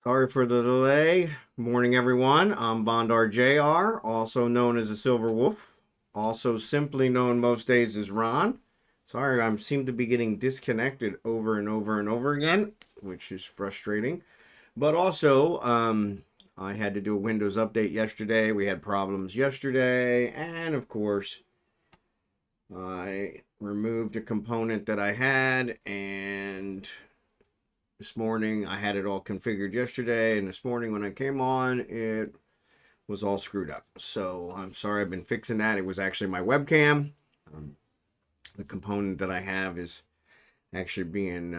Sorry for the delay. Morning, everyone. I'm Bondar JR, also known as the Silver Wolf, also simply known most days as Ron. Sorry, I seem to be getting disconnected over and over and over again, which is frustrating. But also, I had to do a Windows update yesterday. We had problems yesterday, and of course, I removed a component that I had, and this morning I had it all configured yesterday, and this morning when I came on, it was all screwed up. So I'm sorry, I've been fixing that. It was actually my webcam. The component that I have is actually being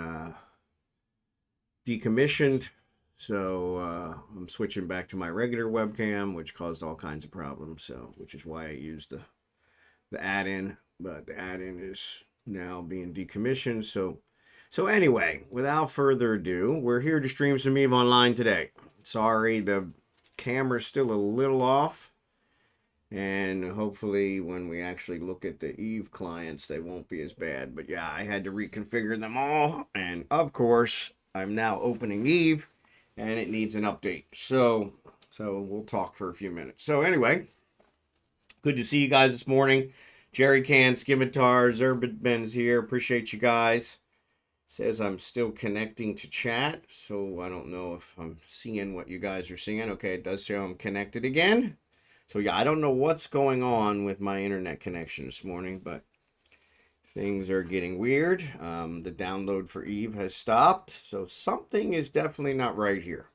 decommissioned. So I'm switching back to my regular webcam, which caused all kinds of problems. So, which is why I used the add-in, but the add-in is now being decommissioned. So anyway, without further ado, we're here to stream some EVE Online today. Sorry, the camera's still a little off. And hopefully when we actually look at the EVE clients, they won't be as bad. But yeah, I had to reconfigure them all. And of course, I'm now opening EVE, and it needs an update. So we'll talk for a few minutes. So anyway, good to see you guys this morning. Jerry Can, Scimitar, Xurdaben's here. Appreciate you guys. Says I'm still connecting to chat, so I don't know if I'm seeing what you guys are seeing. Okay, it does show I'm connected again. So yeah, I don't know what's going on with my internet connection this morning, but things are getting weird. The download for EVE has stopped, so something is definitely not right here.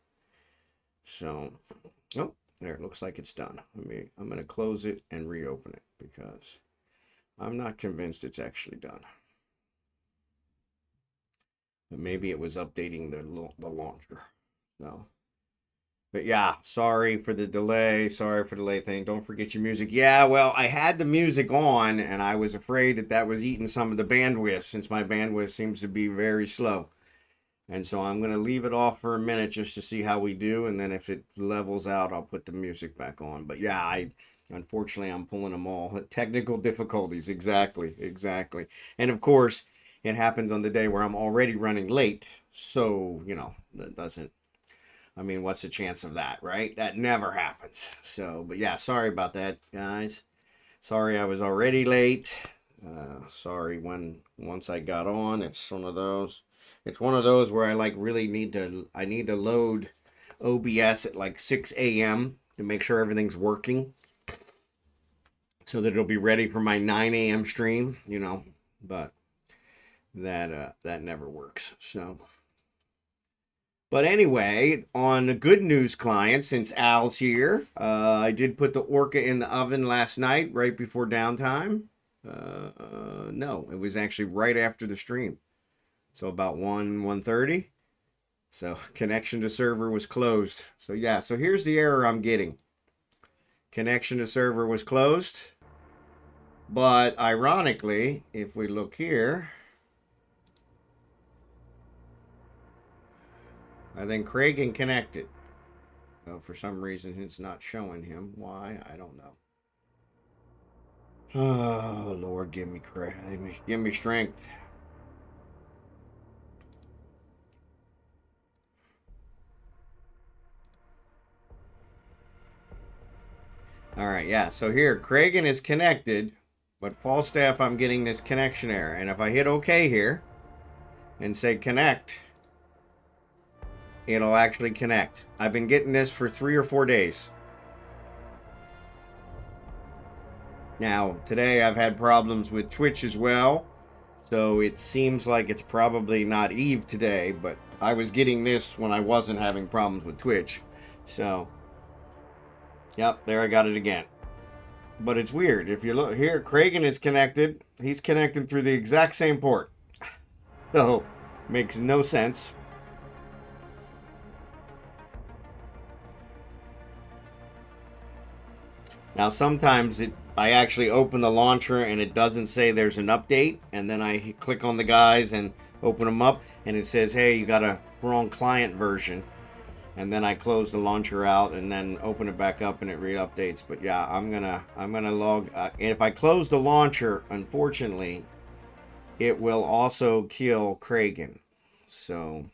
So, oh, there, it looks like it's done. I'm going to close it and reopen it because I'm not convinced it's actually done. But maybe it was updating the launcher. So, but yeah, sorry for the delay. Sorry for the delay thing. Don't forget your music. Yeah, well, I had the music on, and I was afraid that was eating some of the bandwidth, since my bandwidth seems to be very slow. And so I'm going to leave it off for a minute just to see how we do, and then if it levels out, I'll put the music back on. But yeah, unfortunately, I'm pulling them all. Technical difficulties, exactly. And of course, it happens on the day where I'm already running late. So, that doesn't, I mean, what's the chance of that, right? That never happens. So, but yeah, sorry about that, guys. Sorry I was already late. Sorry once I got on. It's one of those where I really need to load OBS at like 6 a.m. to make sure everything's working, so that it'll be ready for my 9 a.m. stream, but that never works. So, but anyway, on the good news client, since Al's here, I did put the Orca in the oven last night, right before downtime. No, it was actually right after the stream. So about 1:30. So connection to server was closed. So yeah, so here's the error I'm getting. Connection to server was closed. But ironically, if we look here, I think Kragan connected. Oh, for some reason it's not showing him. Why? I don't know. Oh, Lord, give me strength. All right, yeah. So here, Kragan is connected, but Falstaff, I'm getting this connection error. And if I hit OK here and say connect, it'll actually connect. I've been getting this for 3 or 4 days. Now, today I've had problems with Twitch as well, so it seems like it's probably not EVE today, but I was getting this when I wasn't having problems with Twitch. So, yep, there I got it again. But it's weird. If you look here, Kragan is connected. He's connected through the exact same port. So, makes no sense. Now, sometimes I actually open the launcher and it doesn't say there's an update, and then I click on the guys and open them up, and it says, hey, you got a wrong client version. And then I close the launcher out and then open it back up and it re-updates. But yeah, I'm gonna log. And if I close the launcher, unfortunately, it will also kill Kragan. So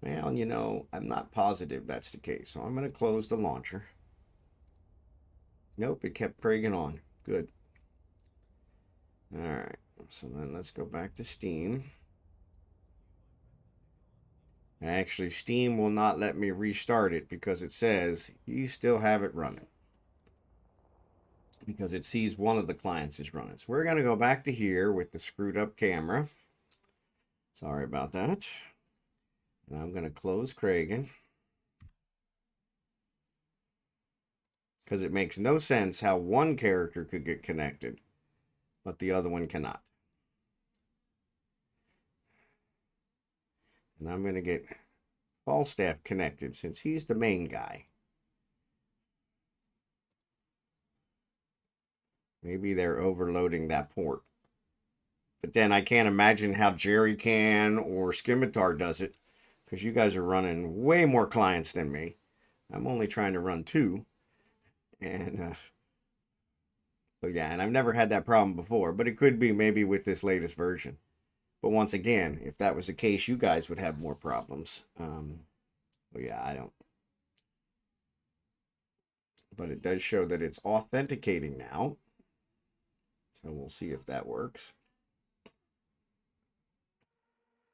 Well, you know, I'm not positive that's the case, so I'm going to close the launcher. Nope, it kept Kragen on. Good. All right, so then let's go back to Steam. Actually, Steam will not let me restart it because it says you still have it running. Because it sees one of the clients is running. So we're going to go back to here with the screwed up camera. Sorry about that. And I'm going to close Kragen. Because it makes no sense how one character could get connected, but the other one cannot. And I'm going to get Falstaff connected since he's the main guy. Maybe they're overloading that port. But then I can't imagine how Jerry can or Scimitar does it, because you guys are running way more clients than me. I'm only trying to run 2. And so yeah, and I've never had that problem before, but it could be maybe with this latest version. But once again, if that was the case, you guys would have more problems. But yeah, I don't. But it does show that it's authenticating now. So we'll see if that works.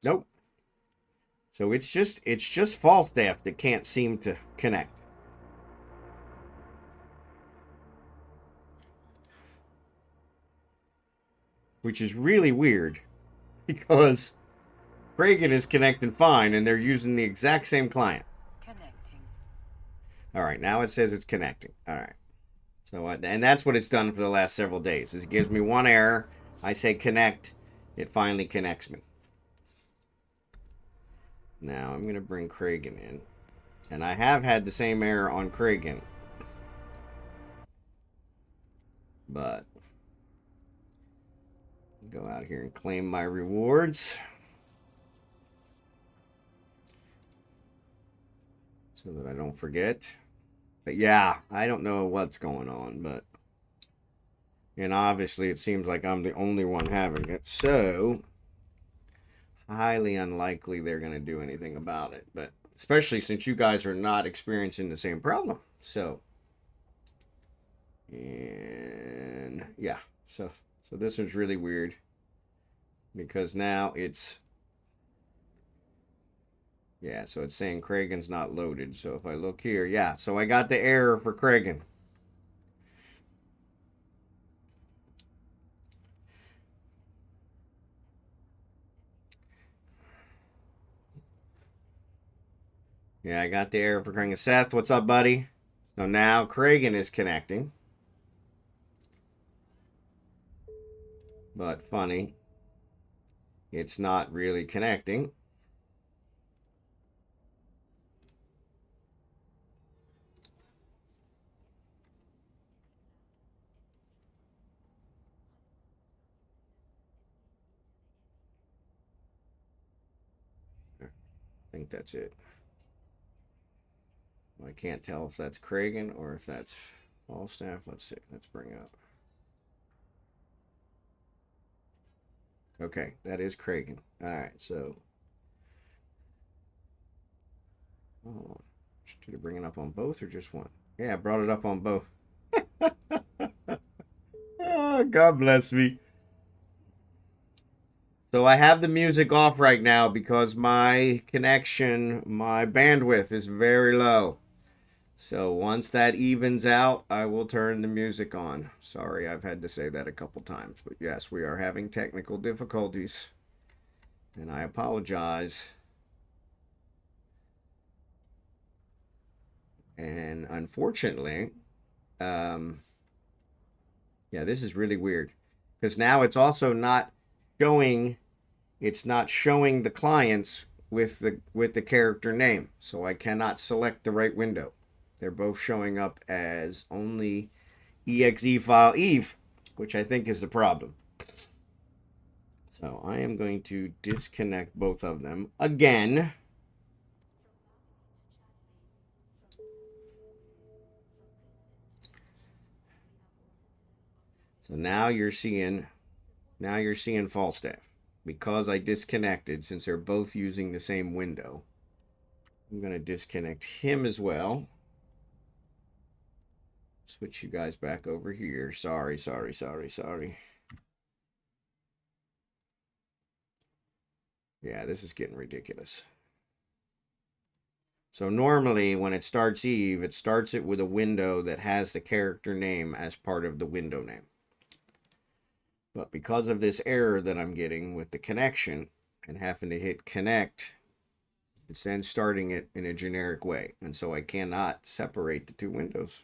Nope. So it's just Falstaff that can't seem to connect. Which is really weird because Kragen is connecting fine and they're using the exact same client. Connecting. All right, now it says it's connecting. All right. So, and that's what it's done for the last several days. Is it gives me one error. I say connect. It finally connects me. Now I'm going to bring Kragen in. And I have had the same error on Kragen. But go out here and claim my rewards. So that I don't forget. But yeah, I don't know what's going on, but and obviously it seems like I'm the only one having it, so highly unlikely they're going to do anything about it, but especially since you guys are not experiencing the same problem. So and yeah, so this was really weird because now it's yeah, so it's saying Kragen's not loaded. So if I look here, yeah, so I got the error for Kragen. Yeah, I got the error for Kragen. Seth, what's up, buddy? So now Kragen is connecting. But funny, it's not really connecting. I think that's it. I can't tell if that's Kragen or if that's Falstaff. Let's see. Let's bring up. Okay, that is Kragen. All right, so. Oh, did it bring it up on both or just one? Yeah, I brought it up on both. Oh, God bless me. So I have the music off right now because my connection, my bandwidth is very low. So once that evens out, I will turn the music on. Sorry, I've had to say that a couple times. But yes, we are having technical difficulties. And I apologize. And unfortunately, yeah, this is really weird. Because now it's also not showing, it's not showing the clients with the character name. So I cannot select the right window. They're both showing up as only exe file Eve, which I think is the problem. So I am going to disconnect both of them again. So now you're seeing Falstaff because I disconnected since they're both using the same window. I'm going to disconnect him as well. Switch you guys back over here. Sorry. Yeah, this is getting ridiculous. So normally when it starts Eve, it starts it with a window that has the character name as part of the window name. But because of this error that I'm getting with the connection and having to hit connect, it's then starting it in a generic way. And so I cannot separate the two windows.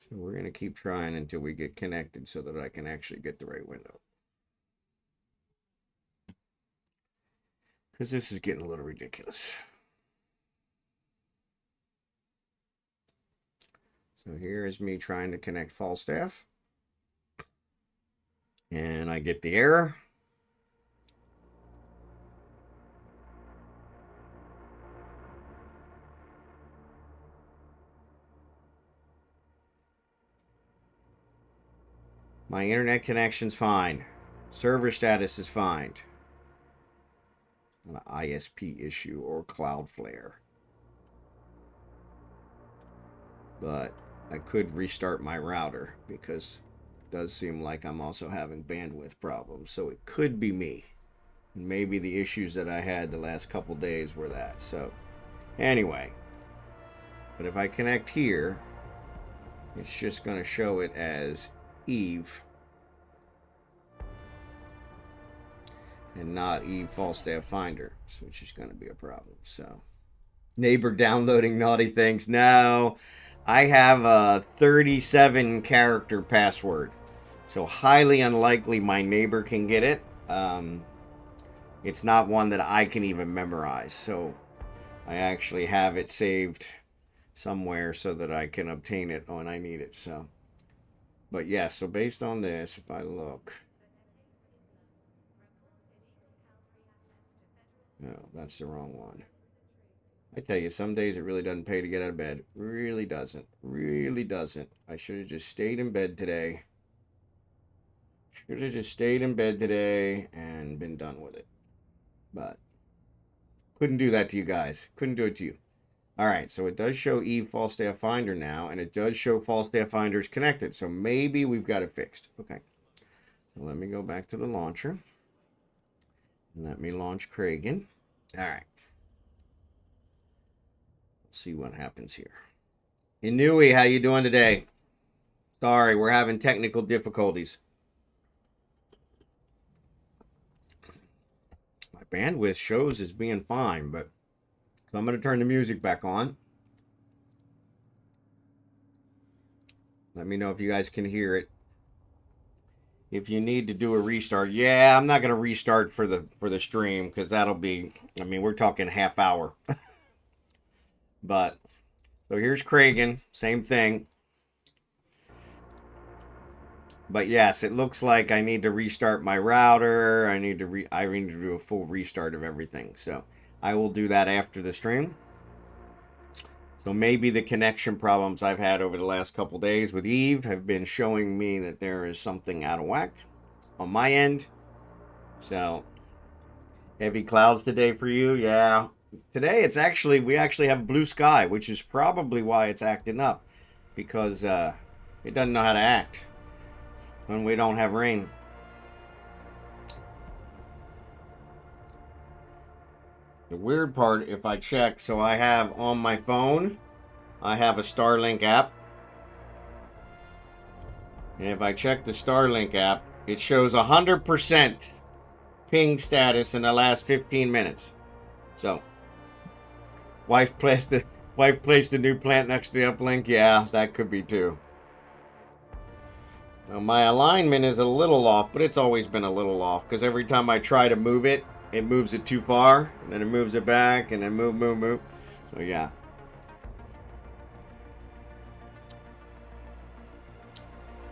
So we're going to keep trying until we get connected so that I can actually get the right window. Because this is getting a little ridiculous. So here is me trying to connect Falstaff. And I get the error. My internet connection's fine. Server status is fine. An ISP issue or Cloudflare. But I could restart my router because it does seem like I'm also having bandwidth problems. So it could be me. And maybe the issues that I had the last couple days were that. So anyway. But if I connect here, it's just going to show it as Eve. And not Eve Falstaff Finder, which is going to be a problem. So, neighbor downloading naughty things. No, I have a 37 character password. So, highly unlikely my neighbor can get it. It's not one that I can even memorize. So, I actually have it saved somewhere so that I can obtain it when I need it. So, but yeah, so based on this, if I look. No, that's the wrong one. I tell you, some days it really doesn't pay to get out of bed. Really doesn't. Really doesn't. I should have just stayed in bed today. Should have just stayed in bed today and been done with it. But couldn't do that to you guys. Couldn't do it to you. All right, so it does show Eve Falstaff Finder now, and it does show Falstaff Finders connected. So maybe we've got it fixed. Okay. So let me go back to the launcher. Let me launch Kragan. All right. Let's see what happens here. Inui, how you doing today? Sorry, we're having technical difficulties. My bandwidth shows as being fine, but so I'm going to turn the music back on. Let me know if you guys can hear it. If you need to do a restart, yeah, I'm not going to restart for the stream because that'll be, I mean, we're talking half hour. But so here's Kragan, same thing. But yes, it looks like I need to restart my router. I need to do a full restart of everything. So I will do that after the stream. So maybe the connection problems I've had over the last couple days with Eve have been showing me that there is something out of whack on my end. So heavy clouds today for you, yeah. Today it's actually, we actually have blue sky, which is probably why it's acting up, because it doesn't know how to act when we don't have rain. The weird part, if I check, so I have on my phone, I have a Starlink app. And if I check the Starlink app, it shows 100% ping status in the last 15 minutes. So, wife placed a new plant next to the uplink. Yeah, that could be too. Now, my alignment is a little off, but it's always been a little off because every time I try to move it, it moves it too far, and then it moves it back, and then move. So yeah.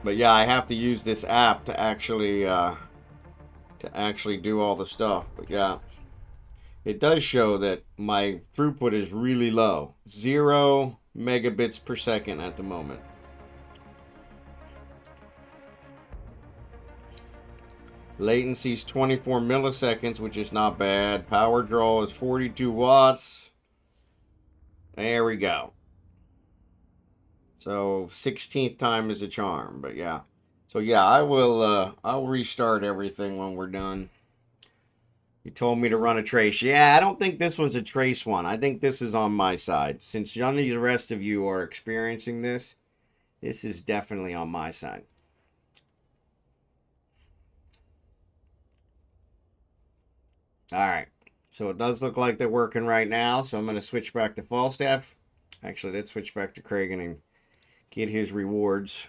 But yeah, I have to use this app to actually do all the stuff. But yeah, it does show that my throughput is really low, 0 megabits per second at the moment. Latency's 24 milliseconds, which is not bad. Power draw is 42 watts. There we go. So 16th time is a charm, but yeah. So yeah, I'll restart everything when we're done. You told me to run a trace. Yeah, I don't think this one's a trace one. I think this is on my side. Since none of the rest of you are experiencing this, this is definitely on my side. All right. So it does look like they're working right now. So I'm going to switch back to Falstaff. Actually, let's switch back to Kragan and get his rewards.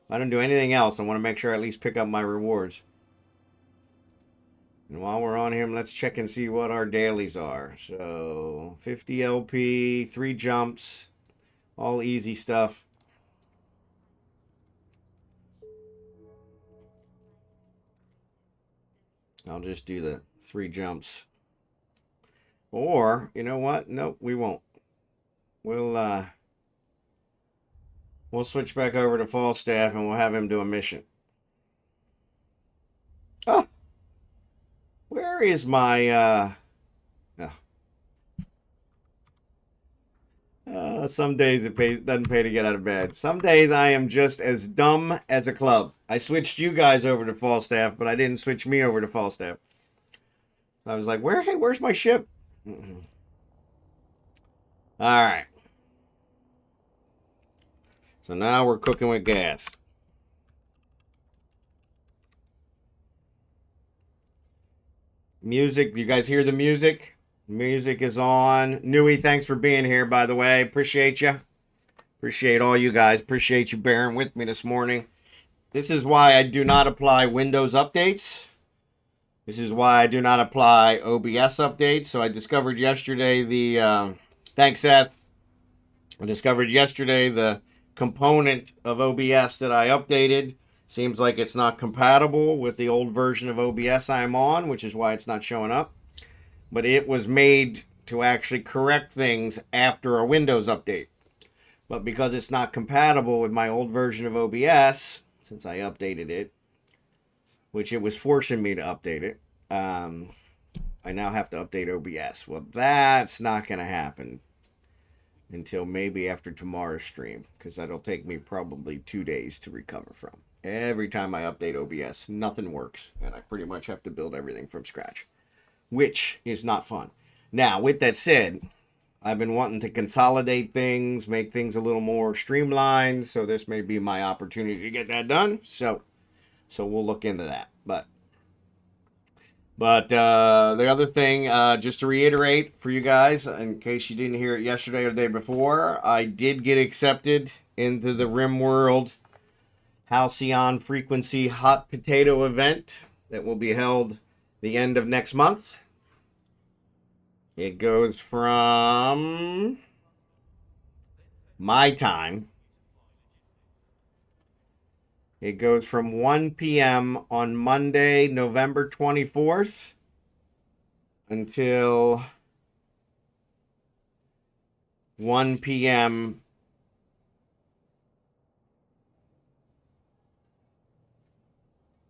If I don't do anything else, I want to make sure I at least pick up my rewards. And while we're on him, let's check and see what our dailies are. So 50 LP, 3 jumps, all easy stuff. I'll just do the 3 jumps. Or, you know what? Nope, we won't. We'll switch back over to Falstaff and we'll have him do a mission. Oh! Where is my, some days it doesn't pay to get out of bed. Some days I am just as dumb as a club. I switched you guys over to Falstaff, but I didn't switch me over to Falstaff. I was like, where's my ship? All right. So now we're cooking with gas. Music, you guys hear the music? Music is on. Nui, thanks for being here, by the way. Appreciate you. Appreciate all you guys. Appreciate you bearing with me this morning. This is why I do not apply Windows updates. This is why I do not apply OBS updates. So I discovered yesterday the... thanks, Seth. I discovered yesterday the component of OBS that I updated. Seems like it's not compatible with the old version of OBS I'm on, which is why it's not showing up. But it was made to actually correct things after a Windows update. But because it's not compatible with my old version of OBS, since I updated it, which it was forcing me to update it, I now have to update OBS. Well, that's not going to happen until maybe after tomorrow's stream, because that'll take me probably 2 days to recover from. Every time I update OBS, nothing works, and I pretty much have to build everything from scratch, which is not fun. Now, with that said, I've been wanting to consolidate things, make things a little more streamlined, so this may be my opportunity to get that done. So we'll look into that. But the other thing, just to reiterate for you guys, in case you didn't hear it yesterday or the day before, I did get accepted into the RimWorld Halcyon Frequency Hot Potato event that will be held the end of next month. It goes from my time. It goes from 1 p.m. on Monday, November 24th until 1 p.m.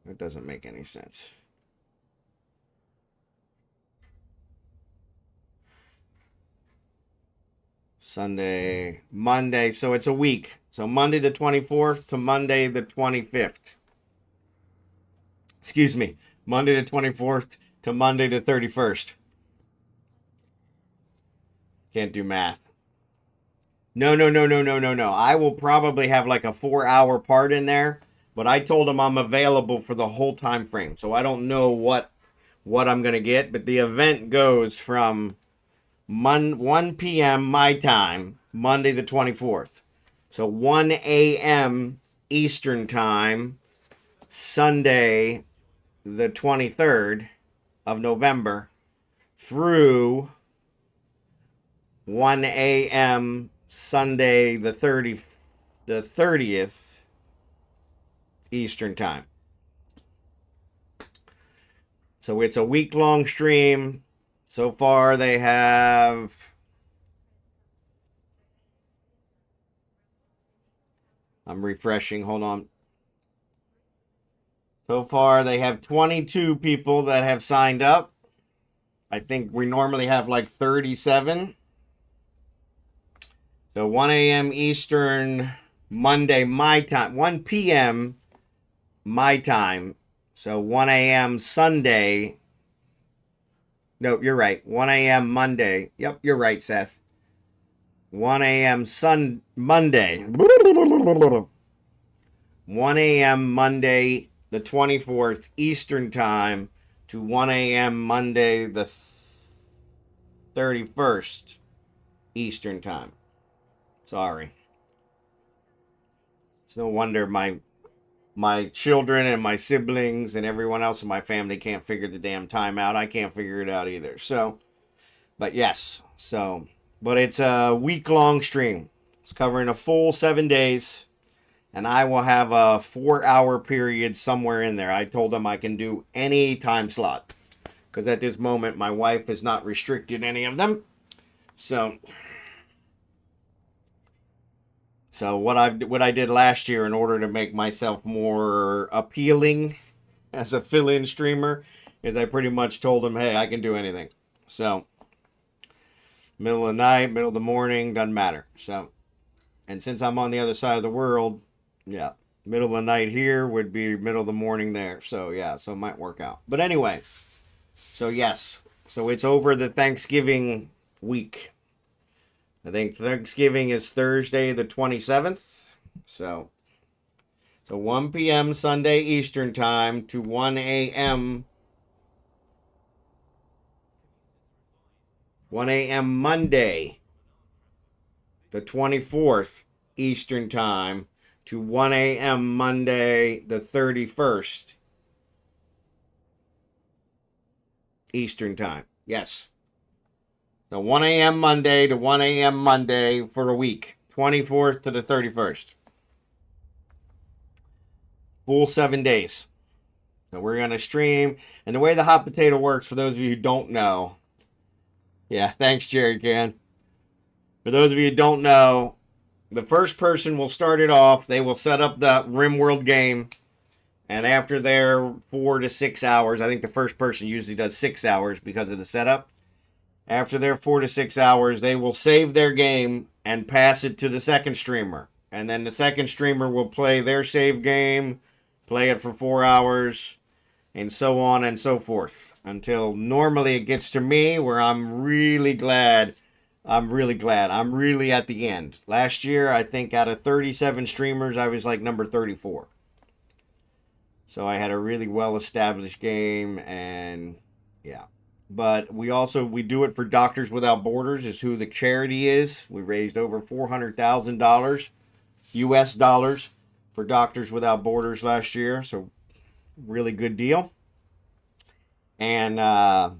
That doesn't make any sense. Sunday, Monday, so it's a week. So Monday the 24th to Monday the 25th. Excuse me, Monday the 24th to Monday the 31st. Can't do math. No. I will probably have like a 4-hour part in there, but I told them I'm available for the whole time frame. So I don't know what I'm going to get, but the event goes from 1 p.m. my time, Monday the 24th. So 1 a.m. Eastern time, Sunday the 23rd of November through 1 a.m. Sunday the 30th Eastern time. So it's a week-long stream. So far they have... I'm refreshing. Hold on. So far, they have 22 people that have signed up. I think we normally have like 37. So 1 a.m. Eastern, Monday, my time. 1 p.m. my time. So 1 a.m. Sunday. No, you're right. 1 a.m. Monday. Yep, you're right, Seth. 1 a.m. Monday. 1 a.m. Monday, the 24th Eastern Time to 1 a.m. Monday, the 31st Eastern Time. Sorry. It's no wonder my children and my siblings and everyone else in my family can't figure the damn time out. I can't figure it out either. So, but yes. So, but it's a week-long stream. It's covering a full 7 days. And I will have a 4-hour period somewhere in there. I told them I can do any time slot. Because at this moment, my wife has not restricted any of them. So what I did last year in order to make myself more appealing as a fill-in streamer is I pretty much told them, hey, I can do anything. So middle of the night, middle of the morning, doesn't matter. So, and since I'm on the other side of the world, yeah, middle of the night here would be middle of the morning there. So yeah, so it might work out. But anyway, so yes, so it's over the Thanksgiving week. I think Thanksgiving is Thursday the 27th. So 1 p.m. Sunday Eastern Time to 1 a.m. 1 a.m. Monday the 24th Eastern Time to 1 a.m. Monday the 31st Eastern Time. Yes. So 1 a.m. Monday to 1 a.m. Monday for a week. 24th to the 31st. Full 7 days. So we're going to stream. And the way the hot potato works, for those of you who don't know. Yeah, thanks, Jerry Can. For those of you who don't know, the first person will start it off. They will set up the RimWorld game. And after their 4 to 6 hours, I think the first person usually does 6 hours because of the setup. After their 4 to 6 hours, they will save their game and pass it to the second streamer. And then the second streamer will play their save game, play it for 4 hours, and so on and so forth. Until normally it gets to me where I'm really glad. I'm really at the end. Last year, I think out of 37 streamers, I was like number 34. So I had a really well-established game, and yeah. But we do it for Doctors Without Borders, is who the charity is. We raised over $400,000 US dollars for Doctors Without Borders last year. So really good deal. And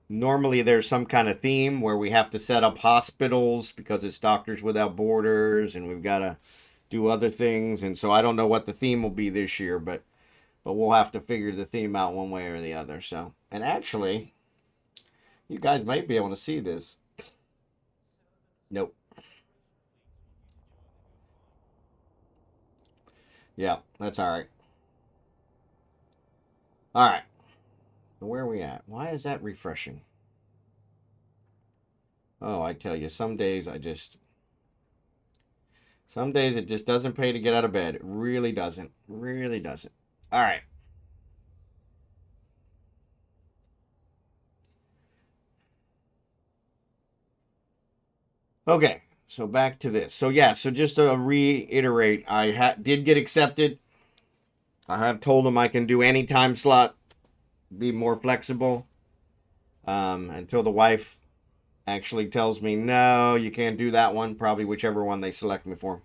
normally there's some kind of theme where we have to set up hospitals because it's Doctors Without Borders, and we've got to do other things. And so I don't know what the theme will be this year, but we'll have to figure the theme out one way or the other. So, and actually, you guys might be able to see this. Nope. Yeah, that's all right. All right. Where are we at? Why is that refreshing? Oh, I tell you, some days it just doesn't pay to get out of bed. It really doesn't. Really doesn't. All right. Okay, so back to this. So yeah, so just to reiterate, I did get accepted. I have told them I can do any time slot, be more flexible, until the wife actually tells me, no, you can't do that one, probably whichever one they select me for.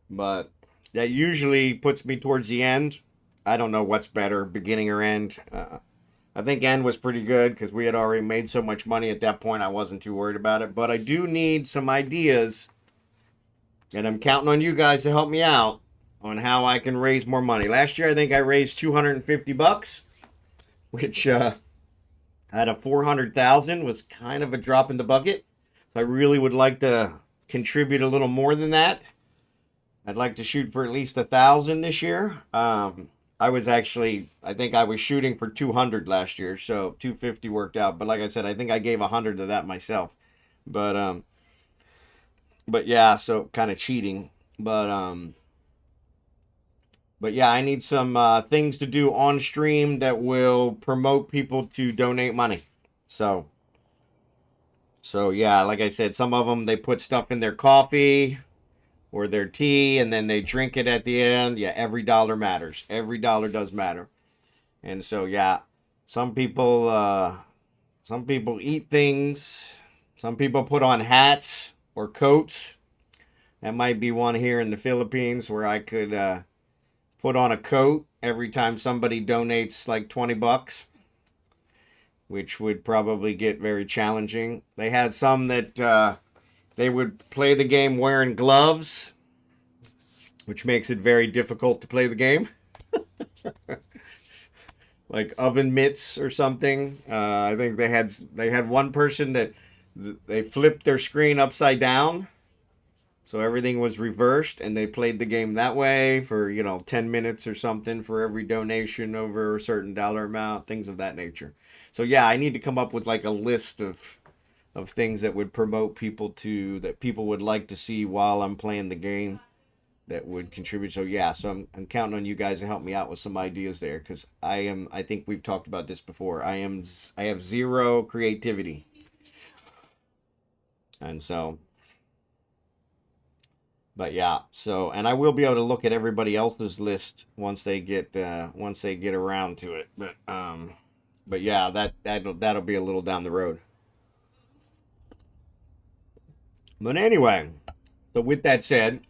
But that usually puts me towards the end. I don't know what's better, beginning or end. I think end was pretty good because we had already made so much money at that point. I wasn't too worried about it. But I do need some ideas, and I'm counting on you guys to help me out on how I can raise more money. Last year, I think I raised $250, which out of 400,000 was kind of a drop in the bucket. I really would like to contribute a little more than that. I'd like to shoot for at least 1,000 this year. I was actually, I think I was shooting for 200 last year, so 250 worked out. But like I said, I think I gave 100 of that myself. But but yeah, so kind of cheating. But yeah, I need some things to do on stream that will promote people to donate money. So so yeah, like I said, some of them they put stuff in their coffee or their tea, and then they drink it at the end. Yeah, every dollar matters. Every dollar does matter. And so yeah, some people some people eat things. Some people put on hats or coats. That might be one here in the Philippines where I could put on a coat every time somebody donates like 20 bucks, which would probably get very challenging. They had some that they would play the game wearing gloves, which makes it very difficult to play the game. Like oven mitts or something. I think they had one person that they flipped their screen upside down, so everything was reversed, and they played the game that way for 10 minutes or something for every donation over a certain dollar amount, things of that nature. So yeah, I need to come up with like a list of things that would promote people to that people would like to see while I'm playing the game that would contribute. So yeah, so I'm counting on you guys to help me out with some ideas there, because I think we've talked about this before. I have zero creativity, and so but yeah, so and I will be able to look at everybody else's list once they get around to it. But yeah, that'll be a little down the road. But anyway, so with that said,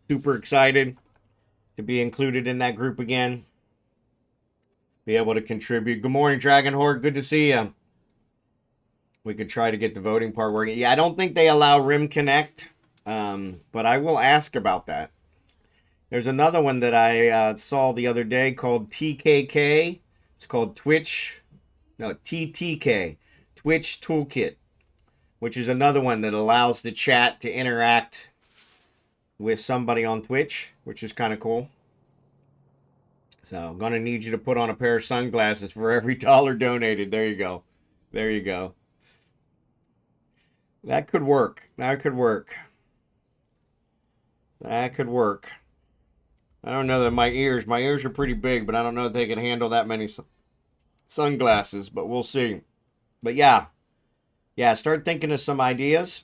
super excited to be included in that group again. Be able to contribute. Good morning, Drachenhort. Good to see you. We could try to get the voting part working. Yeah, I don't think they allow Rim Connect, but I will ask about that. There's another one that I saw the other day called TKK. It's called TTK, Twitch Toolkit, which is another one that allows the chat to interact with somebody on Twitch, which is kind of cool. So I'm going to need you to put on a pair of sunglasses for every dollar donated. There you go. There you go. That could work. That could work. That could work. I don't know that my ears are pretty big, but I don't know if they can handle that many sunglasses, but we'll see. But yeah, start thinking of some ideas.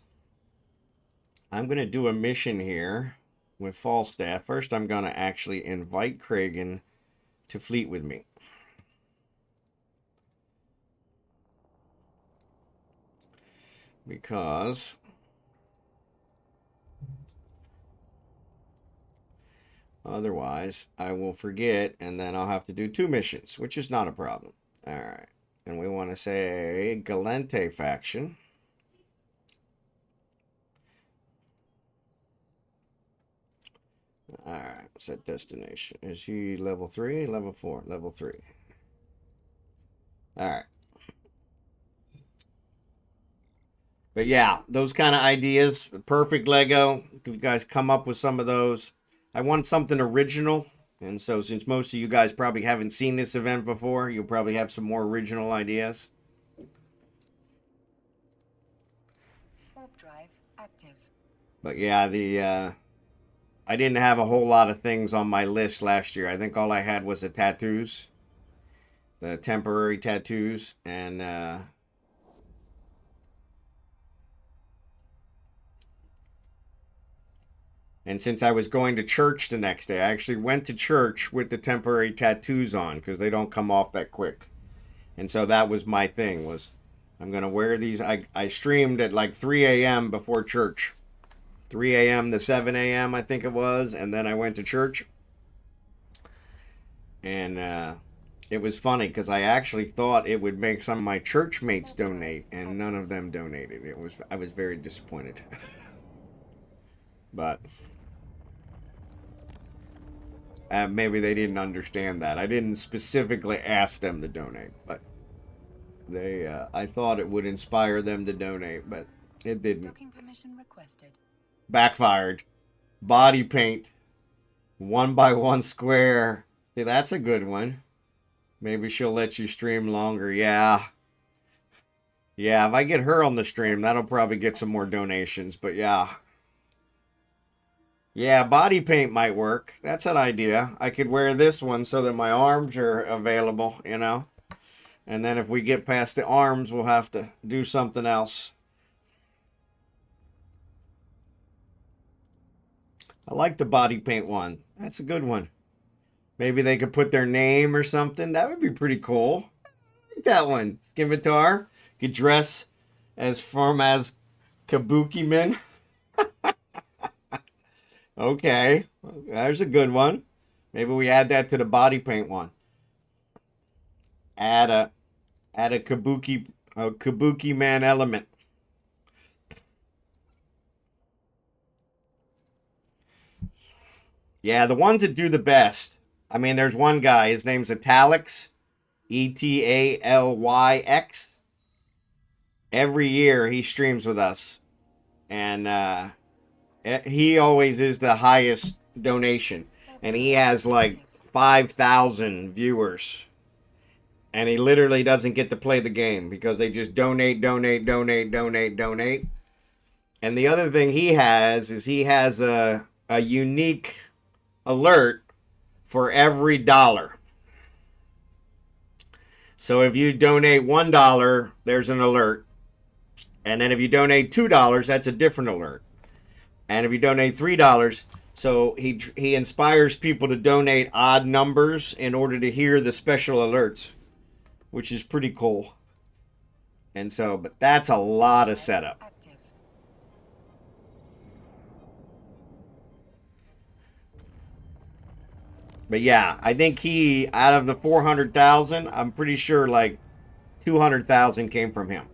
I'm going to do a mission here with Falstaff. First, I'm going to actually invite Kragan to fleet with me. Because otherwise I will forget, and then I'll have to do 2 missions, which is not a problem. All right. And we want to say Galente faction. All right, set destination. Is he level 3, level 4, level 3? All right. But yeah, those kind of ideas, perfect Lego. You guys come up with some of those. I want something original. And so since most of you guys probably haven't seen this event before, you'll probably have some more original ideas. Warp drive active. But yeah, I didn't have a whole lot of things on my list last year. I think all I had was the tattoos. The temporary tattoos, and since I was going to church the next day, I actually went to church with the temporary tattoos on because they don't come off that quick. And so that was my thing, was I'm going to wear these. I streamed at like 3 a.m. before church. 3 a.m. to 7 a.m. I think it was. And then I went to church. And it was funny because I actually thought it would make some of my church mates donate, and none of them donated. I was very disappointed. But maybe they didn't understand that. I didn't specifically ask them to donate, but I thought it would inspire them to donate, but it didn't. Backfired. Body paint, 1x1 square, See, that's a good one. Maybe she'll let you stream longer. Yeah. Yeah, if I get her on the stream, that'll probably get some more donations. But yeah. Yeah, body paint might work. That's an idea. I could wear this one so that my arms are available, you know? And then if we get past the arms, we'll have to do something else. I like the body paint one. That's a good one. Maybe they could put their name or something. That would be pretty cool. I like that one. Scimitar. Could dress as firm as Kabuki men. Okay. There's a good one. Maybe we add that to the body paint one. Add a Kabuki man element. Yeah, the ones that do the best. I mean, there's one guy. His name's Etalyx, Etalyx. Every year he streams with us, and he always is the highest donation, and he has like 5,000 viewers, and he literally doesn't get to play the game because they just donate. And the other thing he has is he has a unique alert for every dollar. So if you donate $1, there's an alert. And then if you donate $2, that's a different alert. And if you donate $3, so he inspires people to donate odd numbers in order to hear the special alerts, which is pretty cool. And so, but that's a lot of setup. But yeah, I think he, out of the 400,000, I'm pretty sure like 200,000 came from him.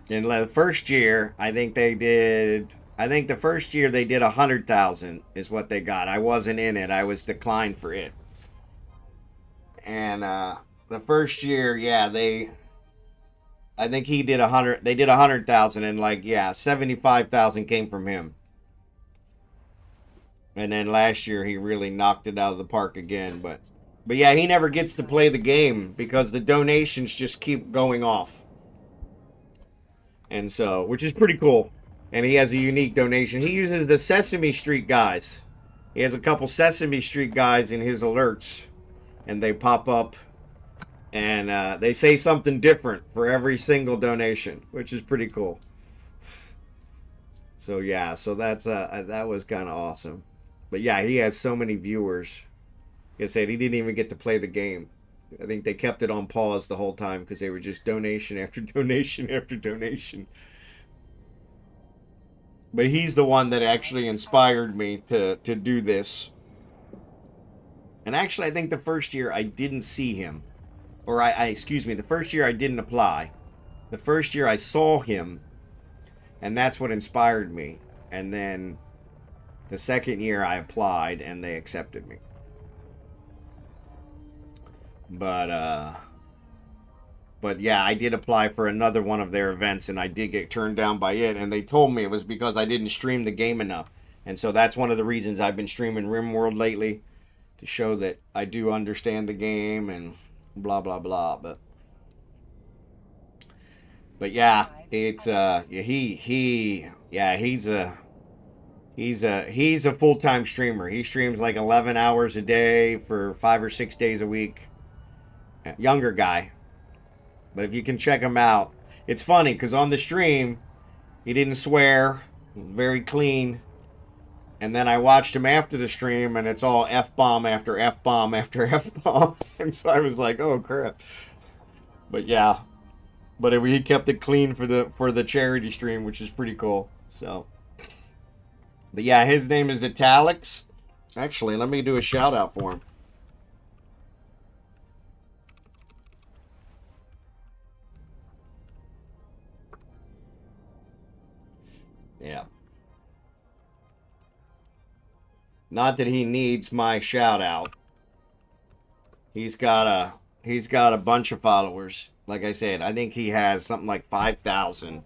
In the first year, I think the first year they did 100,000 is what they got. I wasn't in it. I was declined for it. And the first year, yeah, I think he did 100. They did 100,000, and like, yeah, 75,000 came from him. And then last year he really knocked it out of the park again. But yeah, he never gets to play the game because the donations just keep going off. And so, which is pretty cool. And he has a unique donation. He uses the Sesame Street guys. He has a couple Sesame Street guys in his alerts. And they pop up. And they say something different for every single donation, which is pretty cool. So yeah, so that's that was kind of awesome. But yeah, he has so many viewers. Like I said, he didn't even get to play the game. I think they kept it on pause the whole time because they were just donation after donation after donation. But he's the one that actually inspired me to do this. And actually, I think the first year I didn't see him. Or excuse me, the first year I didn't apply. The first year I saw him. And that's what inspired me. And then the second year I applied and they accepted me. But yeah, I did apply for another one of their events and I did get turned down by it. And they told me it was because I didn't stream the game enough. And so that's one of the reasons I've been streaming RimWorld lately. To show that I do understand the game and blah, blah, blah. But yeah, it's he's a full-time streamer. He streams like 11 hours a day for 5 or 6 days a week. Younger guy. But if you can check him out, it's funny because on the stream, he didn't swear, very clean. And then I watched him after the stream, and it's all F-bomb after F-bomb after F-bomb. And so I was like, oh, crap. But yeah. But he kept it clean for the charity stream, which is pretty cool. So. But yeah, his name is Etalyx. Actually, let me do a shout out for him. Yeah. Not that he needs my shout out. He's got a bunch of followers. Like I said, I think he has something like 5,000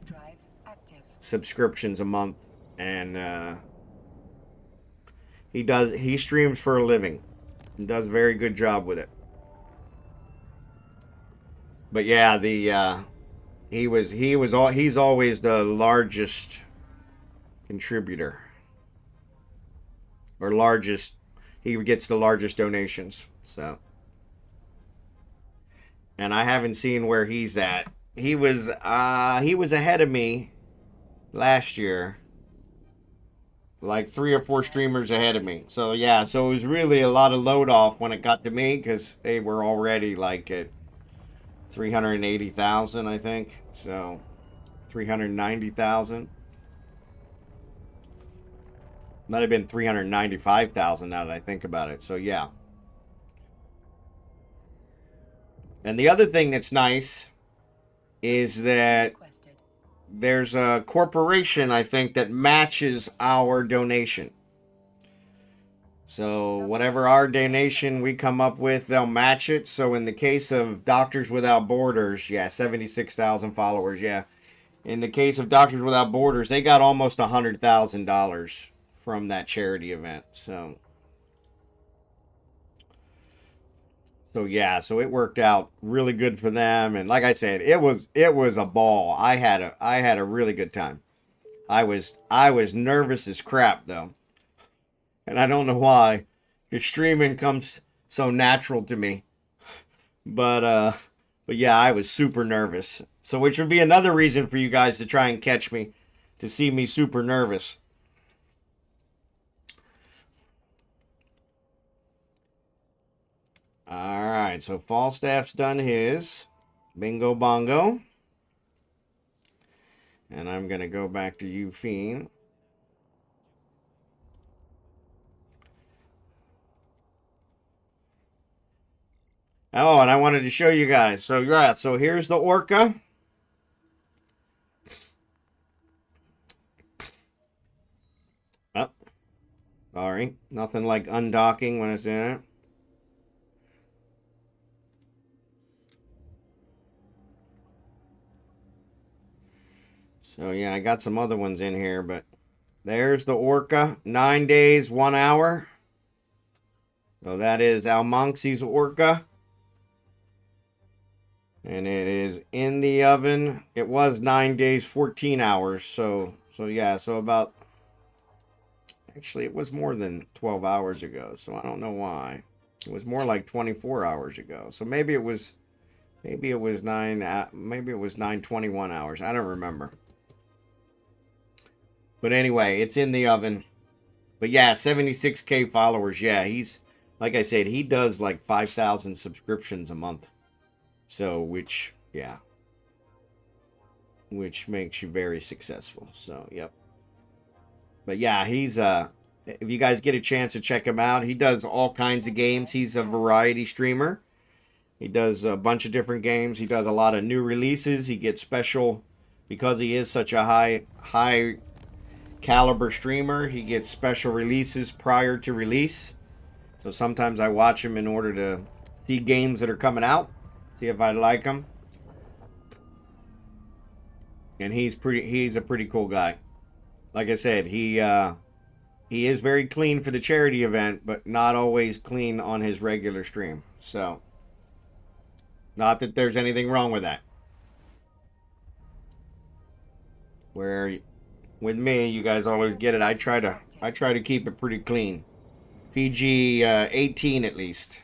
He streams for a living. He does a very good job with it. But yeah, he's always the largest contributor, or largest, he gets the largest donations. So, and I haven't seen where he's at. He was ahead of me last year, like 3 or 4 streamers ahead of me. So yeah, so it was really a lot of load off when it got to me, because they were already like at 380,000, I think. So 390,000. Might have been 395,000 now that I think about it. So yeah. And the other thing that's nice is that there's a corporation, I think, that matches our donation. So whatever our donation we come up with, they'll match it. So in the case of Doctors Without Borders, yeah, 76,000 followers, yeah. In the case of Doctors Without Borders, they got almost $100,000 from that charity event. So yeah, so it worked out really good for them, and like I said, it was a ball. I had a really good time. I was nervous as crap though, and I don't know why. Because streaming comes so natural to me, but yeah, I was super nervous. So which would be another reason for you guys to try and catch me, to see me super nervous. All right, so Falstaff's done his. Bingo bongo. And I'm going to go back to Eugene. Oh, and I wanted to show you guys. So yeah, so here's the Orca. Oh, sorry. Nothing like undocking when it's in it. So yeah, I got some other ones in here, but there's the Orca. 9 days, 1 hour. So that is almonxy's Orca. And it is in the oven. It was 9 days, 14 hours. So yeah, so about, actually it was more than 12 hours ago. So I don't know why. It was more like 24 hours ago. So maybe it was 921 hours. I don't remember. But anyway, it's in the oven. But yeah, 76K followers. Yeah, he's, like I said, he does like 5,000 subscriptions a month. So, which makes you very successful. So, yep. But yeah, he's if you guys get a chance to check him out, he does all kinds of games. He's a variety streamer. He does a bunch of different games. He does a lot of new releases. He gets special, because he is such a high caliber streamer. He gets special releases prior to release. So sometimes I watch him in order to see games that are coming out, see if I like them. And he's a pretty cool guy. Like I said, he is very clean for the charity event, but not always clean on his regular stream. So, not that there's anything wrong with that. Where with me, you guys always get it. I try to keep it pretty clean. PG 18 at least.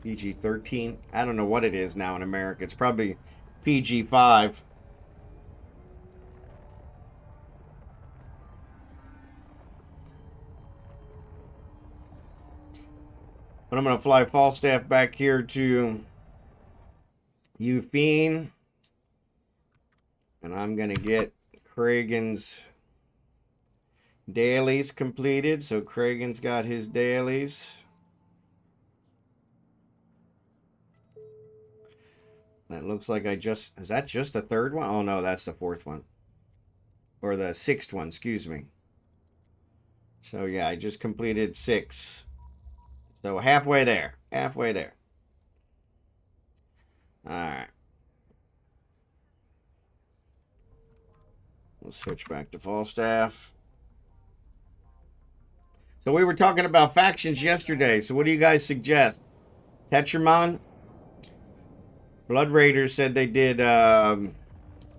PG 13. I don't know what it is now in America. It's probably PG 5. But I'm going to fly Falstaff back here to Eugene. And I'm going to get Kragan's dailies completed. So Kragan's got his dailies. That looks like is that just the third one? Oh no, that's the fourth one. Or the sixth one, excuse me. So yeah, I just completed 6. So halfway there. Halfway there. Alright. We'll switch back to Falstaff. So we were talking about factions yesterday. So what do you guys suggest? Tetramon? Blood Raiders said they did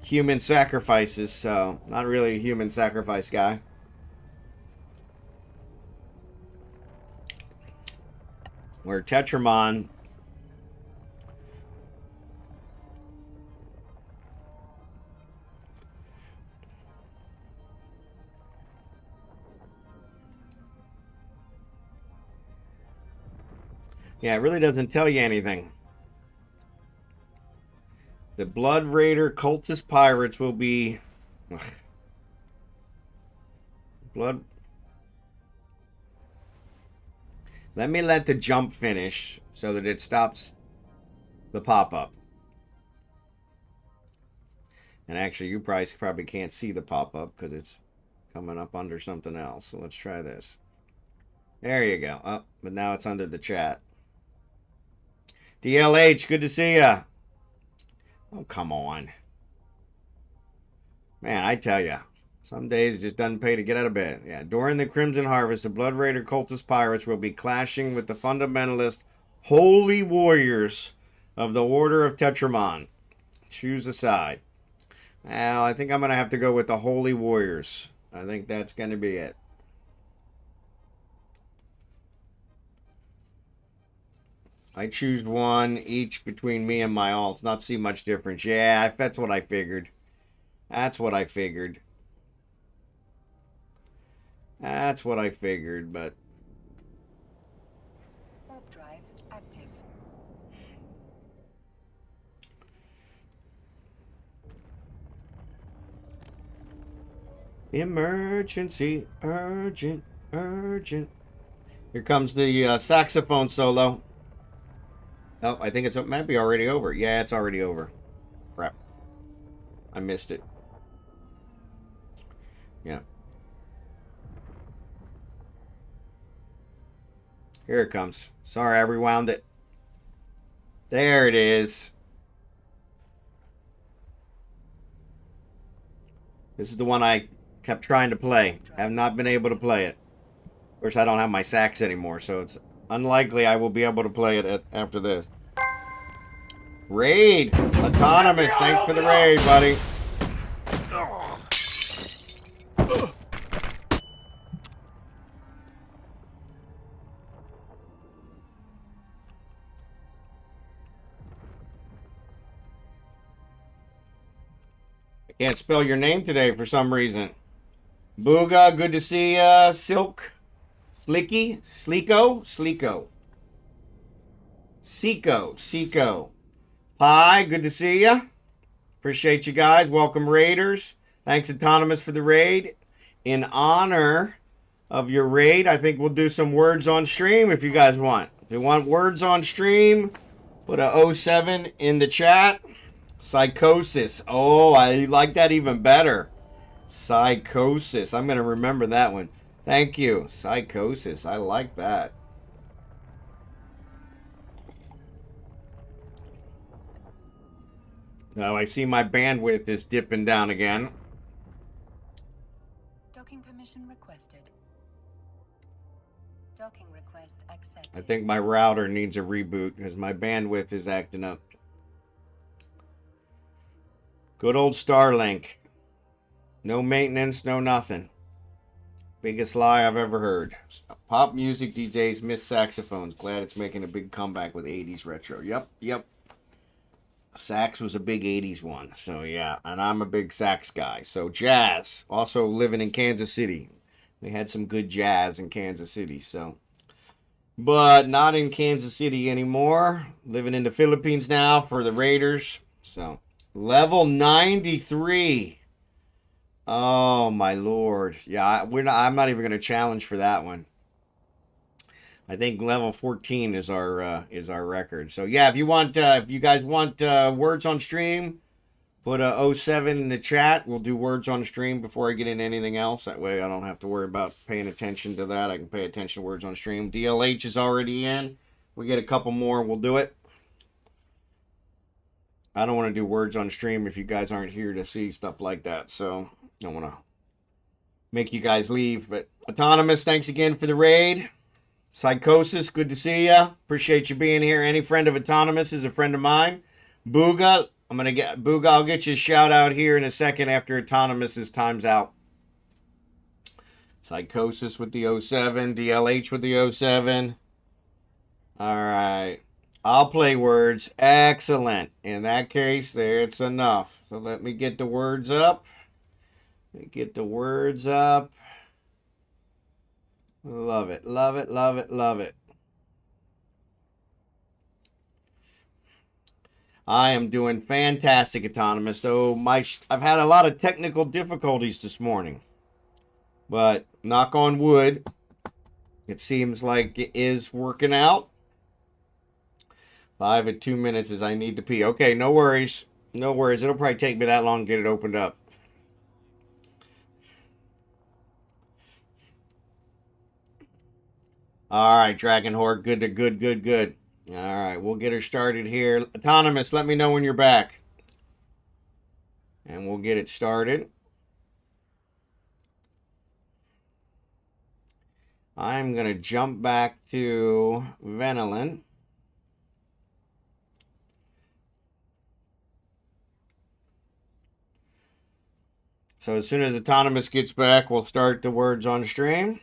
human sacrifices, so not really a human sacrifice guy. Where Tetramon, yeah, it really doesn't tell you anything. The Blood Raider Cultist Pirates will be Blood. Let the jump finish so that it stops the pop-up. And actually, you probably can't see the pop-up because it's coming up under something else. So let's try this. There you go. Oh, but now it's under the chat. DLH, good to see ya. Oh, come on. Man, I tell ya. Some days it just doesn't pay to get out of bed. Yeah, during the Crimson Harvest, the Blood Raider Cultist Pirates will be clashing with the fundamentalist Holy Warriors of the Order of Tetramon. Choose a side. Well, I think I'm going to have to go with the Holy Warriors. I think that's going to be it. I choose one each between me and my alts. Not see much difference. Yeah, that's what I figured. That's what I figured. That's what I figured, but... Warp drive active. Emergency, urgent, urgent. Here comes the saxophone solo. Oh, I think it might be already over. Yeah, it's already over. Crap. I missed it. Yeah. Here it comes. Sorry, I rewound it. There it is. This is the one I kept trying to play. Have not been able to play it. Of course, I don't have my sax anymore, so it's unlikely I will be able to play it after this. Raid! Autonomous, thanks for the raid, buddy. I can't spell your name today for some reason. Booga, good to see ya. Silk. Slicky? Sleeko? Sleeko. Seiko. Pie, good to see ya. Appreciate you guys. Welcome, Raiders. Thanks, Autonomous, for the raid. In honor of your raid, I think we'll do some words on stream if you guys want. If you want words on stream, put a 07 in the chat. Psychosis. Oh, I like that even better. Psychosis. I'm going to remember that one. Thank you. Psychosis. I like that. Now I see my bandwidth is dipping down again. Docking permission requested. Docking request accepted. I think my router needs a reboot because my bandwidth is acting up. Good old Starlink. No maintenance, no nothing. Biggest lie I've ever heard. Pop music these days miss saxophones. Glad it's making a big comeback with 80s retro. Yep. Sax was a big 80s one. So yeah, and I'm a big sax guy. So jazz. Also living in Kansas City. We had some good jazz in Kansas City, so. But not in Kansas City anymore. Living in the Philippines now for the Raiders. So level 93. Oh my lord. Yeah, I'm not even going to challenge for that one. I think level 14 is our record. So yeah, if you guys want words on stream, put a 07 in the chat. We'll do words on stream before I get into anything else. That way I don't have to worry about paying attention to that. I can pay attention to words on stream. DLH is already in. We get a couple more, we'll do it. I don't want to do words on stream if you guys aren't here to see stuff like that. So I want to make you guys leave. But Autonomous, thanks again for the raid. Psychosis, good to see ya. Appreciate you being here. Any friend of Autonomous is a friend of mine. Booga, I'll get you a shout out here in a second after Autonomous's time's out. Psychosis with the 07, DLH with the 07. All right. I'll play words. Excellent. In that case, there it's enough. So let me get the words up. Get the words up. Love it, love it, love it, love it. I am doing fantastic, Autonomous. So I've had a lot of technical difficulties this morning, but knock on wood, it seems like it is working out. 5 at 2 minutes as I need to pee. Okay, no worries, no worries. It'll probably take me that long to get it opened up. All right, drachenhort, good. All right, we'll get her started here. Autonomous, let me know when you're back. And we'll get it started. I'm going to jump back to Venelin. So as soon as Autonomous gets back, we'll start the words on stream.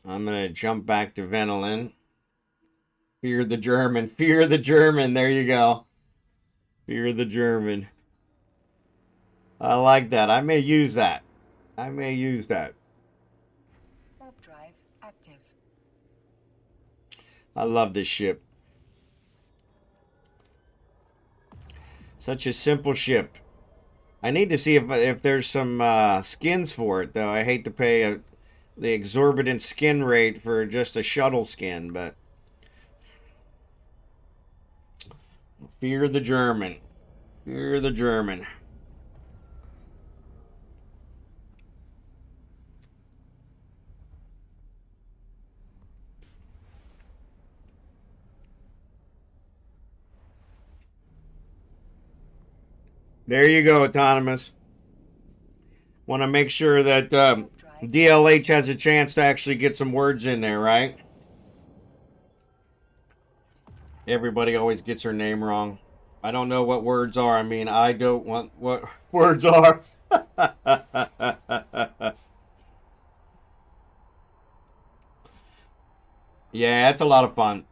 I'm going to jump back to Venelin. Fear the German. Fear the German. There you go. Fear the German. I like that. I may use that. I may use that. Warp drive active. I love this ship. Such a simple ship. I need to see if there's some skins for it, though. I hate to pay the exorbitant skin rate for just a shuttle skin, but... Fear the German. Fear the German. There you go, Autonomous. Want to make sure that DLH has a chance to actually get some words in there, right? Everybody always gets her name wrong. I don't know what words are. I mean, I don't want what words are. Yeah, it's a lot of fun.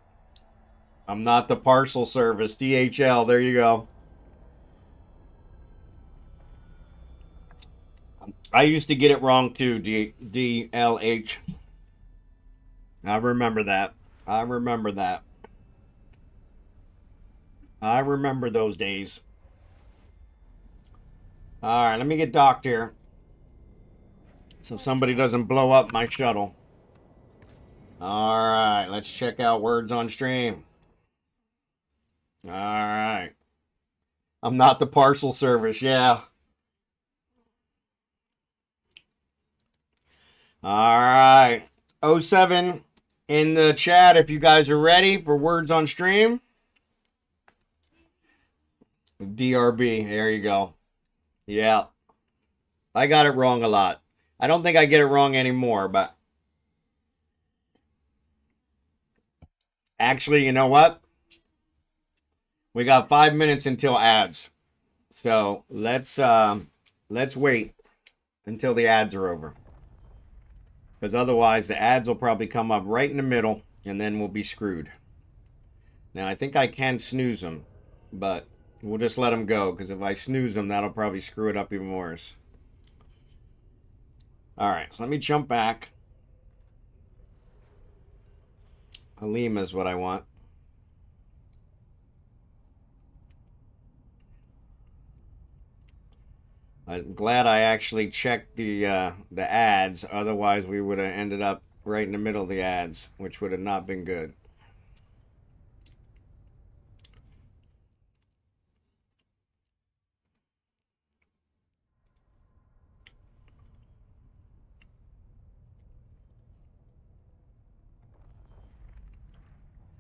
I'm not the parcel service. DHL, there you go. I used to get it wrong too, DLH. I remember that. I remember that. I remember those days. All right, let me get docked here so somebody doesn't blow up my shuttle. All right, let's check out words on stream. All right. I'm not the parcel service, yeah. All right. 07 in the chat if you guys are ready for words on stream. DRB, there you go. Yeah. I got it wrong a lot. I don't think I get it wrong anymore, but actually, you know what? We got 5 minutes until ads. So let's wait until the ads are over. Because otherwise the ads will probably come up right in the middle and then we'll be screwed. Now I think I can snooze them, but we'll just let them go because if I snooze them, that'll probably screw it up even worse. All right, so let me jump back. Halima is what I want. I'm glad I actually checked the ads. Otherwise, we would have ended up right in the middle of the ads, which would have not been good.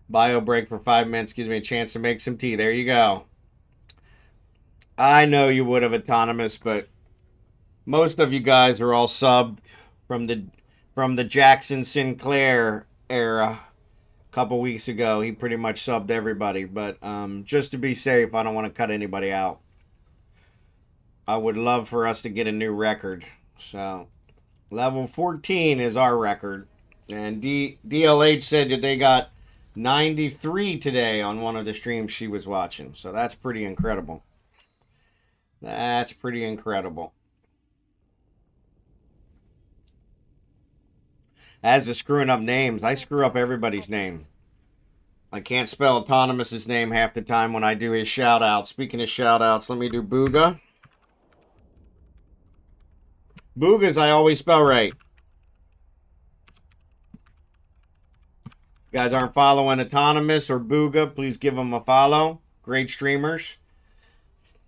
Bio break for 5 minutes gives me a chance to make some tea. There you go. I know you would have autonomous, but most of you guys are all subbed from the Jackson Sinclair era. A couple weeks ago, he pretty much subbed everybody, but just to be safe, I don't want to cut anybody out. I would love for us to get a new record. So, level 14 is our record. And DLH said that they got 93 today on one of the streams she was watching. So that's pretty incredible. That's pretty incredible. As to screwing up names, I screw up everybody's name. I can't spell Autonomous's name half the time when I do his shout out. Speaking of shout outs, let me do Booga. Boogas I always spell right. You guys aren't following Autonomous or Booga, please give them a follow. Great streamers.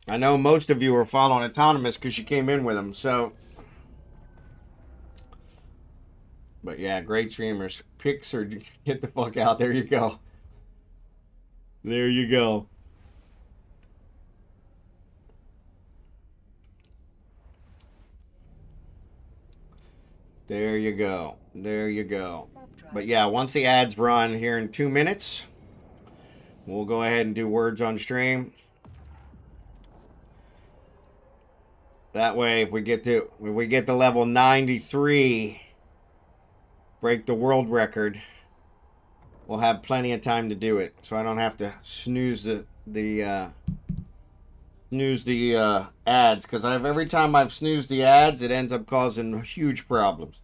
I know most of you are following Autonomous because you came in with them. So, but yeah, great streamers. Picks or get the fuck out. There you go. There you go. There you go. There you go. But yeah, once the ads run here in 2 minutes, we'll go ahead and do words on stream. That way, if we get to level 93, break the world record, we'll have plenty of time to do it. So I don't have to snooze the ads, because every time I've snoozed the ads, it ends up causing huge problems.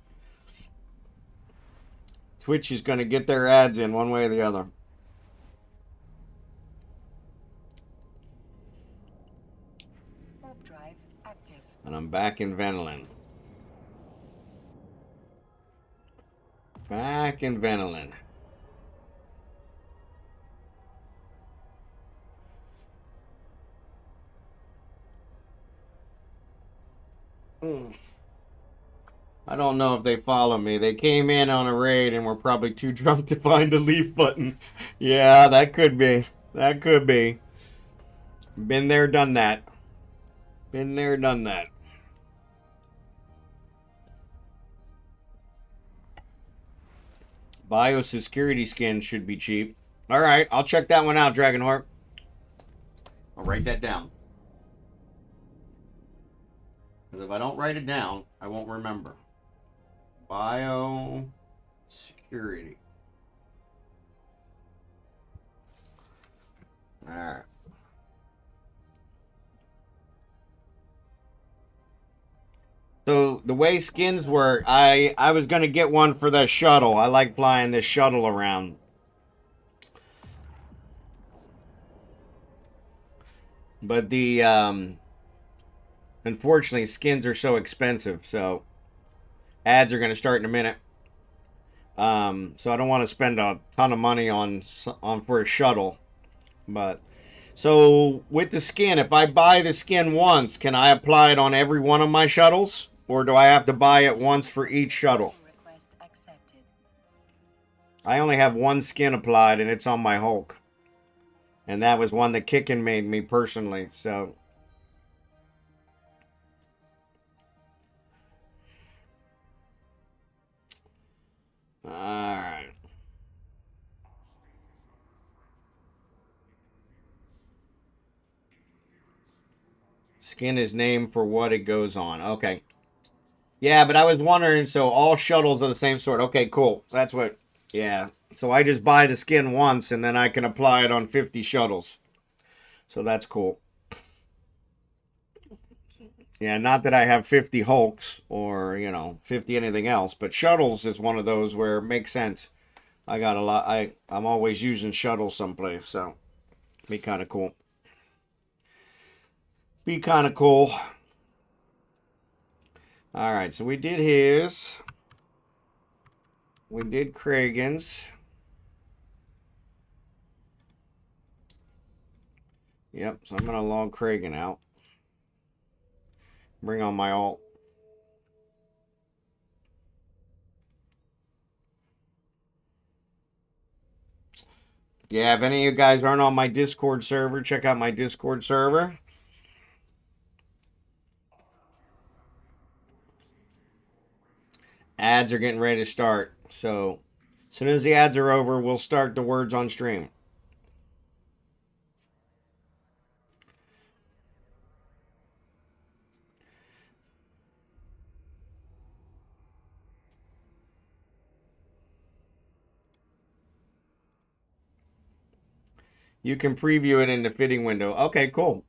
Twitch is going to get their ads in one way or the other. Drive active. And I'm back in Venelin. Back in Venelin. I don't know if they follow me. They came in on a raid and were probably too drunk to find the leave button. Yeah, that could be. That could be. Been there, done that. Been there, done that. Biosecurity skin should be cheap. All right, I'll check that one out, Drachenhort. I'll write that down. Because if I don't write it down, I won't remember. Biosecurity. All right. So the way skins work, I was gonna get one for the shuttle. I like flying this shuttle around. But the unfortunately skins are so expensive, so ads are gonna start in a minute. So I don't want to spend a ton of money on for a shuttle. But so with the skin, if I buy the skin once, can I apply it on every one of my shuttles? Or do I have to buy it once for each shuttle? I only have one skin applied, and it's on my Hulk. And that was one that Kickin made me personally, so. Alright. Skin is named for what it goes on. Okay. Yeah, but I was wondering, so all shuttles are the same sort. Okay, cool. So that's what, yeah. So I just buy the skin once, and then I can apply it on 50 shuttles. So that's cool. Yeah, not that I have 50 Hulks or, 50 anything else, but shuttles is one of those where it makes sense. I got a lot. I'm always using shuttles someplace, so be kind of cool. Be kind of cool. All right, so we did his. We did Kragan's. Yep, so I'm going to log Kragan out. Bring on my alt. Yeah, if any of you guys aren't on my Discord server, check out my Discord server. Ads are getting ready to start. So as soon as the ads are over, we'll start the words on stream. You can preview it in the fitting window. Okay, cool.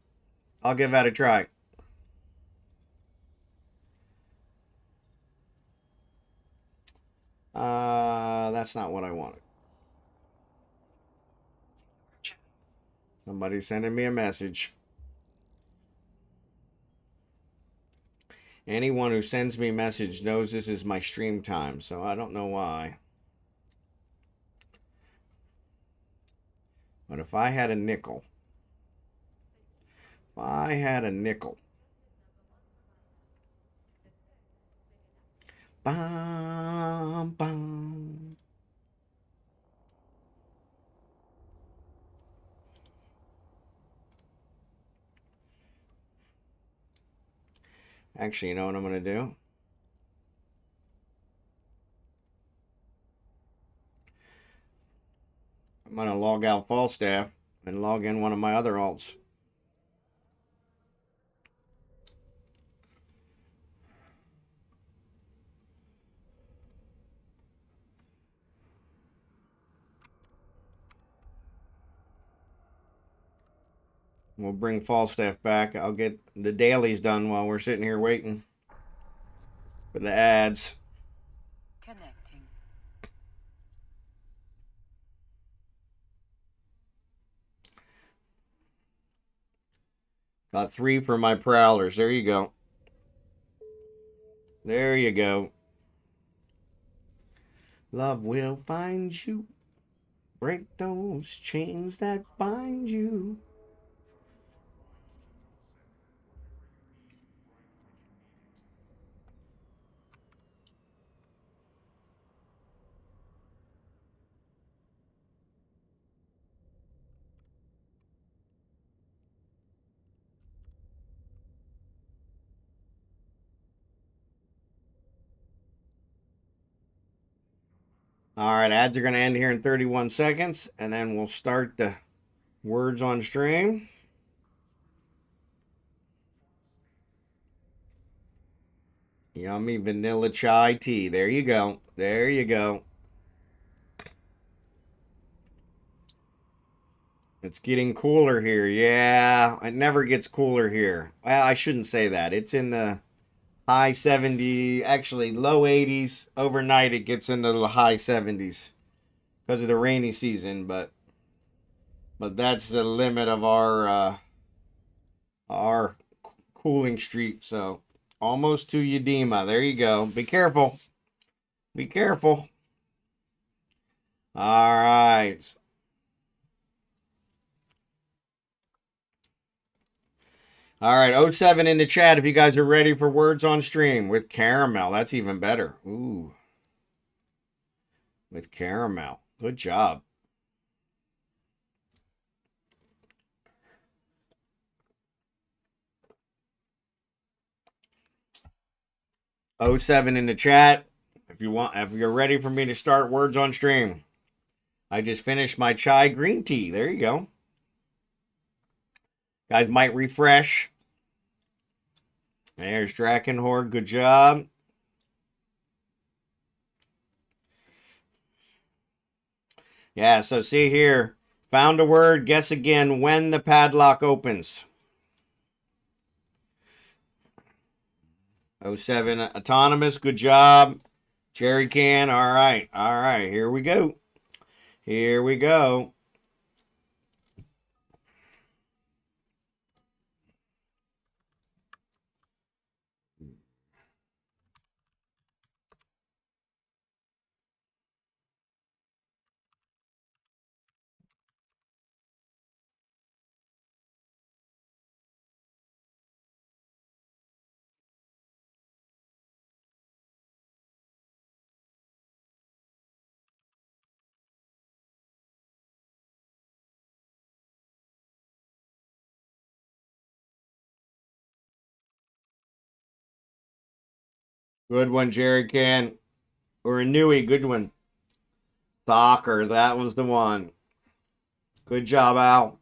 I'll give that a try. That's not what I wanted. Somebody's sending me a message. Anyone who sends me a message knows this is my stream time, so I don't know why. But if I had a nickel, bam, bam. Actually, you know what I'm going to do? I'm going to log out Falstaff and log in one of my other alts. We'll bring Falstaff back. I'll get the dailies done while we're sitting here waiting for the ads. Connecting. Got 3 for my prowlers. There you go. There you go. Love will find you. Break those chains that bind you. All right, ads are going to end here in 31 seconds, and then we'll start the words on stream. Yummy vanilla chai tea. There you go. There you go. It's getting cooler here. Yeah, it never gets cooler here. Well, I shouldn't say that. It's in the high 70s, actually low 80s. Overnight, it gets into the high 70s because of the rainy season. But that's the limit of our cooling streak. So almost to Udema. There you go. Be careful. Be careful. All right. All right, oh 07 in the chat if you guys are ready for words on stream with caramel. That's even better. Ooh. With caramel. Good job. Oh 07 in the chat. If you're ready for me to start words on stream. I just finished my chai green tea. There you go. Guys might refresh. There's Drachenhort. Good job. Yeah, so see here. Found a word. Guess again when the padlock opens. 07 Autonomous. Good job. Jerry can. All right. All right. Here we go. Here we go. Good one, Jerry Can. Or a newie. Good one. Soccer. That was the one. Good job, Al.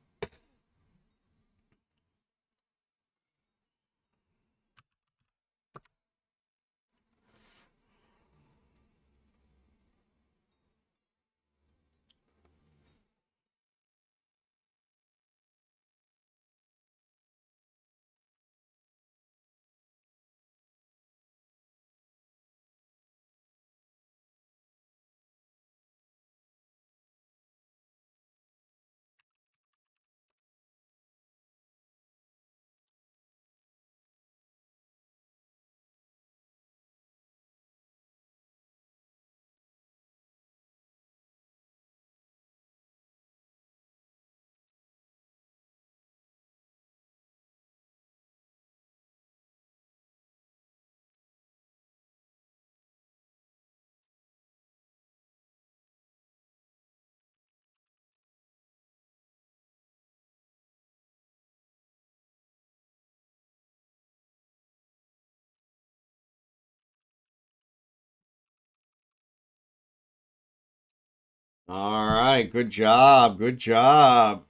All right. Good job. Good job.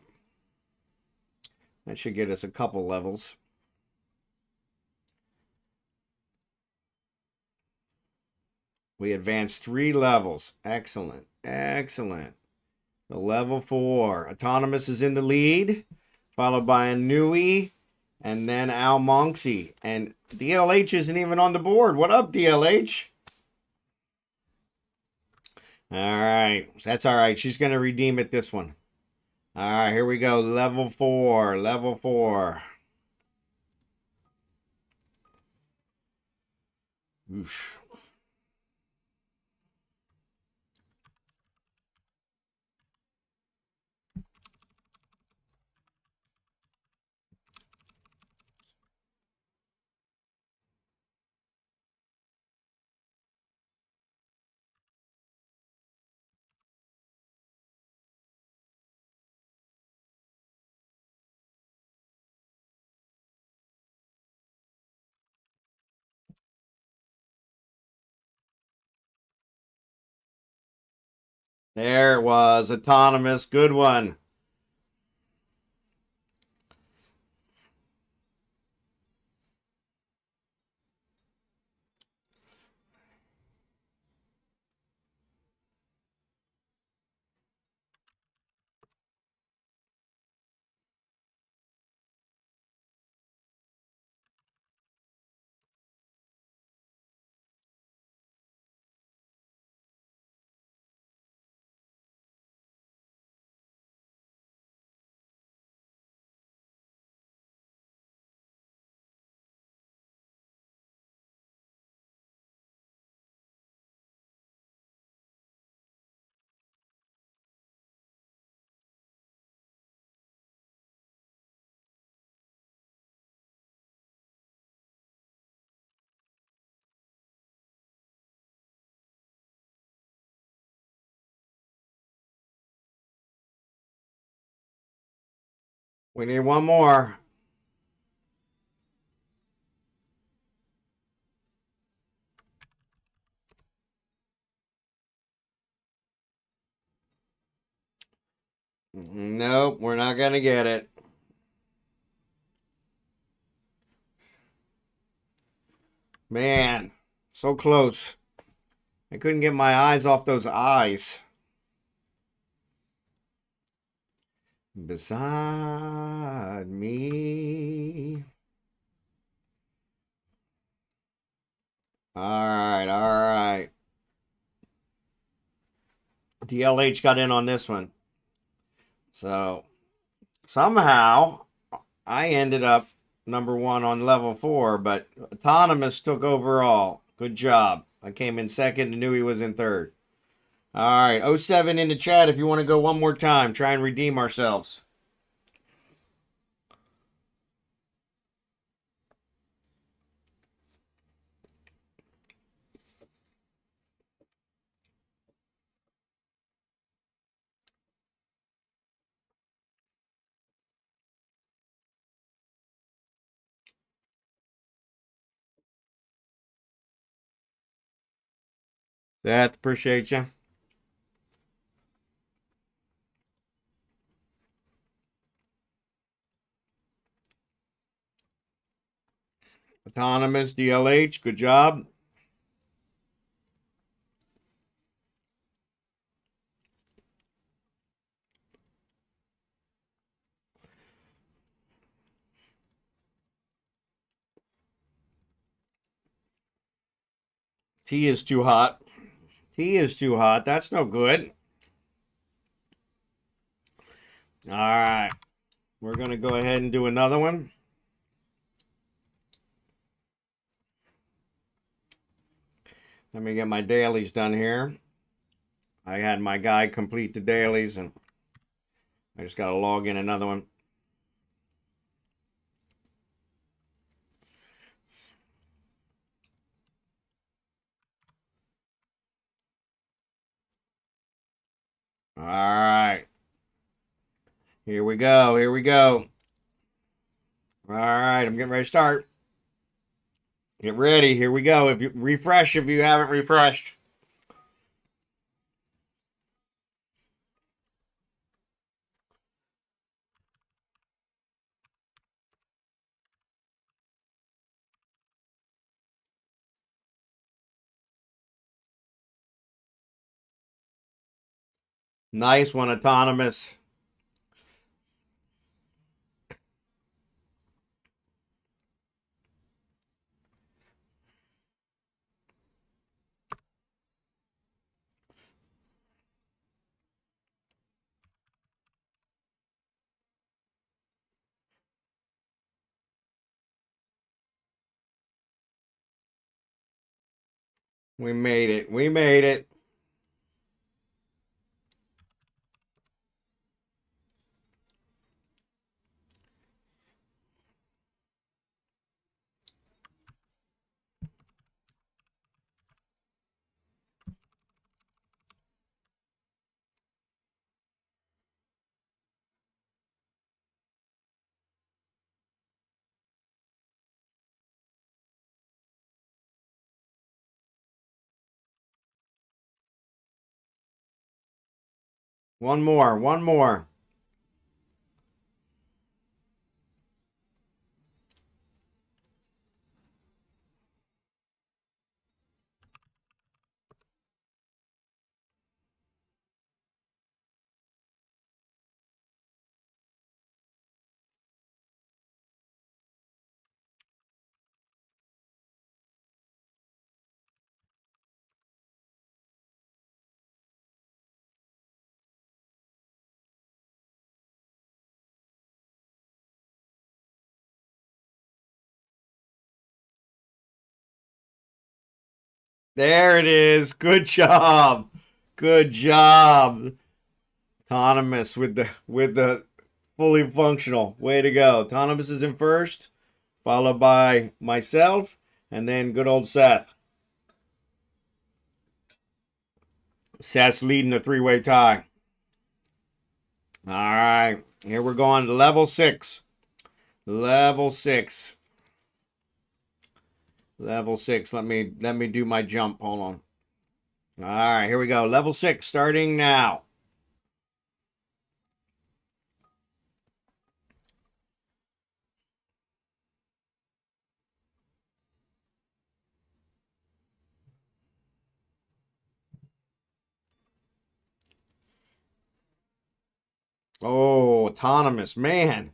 That should get us a couple levels. We advanced 3 levels. Excellent. Excellent. So level 4. Autonomous is in the lead, followed by a Nui, and then almonxy. And DLH isn't even on the board. What up, DLH? All right. That's all right. She's going to redeem it this one. All right. Here we go. Level 4. Level 4. Oof. There it was. Autonomous. Good one. We need one more. Nope, we're not going to get it. Man, so close. I couldn't get my eyes off those eyes. Beside me. All right, all right. DLH got in on this one. So somehow I ended up number 1 on level 4, but Autonomous took overall. Good job. I came in second and knew he was in third. All right, oh 07 in the chat if you want to go one more time. Try and redeem ourselves. That appreciate you. Autonomous DLH, good job. Tea is too hot. Tea is too hot. That's no good. All right. We're going to go ahead and do another one. Let me get my dailies done here. I had my guy complete the dailies, and I just got to log in another one. All right. Here we go. Here we go. All right. I'm getting ready to start. Get ready. Here we go. If you refresh, if you haven't refreshed. Nice one, Autonomous. We made it. We made it. One more. One more. There it is. Good job. Good job. Autonomous with the fully functional. Way to go. Autonomous is in first, followed by myself, and then good old Seth. Seth's leading the three-way tie. All right. Here we're going to level 6. Level 6. Level 6. Let me do my jump. Hold on. All right, here we go. Level 6 starting now. Oh, autonomous, man.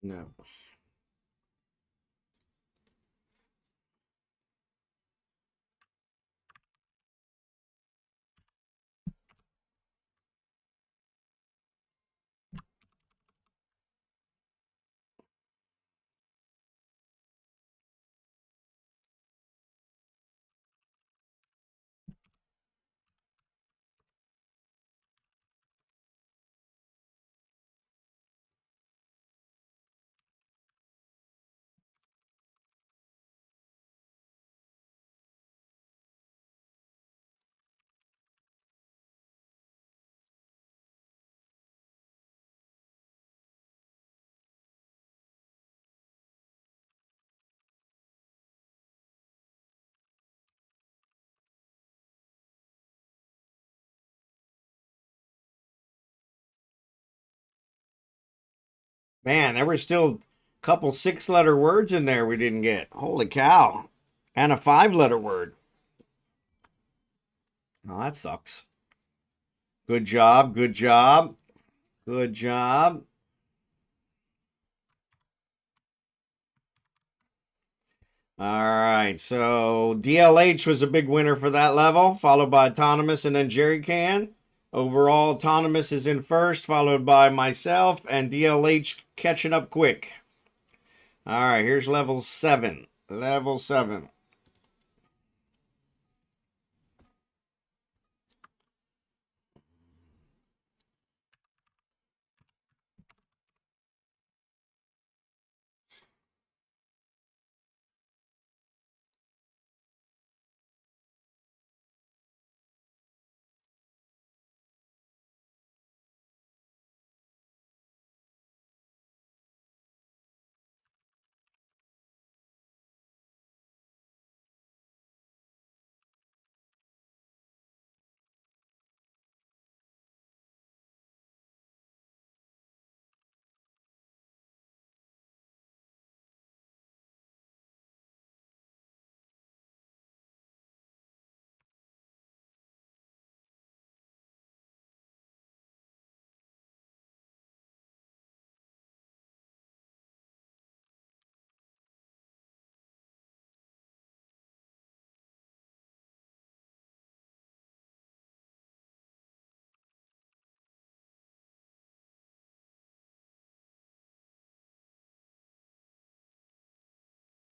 No. Man, there were still a couple 6-letter words in there we didn't get. Holy cow. And a 5-letter word. Oh, that sucks. Good job. Good job. Good job. All right. So DLH was a big winner for that level, followed by Autonomous and then Jerry Can. Overall, Autonomous is in first, followed by myself and DLH catching up quick. All right. Here's level 7. Level 7.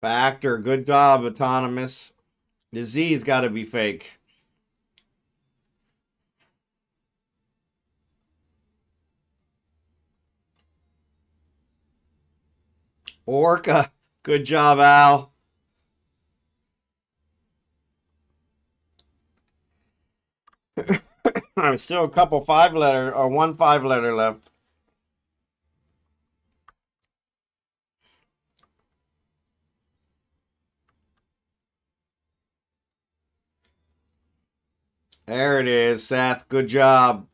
Factor. Good job, Autonomous. The Z's got to be fake. Orca. Good job, Al. There's still a couple 5-letter or one 5-letter left. There it is, Seth. Good job.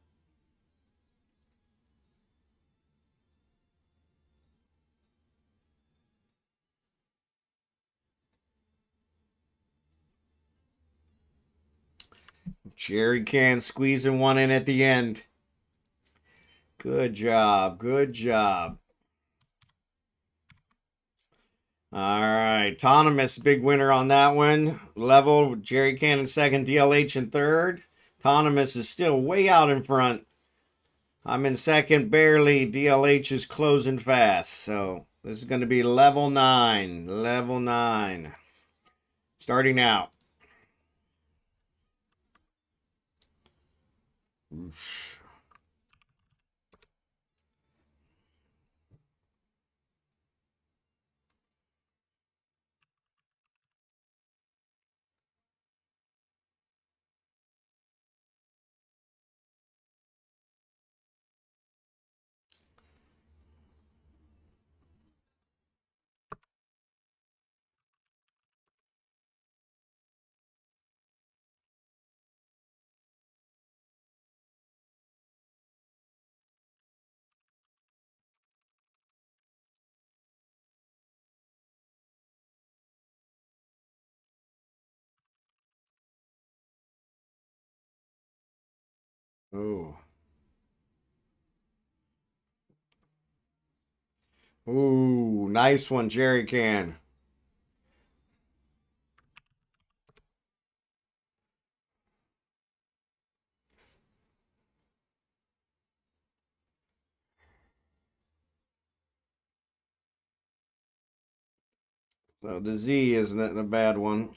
Jerry Can squeezing one in at the end. Good job. Good job. All right. Autonomous, big winner on that one. Level, Jerry Can in second, DLH in third. Autonomous is still way out in front. I'm in second, barely. DLH is closing fast. So this is going to be level 9. Level 9. Starting out. Ooh. Ooh, nice one, Jerry Can. So the Z isn't the bad one.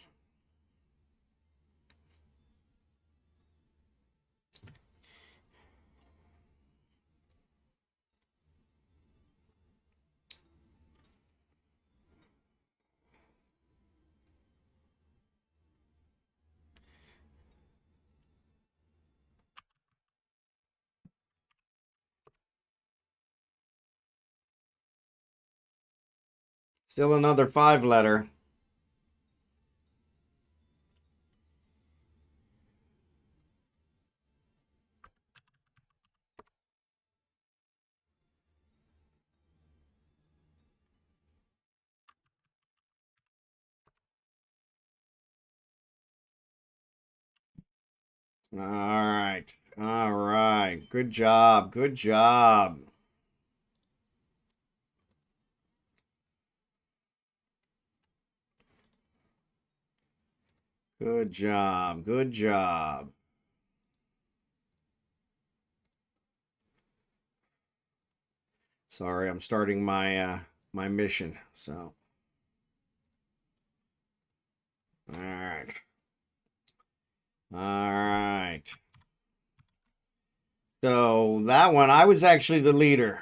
Still another 5-letter. All right. All right. Good job. Good job. Good job. Good job. Sorry, I'm starting my my mission. So, all right. All right. So that one, I was actually the leader.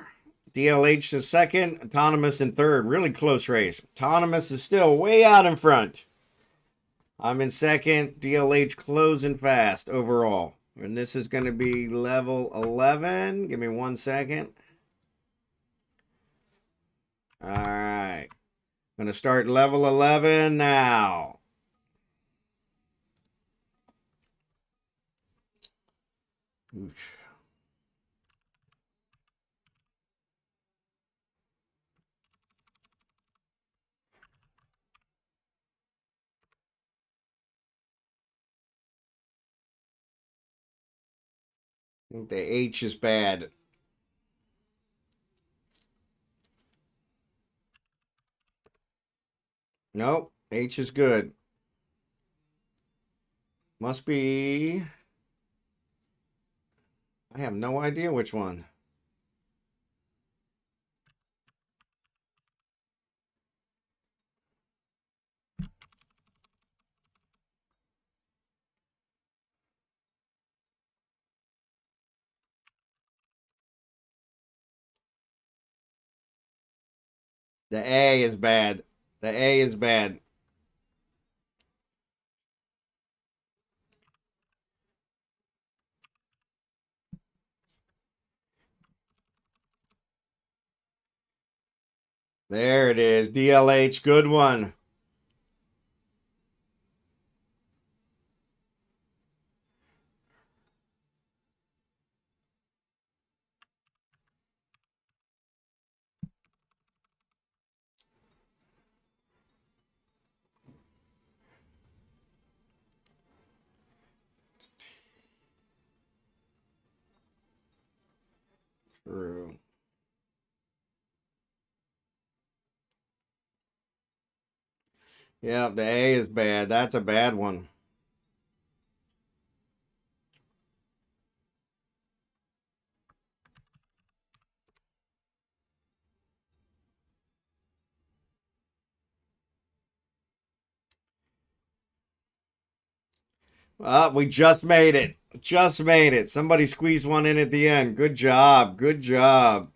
DLH is second, Autonomous in third. Really close race. Autonomous is still way out in front. I'm in second. DLH closing fast overall. And this is going to be level 11. Give me 1 second. All right. Going to start level 11 now. Oof. I think the H is bad. Nope. H is good. Must be. I have no idea which one. The A is bad. The A is bad. There it is. DLH. Good one. True. Yeah, the A is bad. That's a bad one. We just made it. Just made it. Somebody squeezed one in at the end. Good job. Good job.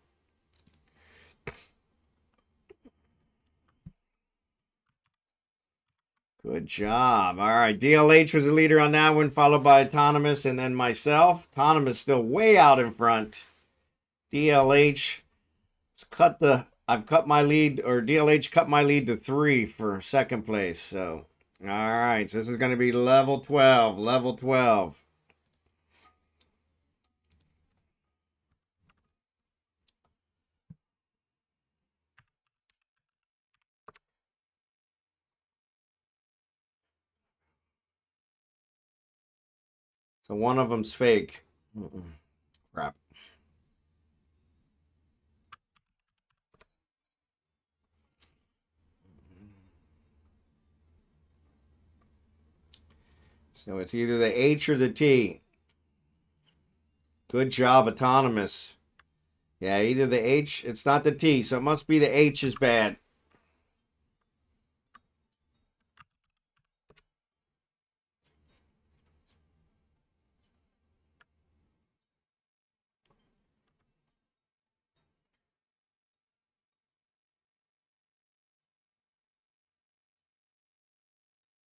Good job. All right. DLH was the leader on that one, followed by Autonomous and then myself. Autonomous still way out in front. DLH I've cut my lead, or DLH cut my lead to 3 for second place. So, all right. So this is going to be level 12. Level 12. So one of them's fake. Crap. So it's either the H or the T. Good job, Autonomous. Yeah, either the H, it's not the T, so it must be the H is bad.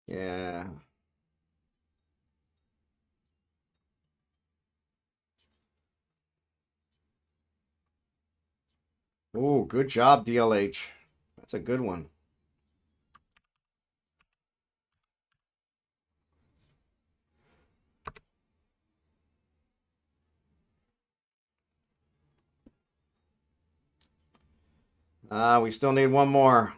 Yeah. Oh, good job, DLH. That's a good one. We still need one more.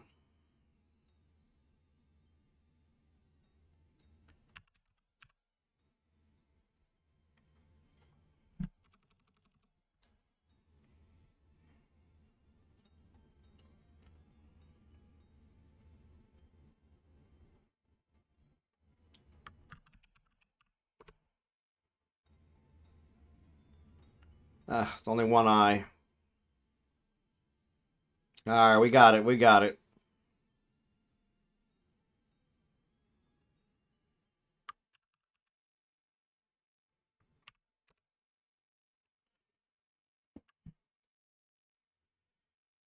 It's only one eye. All right, we got it. We got it.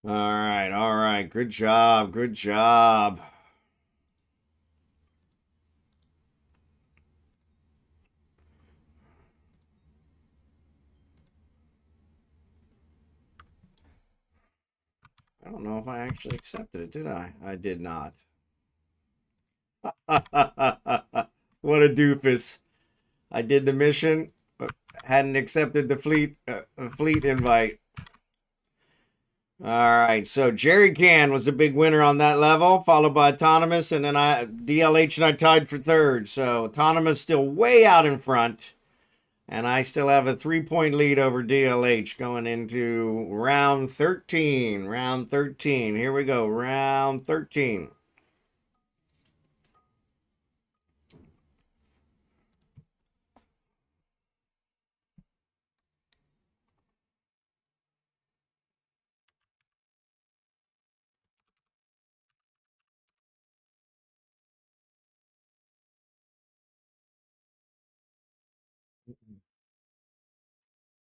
All right, all right. Good job. Good job. I don't know if I actually accepted it, did I? I did not. What a doofus. I did the mission, but hadn't accepted the fleet invite. All right, so Jerry Can was a big winner on that level, followed by Autonomous, and then DLH and I tied for third. So Autonomous still way out in front, and I still have a 3-point lead over DLH going into round 13. Round 13. Here we go, round 13.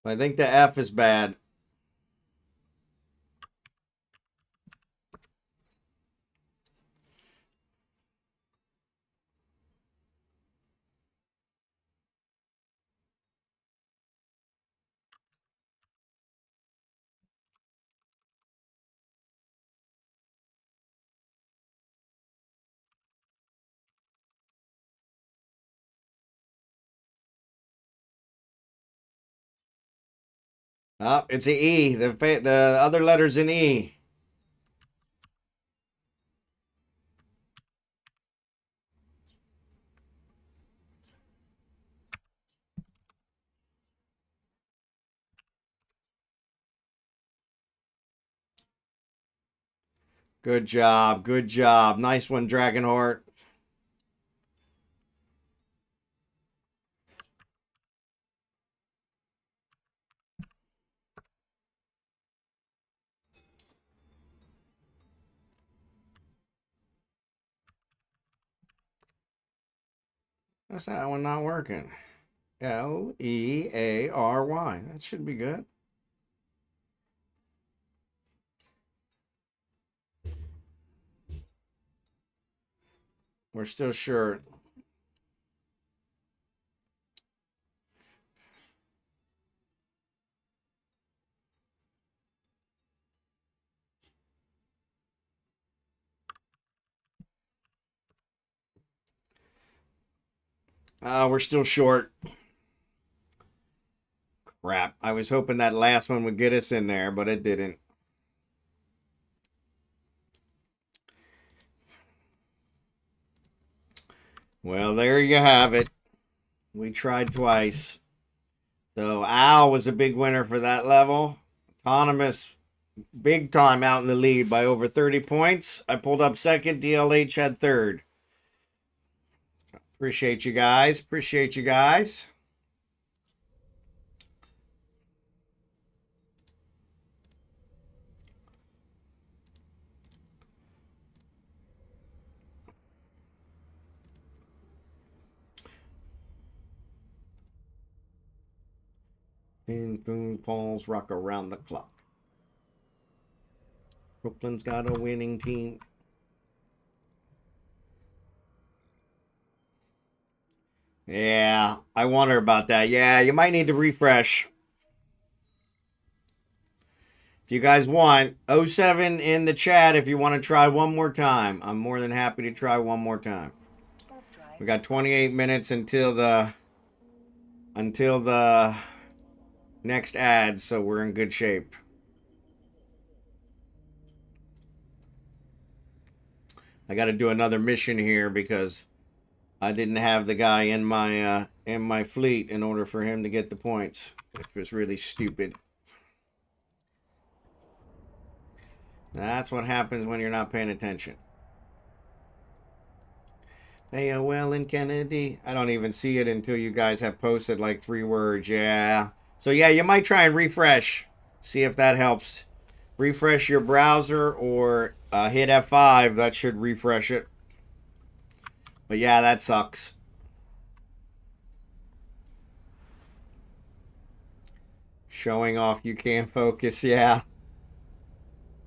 I think the F is bad. Oh, it's an E. The other letter's an E. Good job. Good job. Nice one, Drachenhort. That's that one not working. Leary. That should be good. We're still short. We're still short. Crap. I was hoping that last one would get us in there, but it didn't. Well, there you have it. We tried twice. So Al was a big winner for that level. Autonomous, big time out in the lead by over 30 points. I pulled up second. DLH had third. Appreciate you guys. Appreciate you guys. And Boone Falls rock around the clock. Brooklyn's got a winning team. Yeah, I wonder about that. Yeah, you might need to refresh. If you guys want, 07 in the chat if you want to try one more time. I'm more than happy to try one more time. We got 28 minutes until the next ad, so we're in good shape. I got to do another mission here because I didn't have the guy in my fleet in order for him to get the points, which was really stupid. That's what happens when you're not paying attention. AOL and Kennedy. I don't even see it until you guys have posted like 3 words. Yeah, So yeah, you might try and refresh. See if that helps. Refresh your browser or hit F5. That should refresh it. But yeah, that sucks. Showing off you can't focus. Yeah.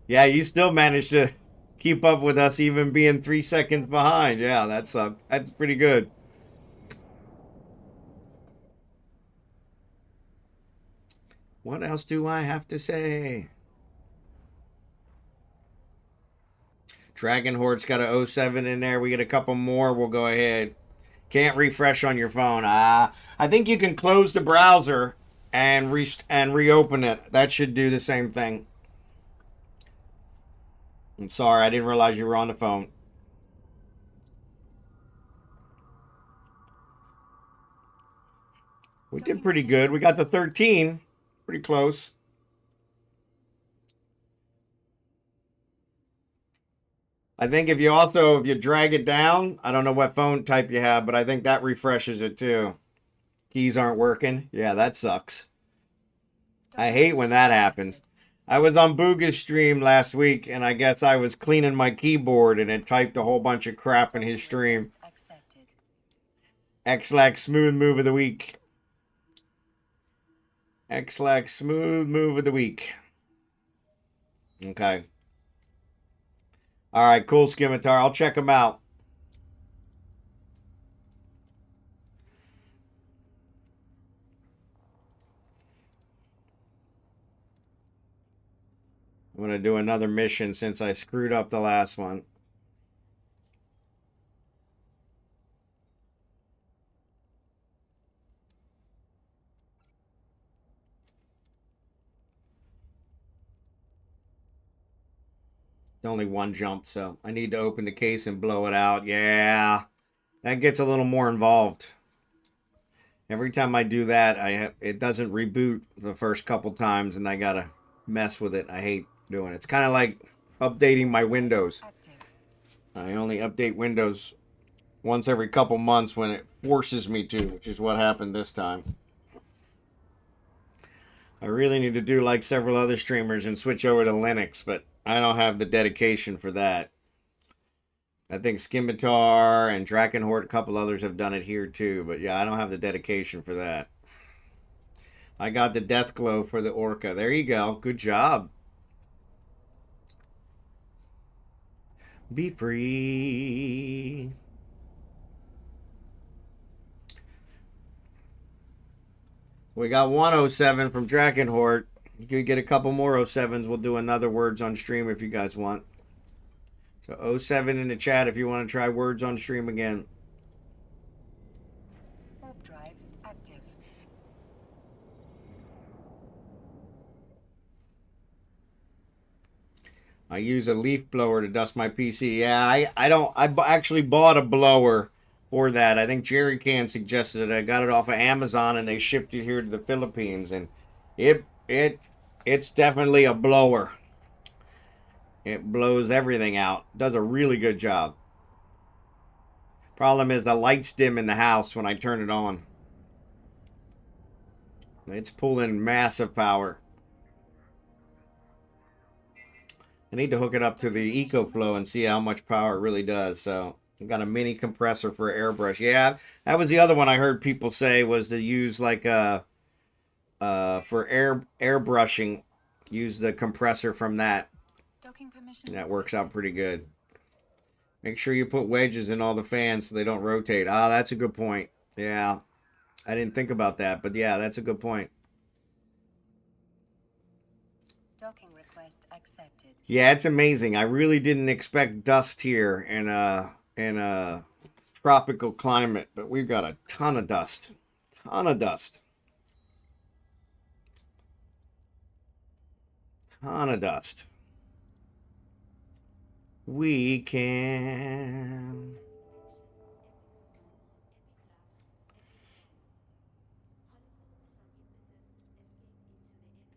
Yeah, you still managed to keep up with us even being 3 seconds behind. Yeah, that sucked. That's pretty good. What else do I have to say? Drachenhort's got a 07 in there. We get a couple more. We'll go ahead. Can't refresh on your phone. I think you can close the browser and reopen it. That should do the same thing. I'm sorry, I didn't realize you were on the phone. We did pretty good. We got the 13. Pretty close. I think if you drag it down, I don't know what phone type you have, but I think that refreshes it too. Keys aren't working. Yeah, that sucks. I hate when that happens. I was on Booga's stream last week, and I guess I was cleaning my keyboard, and it typed a whole bunch of crap in his stream. Xlax smooth move of the week. Xlax smooth move of the week. Okay. All right, cool, Scimitar. I'll check them out. I'm going to do another mission since I screwed up the last one. Only one jump, so I need to open the case and blow it out. Yeah, that gets a little more involved. Every time I do that, it doesn't reboot the first couple times, and I gotta mess with it. I hate doing it. It's kind of like updating my Windows. I only update Windows once every couple months when it forces me to, which is what happened this time. I really need to do like several other streamers and switch over to Linux, but I don't have the dedication for that. I think Scimitar and Drachenhort, a couple others have done it here too, but yeah, I don't have the dedication for that. I got the death glow for the Orca. There you go. Good job. Be free. We got 107 from Drachenhort. You could get a couple more 07s. We'll do another words on stream if you guys want. So 07 in the chat if you want to try words on stream again. Warp drive active. I use a leaf blower to dust my PC. Yeah, I actually bought a blower for that. I think Jerry Can suggested it. I got it off of Amazon and they shipped it here to the Philippines, and it's definitely a blower. It blows everything out. Does a really good job. Problem is the lights dim in the house when I turn it on. It's pulling massive power. I need to hook it up to the EcoFlow and see how much power it really does. So I've got a mini compressor for airbrush. Yeah, that was the other one I heard people say was to use like for airbrushing. Use the compressor from that. That works out pretty good. Make sure you put wedges in all the fans so they don't rotate. Ah, that's a good point. Yeah, I didn't think about that, but yeah, that's a good point. Docking request accepted. Yeah, it's amazing. I really didn't expect dust here in a tropical climate, but we've got a ton of dust. Ton of dust. Ton of dust. We can.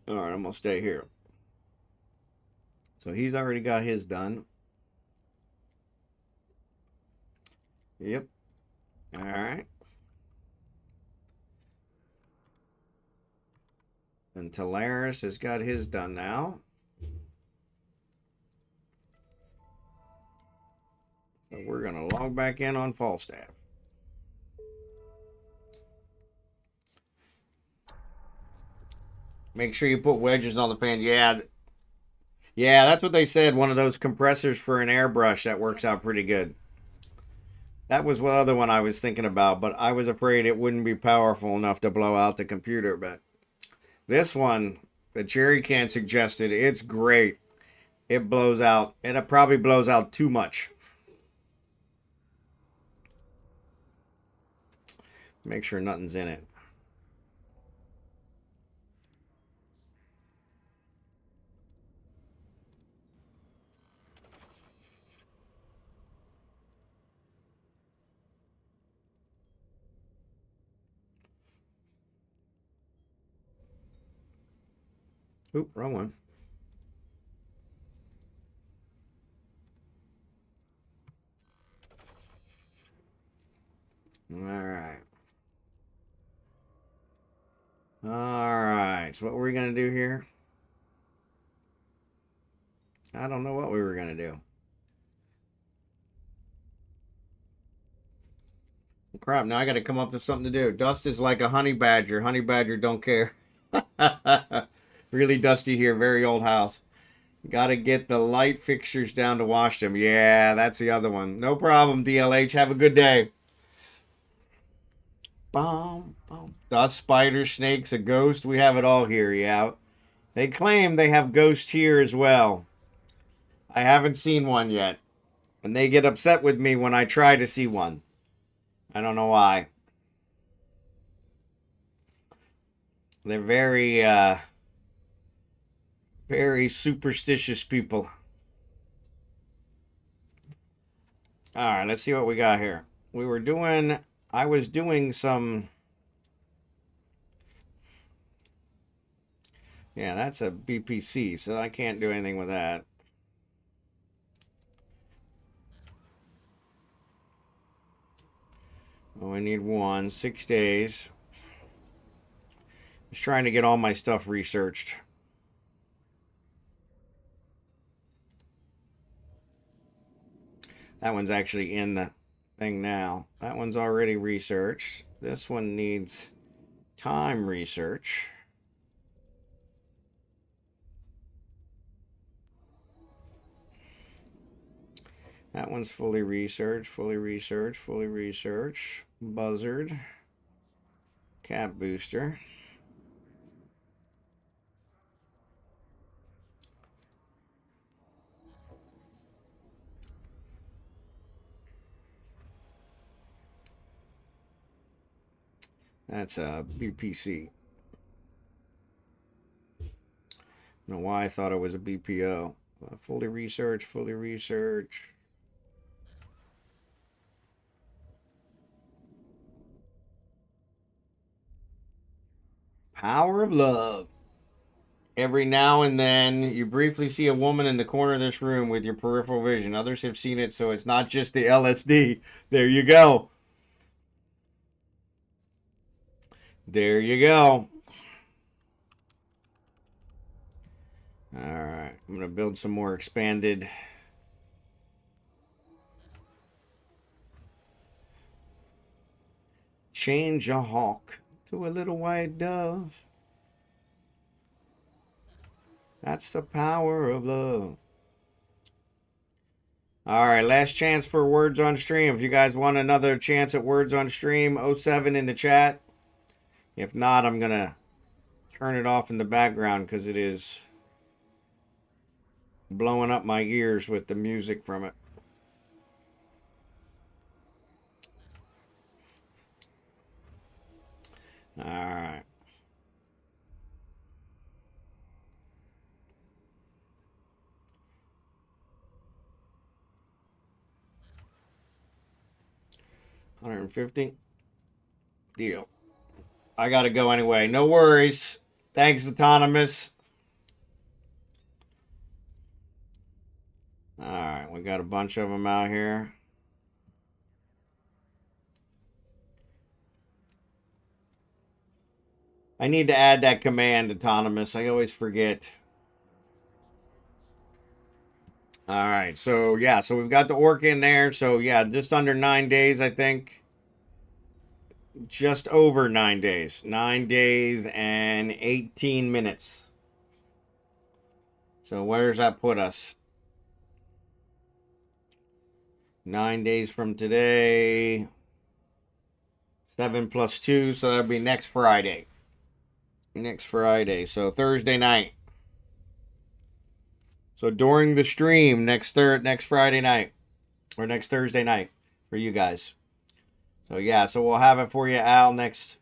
All right, I'm gonna stay here. So he's already got his done. Yep. All right. And Talaris has got his done now. So we're going to log back in on Falstaff. Make sure you put wedges on the pans. Yeah. Yeah, that's what they said. One of those compressors for an airbrush that works out pretty good. That was one other one I was thinking about, but I was afraid it wouldn't be powerful enough to blow out the computer. But this one, the Jerry Can suggested, it's great. It blows out, and it probably blows out too much. Make sure nothing's in it. Oop, wrong one. All right. All right. So what were we going to do here? I don't know what we were going to do. Crap, now I got to come up with something to do. Dust is like a honey badger. Honey badger don't care. Really dusty here. Very old house. Got to get the light fixtures down to wash them. Yeah, that's the other one. No problem, DLH. Have a good day. Boom, boom. Dust, spiders, snakes, a ghost. We have it all here, yeah. They claim they have ghosts here as well. I haven't seen one yet. And they get upset with me when I try to see one. I don't know why. They're very superstitious people. All right, let's see what we got here. I was doing some... Yeah, that's a BPC, so I can't do anything with that. Oh, I need 6 days. Just trying to get all my stuff researched. That one's actually in the thing now. That one's already researched. This one needs time research. That one's fully researched, fully researched, fully researched. Buzzard. Cap booster. That's a BPC. I don't know why I thought it was a BPO. Fully researched, fully researched. Power of love. Every now and then, you briefly see a woman in the corner of this room with your peripheral vision. Others have seen it, so it's not just the LSD. There you go. There you go. All right. I'm going to build some more expanded. Change a hawk to a little white dove. That's the power of love. All right, last chance for words on stream. If you guys want another chance at words on stream, 07 in the chat. If not, I'm going to turn it off in the background because it is blowing up my ears with the music from it. All right. $150. Deal. I got to go anyway. No worries. Thanks, Autonomous. All right. We got a bunch of them out here. I need to add that command, Autonomous. I always forget. All right, so yeah, so we've got the Orca in there. So yeah, just under 9 days, I think. Just over 9 days. 9 days and 18 minutes. So where does that put us? 9 days from today. 7 plus 2, so that'll be next Friday. Next Friday, so Thursday night. So during the stream next Friday night or next Thursday night for you guys. So yeah, so we'll have it for you, Al, next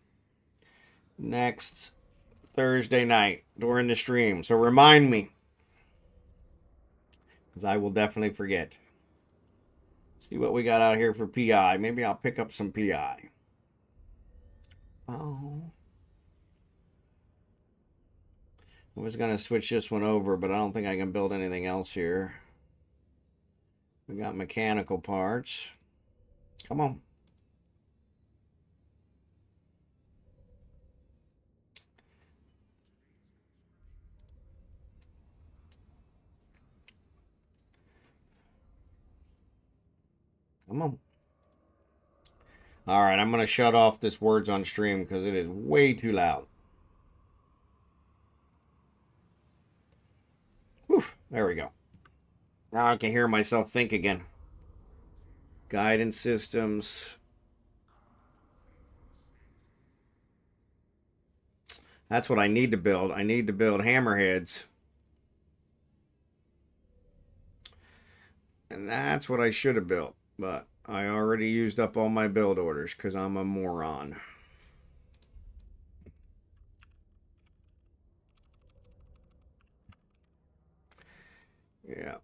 Thursday night during the stream. So remind me, because I will definitely forget. See what we got out here for PI. Maybe I'll pick up some PI. Oh. I was going to switch this one over, but I don't think I can build anything else here. We got mechanical parts. Come on. Come on. All right, I'm going to shut off this words on stream because it is way too loud. Whew, there we go. Now I can hear myself think again. Guidance systems. That's what I need to build. I need to build hammerheads. And that's what I should have built. But I already used up all my build orders because I'm a moron. Yeah.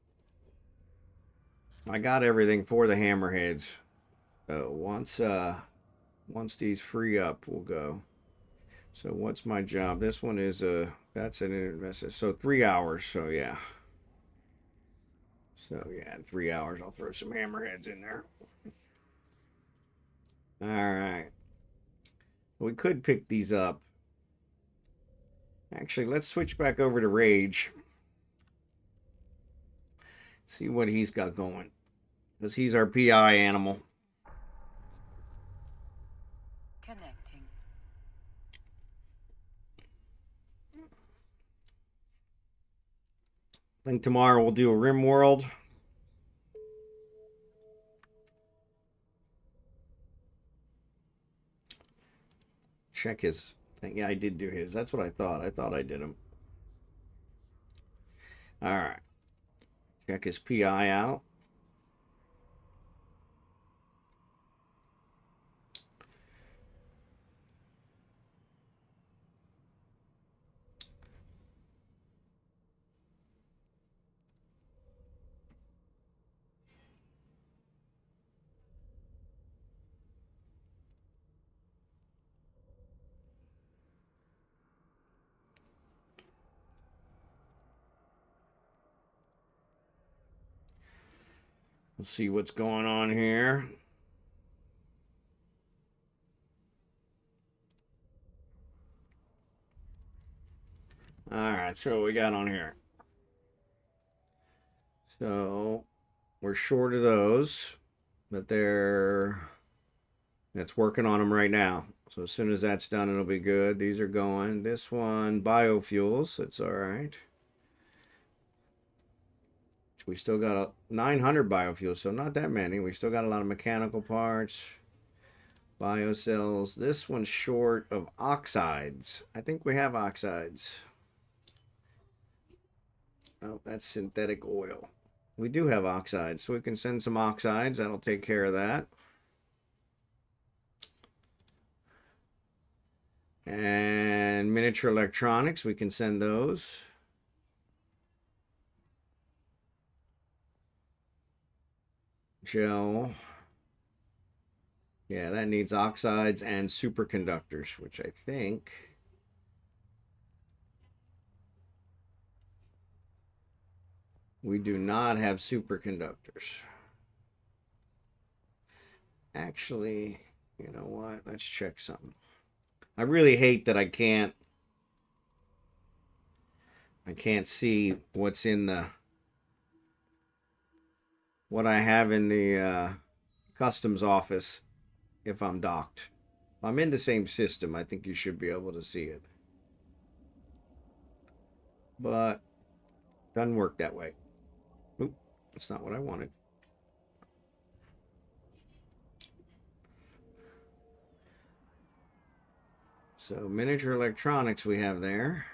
I got everything for the hammerheads. So once these free up, we'll go. So what's my job? This one is that's an investment. So 3 hours. So yeah. So yeah, in 3 hours I'll throw some hammerheads in there. All right. We could pick these up. Actually, let's switch back over to Rage. See what he's got going. Because he's our PI animal. Connecting. I think tomorrow we'll do a Rim World. Check his thing. Yeah, I did do his. That's what I thought. I thought I did him. All right. Check his PI out. We'll see what's going on here. All right, so what we got on here. So we're short of those, but it's working on them right now. So as soon as that's done, it'll be good. These are going. This one, biofuels. It's all right. We still got 900 biofuels, so not that many. We still got a lot of mechanical parts. Biocells. This one's short of oxides. I think we have oxides. Oh, that's synthetic oil. We do have oxides, so we can send some oxides. That'll take care of that. And miniature electronics, we can send those. Gel. Yeah, that needs oxides and superconductors, which I think we do not have superconductors. Actually, you know what? Let's check something. I really hate that I can't I can't see what's in the what I have in the customs office if I'm docked. If I'm in the same system, I think you should be able to see it. But doesn't work that way. Oop, that's not what I wanted. So miniature electronics we have there.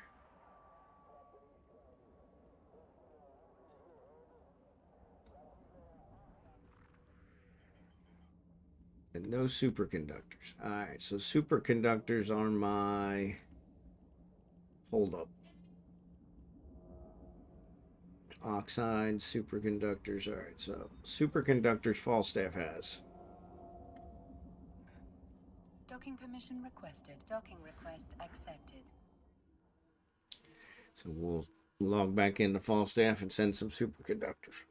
And no superconductors. All right, so superconductors on my hold up. Oxide, superconductors. All right, so superconductors Falstaff has. Docking permission requested. Docking request accepted. So we'll log back into Falstaff and send some superconductors.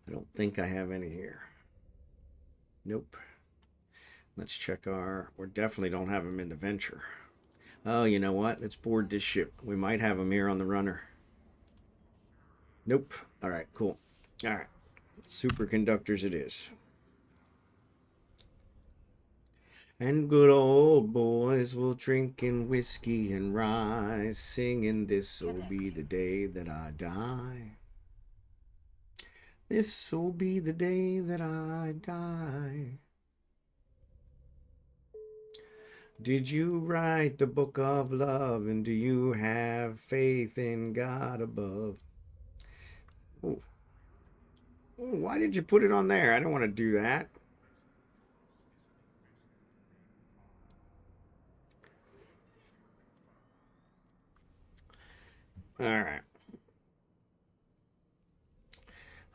I don't think I have any here. Nope. Let's check our... We definitely don't have them in the Venture. Oh, you know what? Let's board this ship. We might have them here on the runner. Nope. All right, cool. All right. Superconductors it is. And good old boys will drinking whiskey and rye, singing this'll be the day that I die. This'll be the day that I die. Did you write the book of love, and do you have faith in God above? Ooh. Ooh, why did you put it on there? I don't want to do that. All right.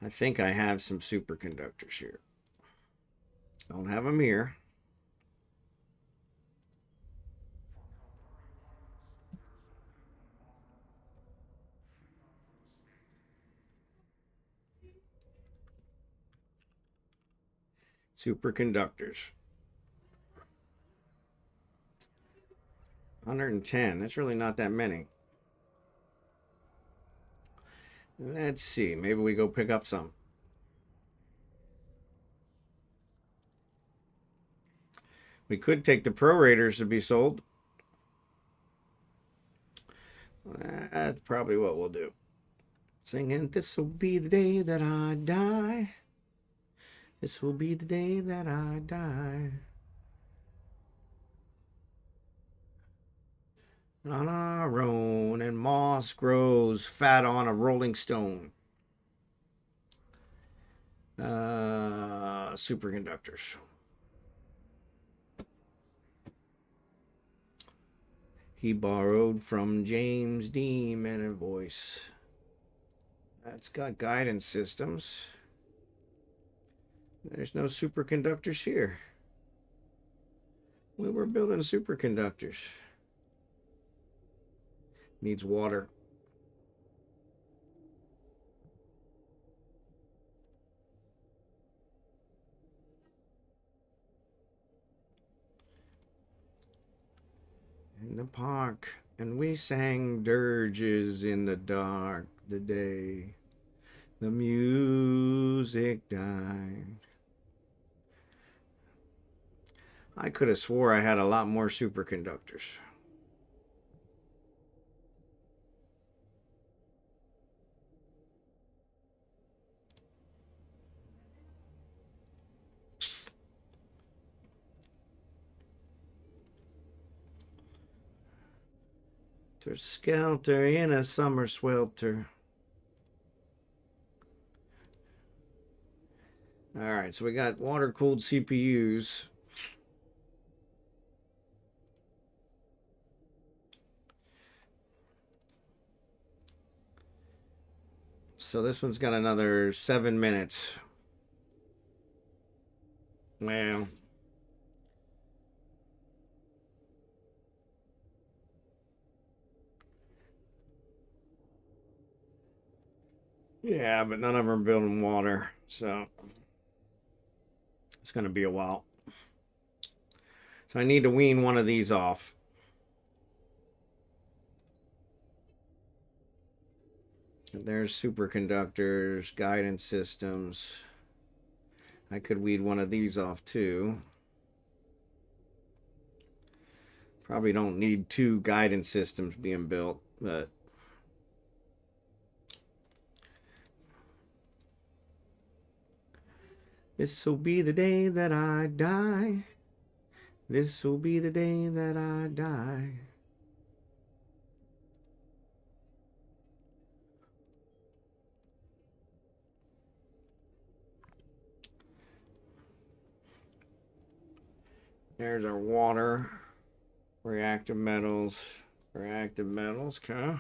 I think I have some superconductors here. Don't have them here. Superconductors. 110. That's really not that many. Let's see. Maybe we go pick up some. We could take the prorators to be sold. That's probably what we'll do. Singing, this'll be the day that I die. This will be the day that I die. On our own, and moss grows fat on a rolling stone. Superconductors. He borrowed from James Dean and a voice. That's got guidance systems. There's no superconductors here. We were building superconductors. Needs water. In the park, and we sang dirges in the dark the day the music died. I could have swore I had a lot more superconductors. To skelter in a summer swelter. All right, so we got water-cooled CPUs. So this one's got another 7 minutes. Well, yeah, but none of them are building water, so it's going to be a while. So I need to wean one of these off. There's superconductors, guidance systems. I could weed one of these off too. Probably don't need 2 guidance systems being built, but this will be the day that I die. This will be the day that I die. There's our water. Reactive metals. Reactive metals, okay.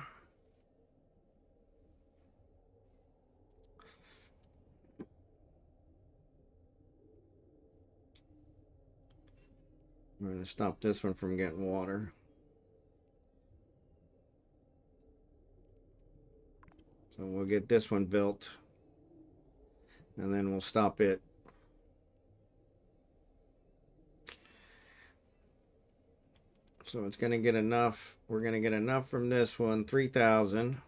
We're going to stop this one from getting water. So we'll get this one built. And then we'll stop it. So it's going to get enough. We're going to get enough from this one, 3,000,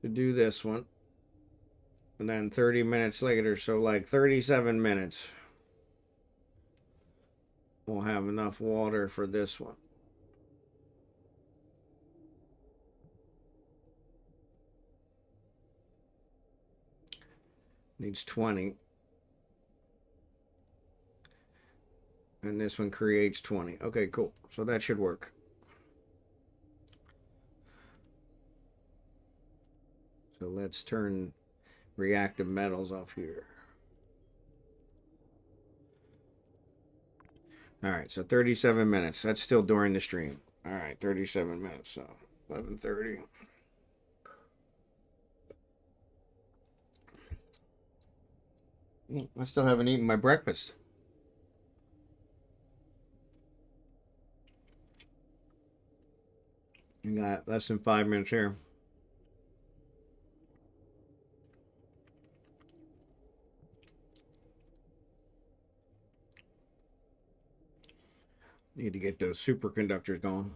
to do this one. And then 30 minutes later, so like 37 minutes, we'll have enough water for this one. Needs 20. And this one creates 20. Okay, cool. So that should work. So let's turn reactive metals off here. All right, so 37 minutes. That's still during the stream. All right, 37 minutes. So 11:30. I still haven't eaten my breakfast. You got less than 5 minutes here. Need to get those superconductors going.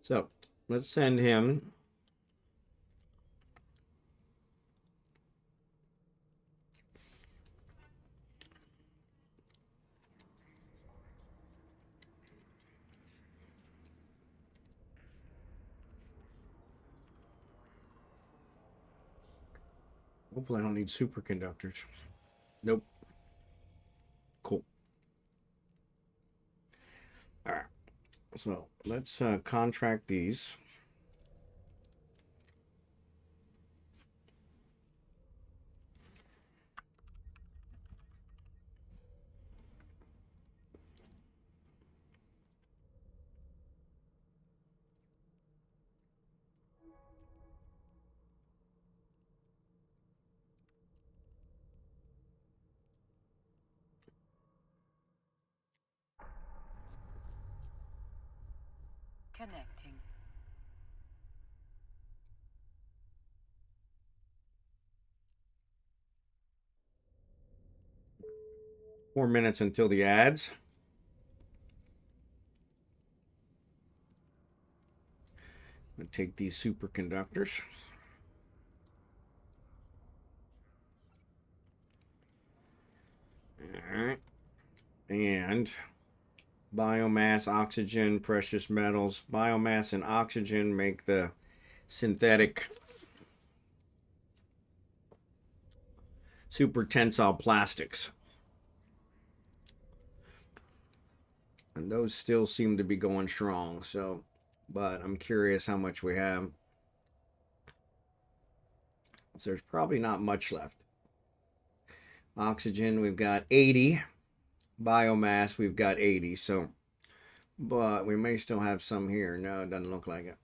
So let's send him. Hopefully I don't need superconductors. Nope. Cool. All right. So let's contract these. Connecting. Four minutes until the ads. I'm going to take these superconductors. All right. And biomass, oxygen, precious metals. Biomass and oxygen make the synthetic super tensile plastics. And those still seem to be going strong. So, but I'm curious how much we have. So there's probably not much left. Oxygen, we've got 80. Biomass, we've got 80. So, but we may still have some here. No, it doesn't look like it.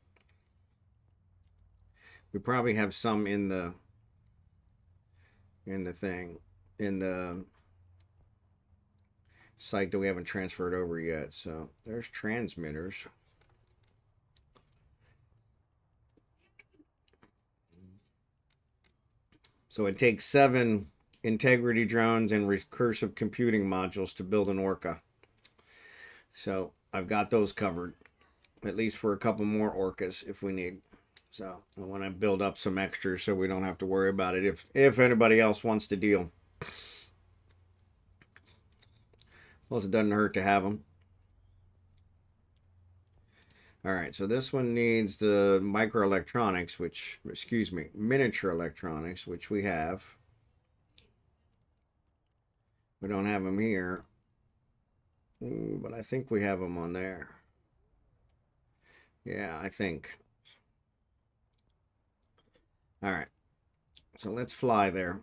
We probably have some in the thing, in the site that we haven't transferred over yet. So there's transmitters. So it takes 7 integrity drones and recursive computing modules to build an Orca. So I've got those covered, at least for a couple more orcas if we need. So I want to build up some extras so we don't have to worry about it if anybody else wants to deal. Plus, it doesn't hurt to have them. All right, so this one needs the microelectronics, which, excuse me, miniature electronics, which we have. We don't have them here. Ooh, but I think we have them on there. Yeah, I think. All right, so let's fly there.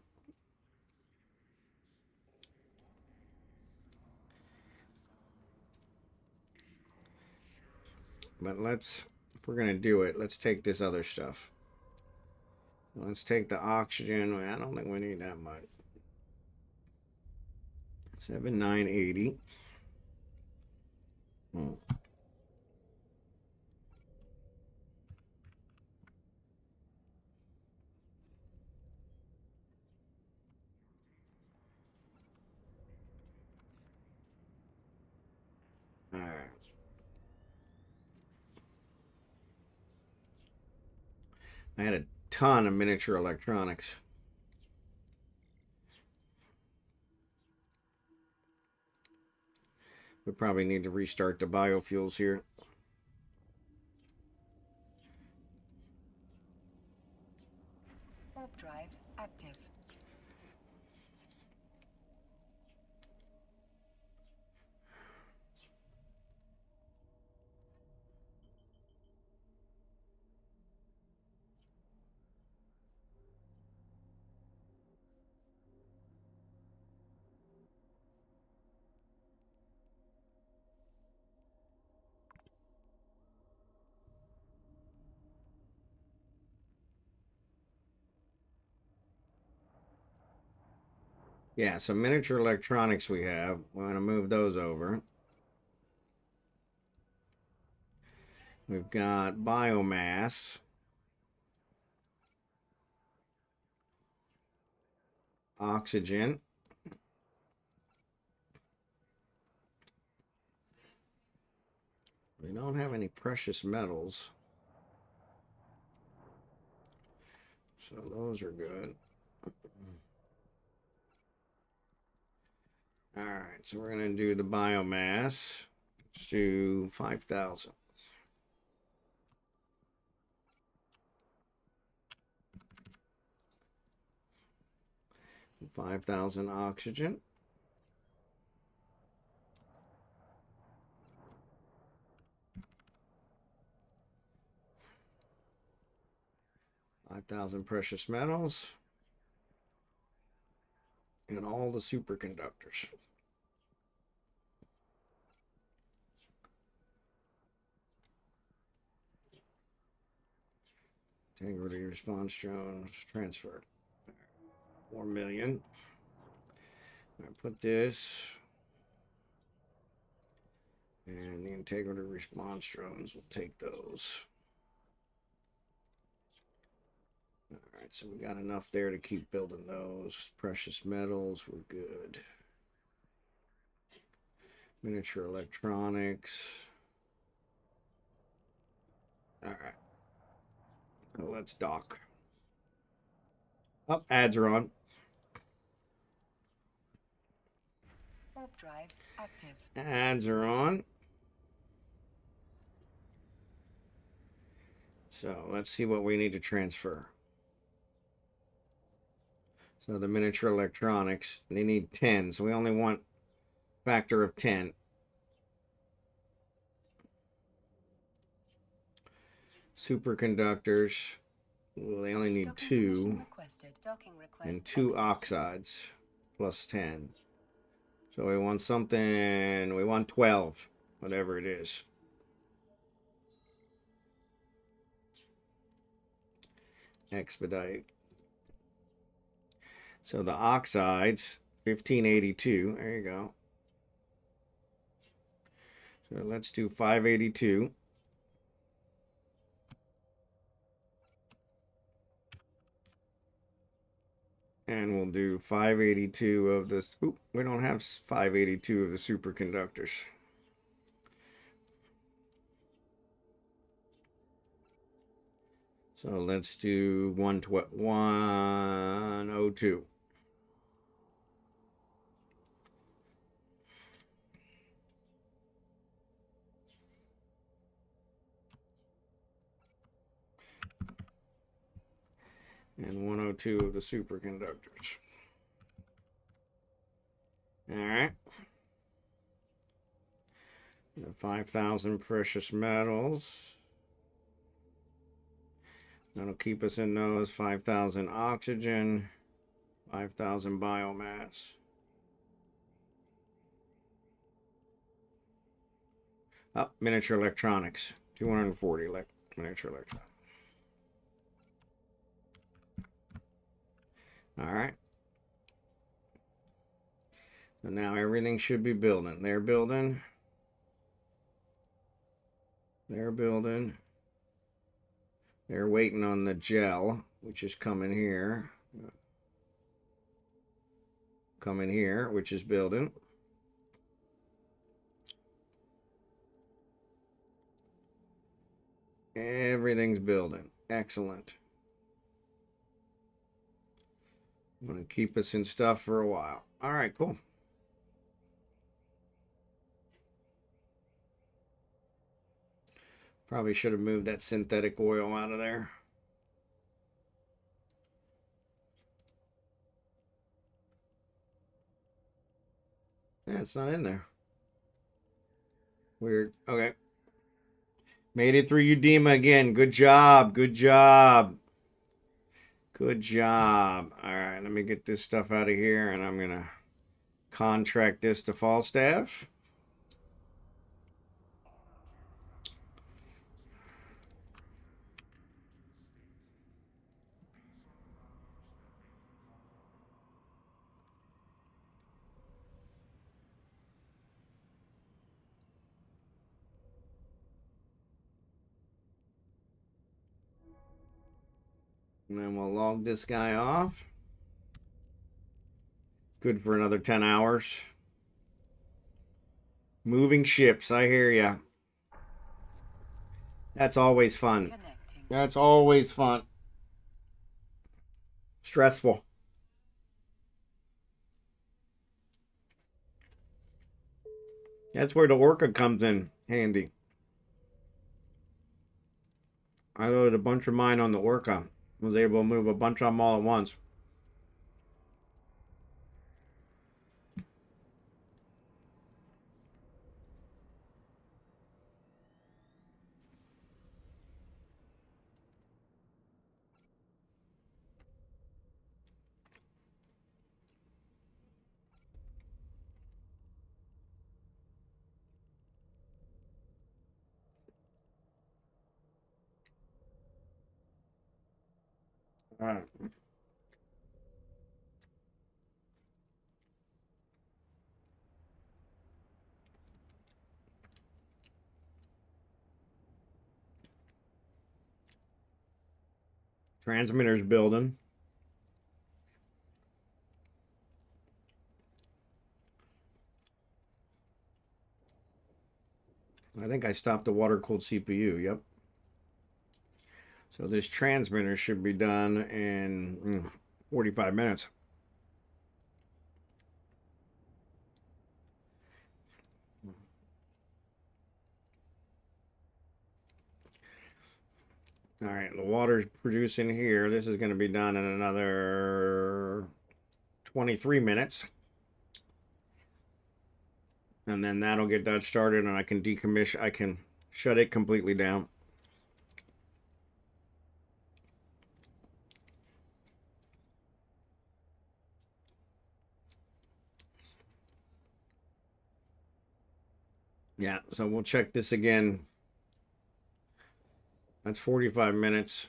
But let's, if we're going to do it, let's take this other stuff. Let's take the oxygen. I don't think we need that much. 7980. Hmm. All right. I had a ton of miniature electronics. We probably need to restart the biofuels here. Warp drive active. Yeah, so miniature electronics we have. We're going to move those over. We've got biomass. Oxygen. We don't have any precious metals. So those are good. All right, so we're going to do the biomass. Let's do 5,000. 5,000 oxygen. 5,000 precious metals. And all the superconductors. Integrity response drones transferred. 4 million. I put this. And the integrity response drones will take those. Alright, so we got enough there to keep building those. Precious metals, we're good. Miniature electronics. Alright. Well, let's dock. Oh, ads are on. Warp drive active. Ads are on. So let's see what we need to transfer. So the miniature electronics, they need 10. So we only want factor of 10. Superconductors, well, they only need Docking 2. permission requested. Docking request And 2 accepted. oxides plus 10. So we want something, we want 12, whatever it is. Expedite. So the oxides, 1582. There you go. So let's do 582. And we'll do 582 of this. Oop, we don't have 582 of the superconductors. So let's do 102. And 102 of the superconductors. All right. 5,000 precious metals. That'll keep us in those. 5,000 oxygen. 5,000 biomass. Oh, miniature electronics. 240 miniature electronics. All right. So now everything should be building. They're building. They're building. They're waiting on the gel, which is coming here. Coming here, which is building. Everything's building. Excellent. I'm going to keep us in stuff for a while. All right, cool. Probably should have moved that synthetic oil out of there. Yeah, it's not in there. Weird. Okay. Made it through Udema again. Good job. Good job. Good job. All right, let me get this stuff out of here, and I'm going to contract this to Falstaff. And then we'll log this guy off. Good for another 10 hours. Moving ships, I hear ya. That's always fun. That's always fun. Stressful. That's where the Orca comes in handy. I loaded a bunch of mine on the Orca. Was able to move a bunch of them all at once. All right. Transmitter's building. I think I stopped the water-cooled CPU. Yep. So this transmitter should be done in 45 minutes. All right, the water's producing here. This is going to be done in another 23 minutes. And then that'll get that started, and I can decommission. I can shut it completely down. Yeah, so we'll check this again. That's 45 minutes.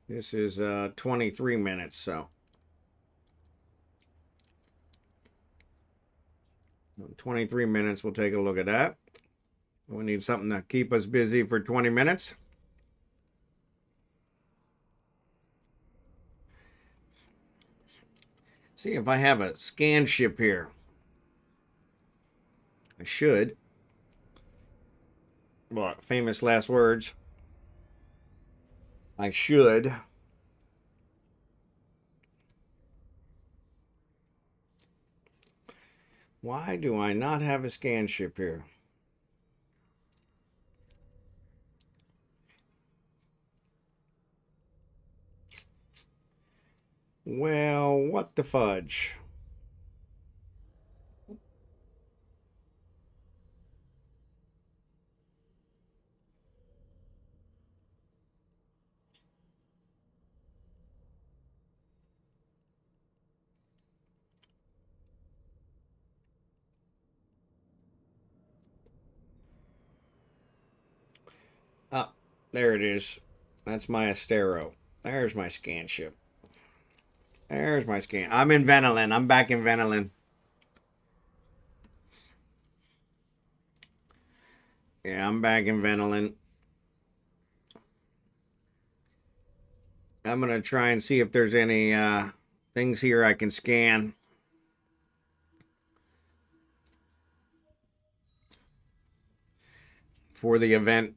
This is 23 minutes, so 23 minutes, we'll take a look at that. We need something to keep us busy for 20 minutes. See if I have a scan ship here. I should. What? Famous last words. I should. Why do I not have a scan ship here? Well, what the fudge? Ah, there it is. That's my Astero. There's my scan ship. There's my scan. I'm in Venelin. I'm back in Venelin. Yeah, I'm back in Venelin. I'm going to try and see if there's any things here I can scan for the event.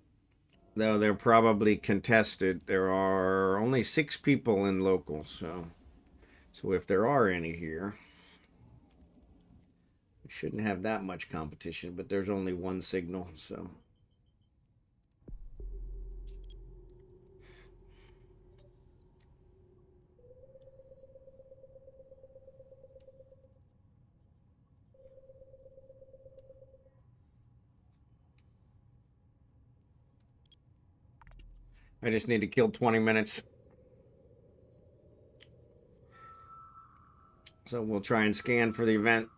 Though they're probably contested. There are only 6 people in local, so if there are any here, we shouldn't have that much competition, but there's only one signal, so. I just need to kill 20 minutes. So we'll try and scan for the event.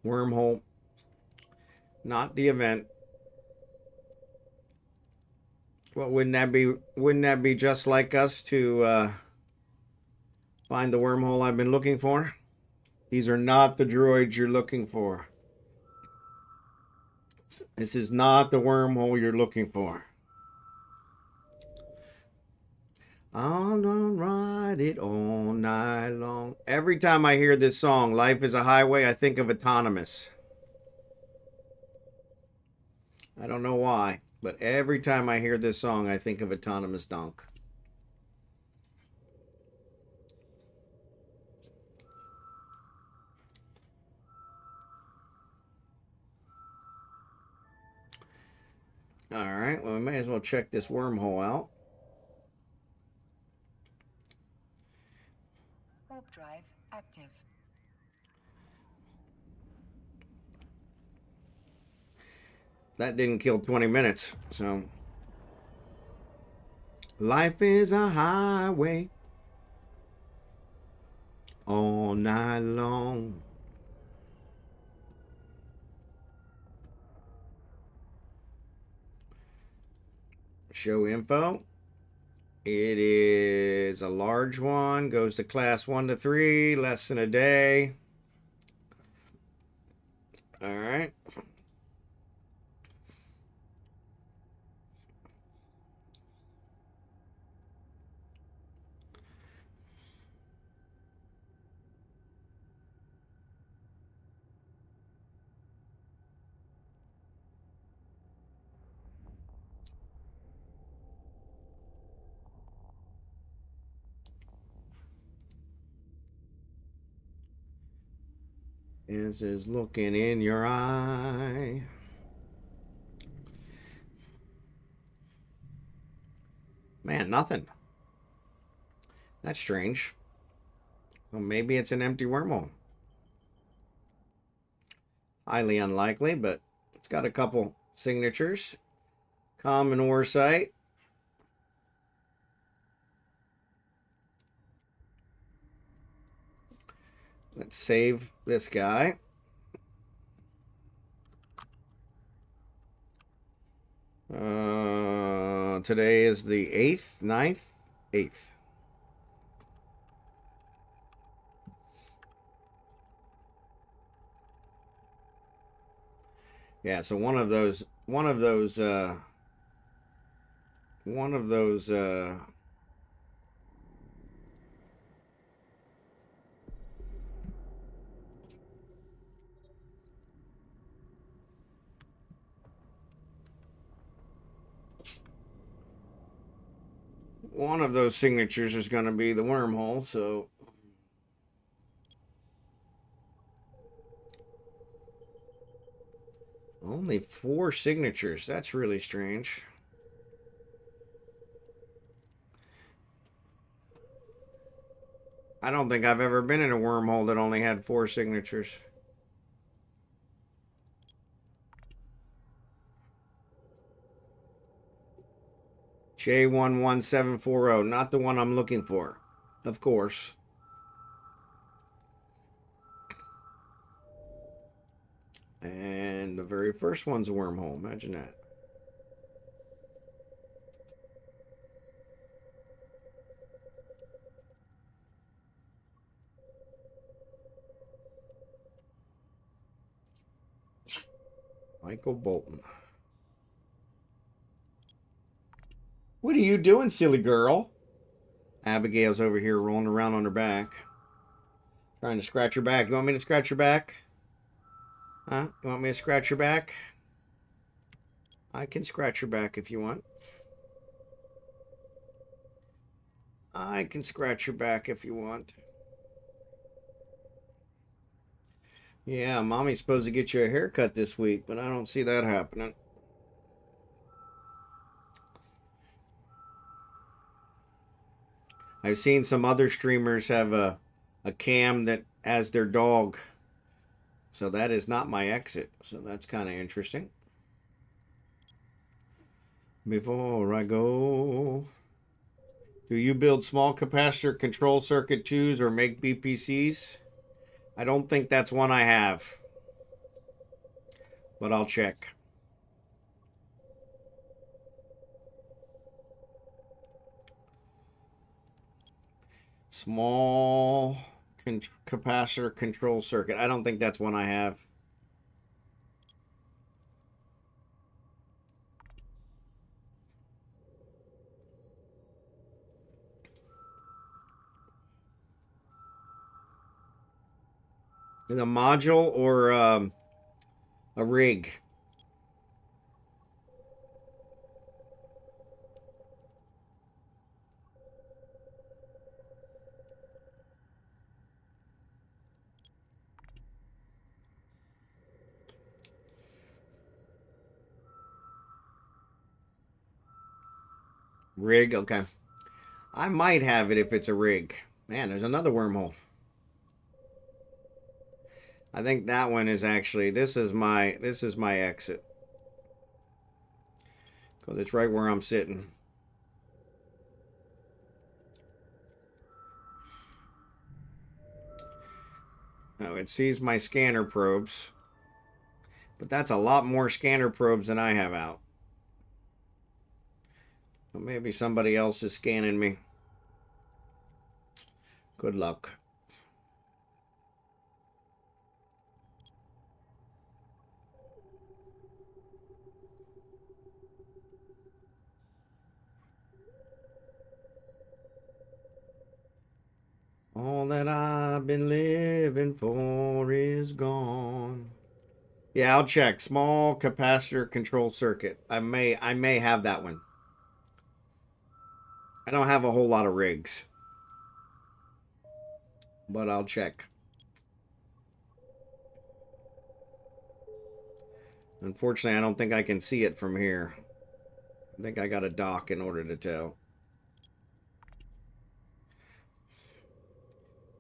Wormhole. Not the event. Well, wouldn't that be just like us to find the wormhole I've been looking for? These are not the droids you're looking for. This is not the wormhole you're looking for. I'm gonna ride it all night long. Every time I hear this song, Life is a Highway, I think of Autonomous. I don't know why, but every time I hear this song, I think of AutonomousDonk. All right, well, we may as well check this wormhole out. Warp drive active. That didn't kill 20 minutes, so. Life is a highway all night long. Show info. It is a large one, goes to class 1 to 3, less than a day. All right. This is looking in your eye. Man, nothing. That's strange. Well, maybe it's an empty wormhole. Highly unlikely, but it's got a couple signatures. Common ore site. Let's save this guy. Today is the 8th, 9th, 8th. Yeah, so one of those one of those signatures is going to be the wormhole, so. Only 4 signatures. That's really strange. I don't think I've ever been in a wormhole that only had 4 signatures. J11740, not the one I'm looking for, of course. And the very first one's a wormhole. Imagine that. Michael Bolton. What are you doing, silly girl? Abigail's over here rolling around on her back. Trying to scratch her back. You want me to scratch your back? Huh? You want me to scratch your back? I can scratch your back if you want. I can scratch your back if you want. Yeah, mommy's supposed to get you a haircut this week, but I don't see that happening. I've seen some other streamers have a cam that has their dog. So that is not my exit. So that's kind of interesting. Before I go, do you build small capacitor control circuit 2s or make BPCs? I don't think that's one I have, but I'll check. Small capacitor control circuit. I don't think that's one I have. Is a module or a rig? Rig, okay. I might have it if it's a rig. Man, there's another wormhole. I think that one is actually this is my exit. Because it's right where I'm sitting. Oh, it sees my scanner probes. But that's a lot more scanner probes than I have out. Well, maybe somebody else is scanning me. Good luck. All that I've been living for is gone. Yeah, I'll check. Small capacitor control circuit. I may have that one. I don't have a whole lot of rigs, but I'll check. Unfortunately, I don't think I can see it from here. I think I got a dock in order to tell.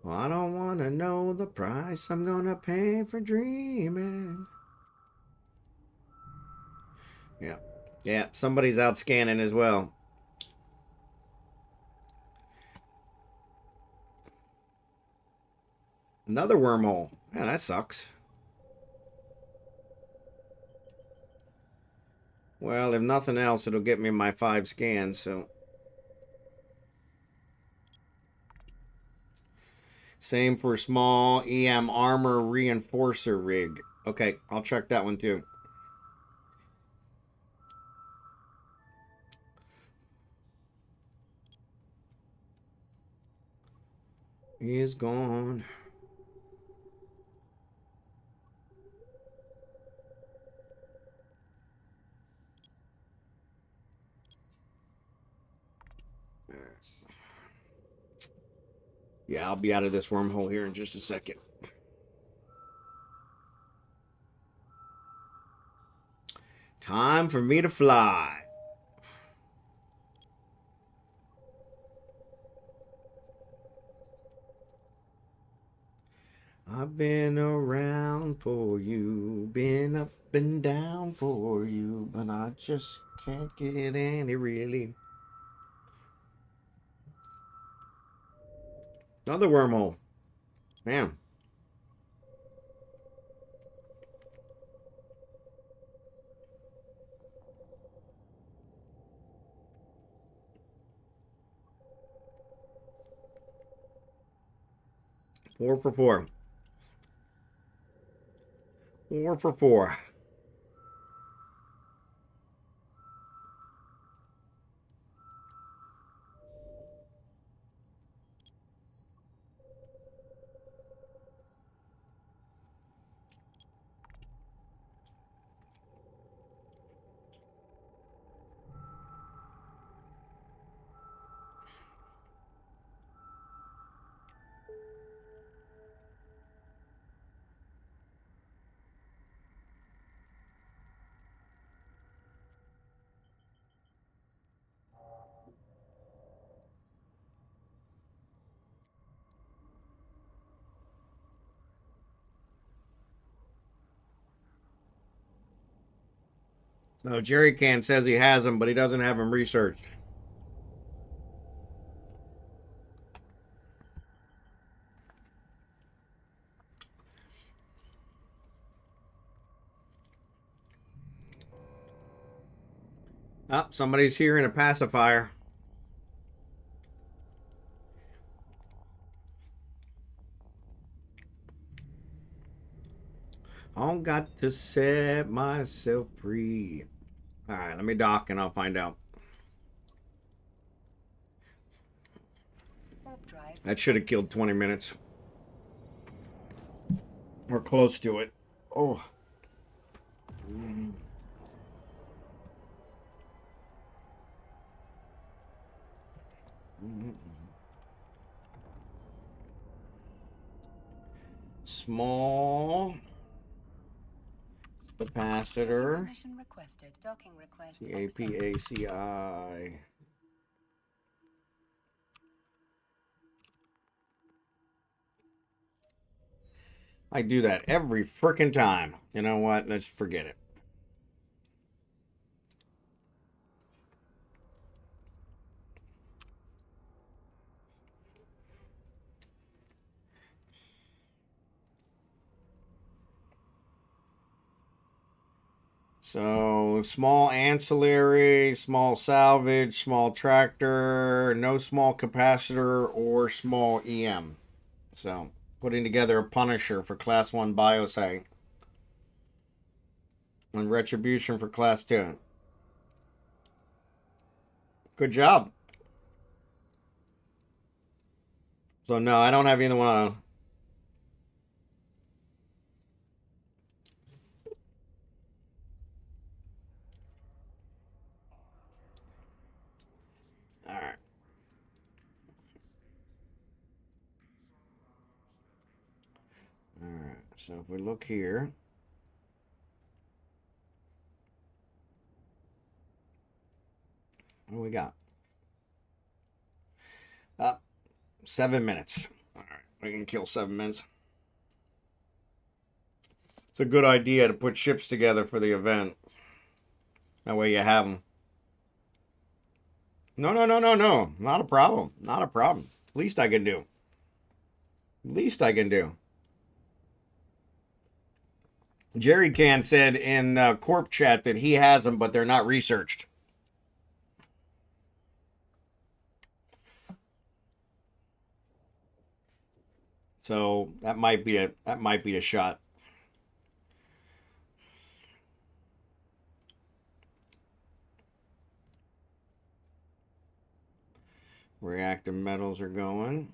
Well, I don't want to know the price I'm gonna pay for dreaming. Yeah. Yeah, somebody's out scanning as well. Another wormhole. Man, that sucks. Well, if nothing else, it'll get me my 5 scans, so. Same for small EM armor reinforcer rig. Okay, I'll check that one too. He is gone. Yeah, I'll be out of this wormhole here in just a second. Time for me to fly. I've been around for you, been up and down for you, but I just can't get any relief. Another wormhole. Man. Four for four. 4 for 4. So Jerry Can says he has them, but he doesn't have them researched. Oh, somebody's here in a pacifier. I've got to set myself free. All right, let me dock and I'll find out. That should have killed 20 minutes. We're close to it. Oh. Small capacitor. Permission requested. Docking request. CAPACI. I do that every frickin' time. You know what? Let's forget it. So, small ancillary, small salvage, small tractor, no small capacitor, or small EM. So, putting together a Punisher for Class 1 Biosite. And Retribution for Class 2. Good job. So, no, I don't have either one of them. Alright. Alright, so if we look here. What do we got? 7 minutes. Alright, we can kill 7 minutes. It's a good idea to put ships together for the event. That way you have them. No. Not a problem. Not a problem. Least I can do. Least I can do. Jerry Can said in Corp Chat that he has them, but they're not researched. So that might be a shot. Reactive metals are going.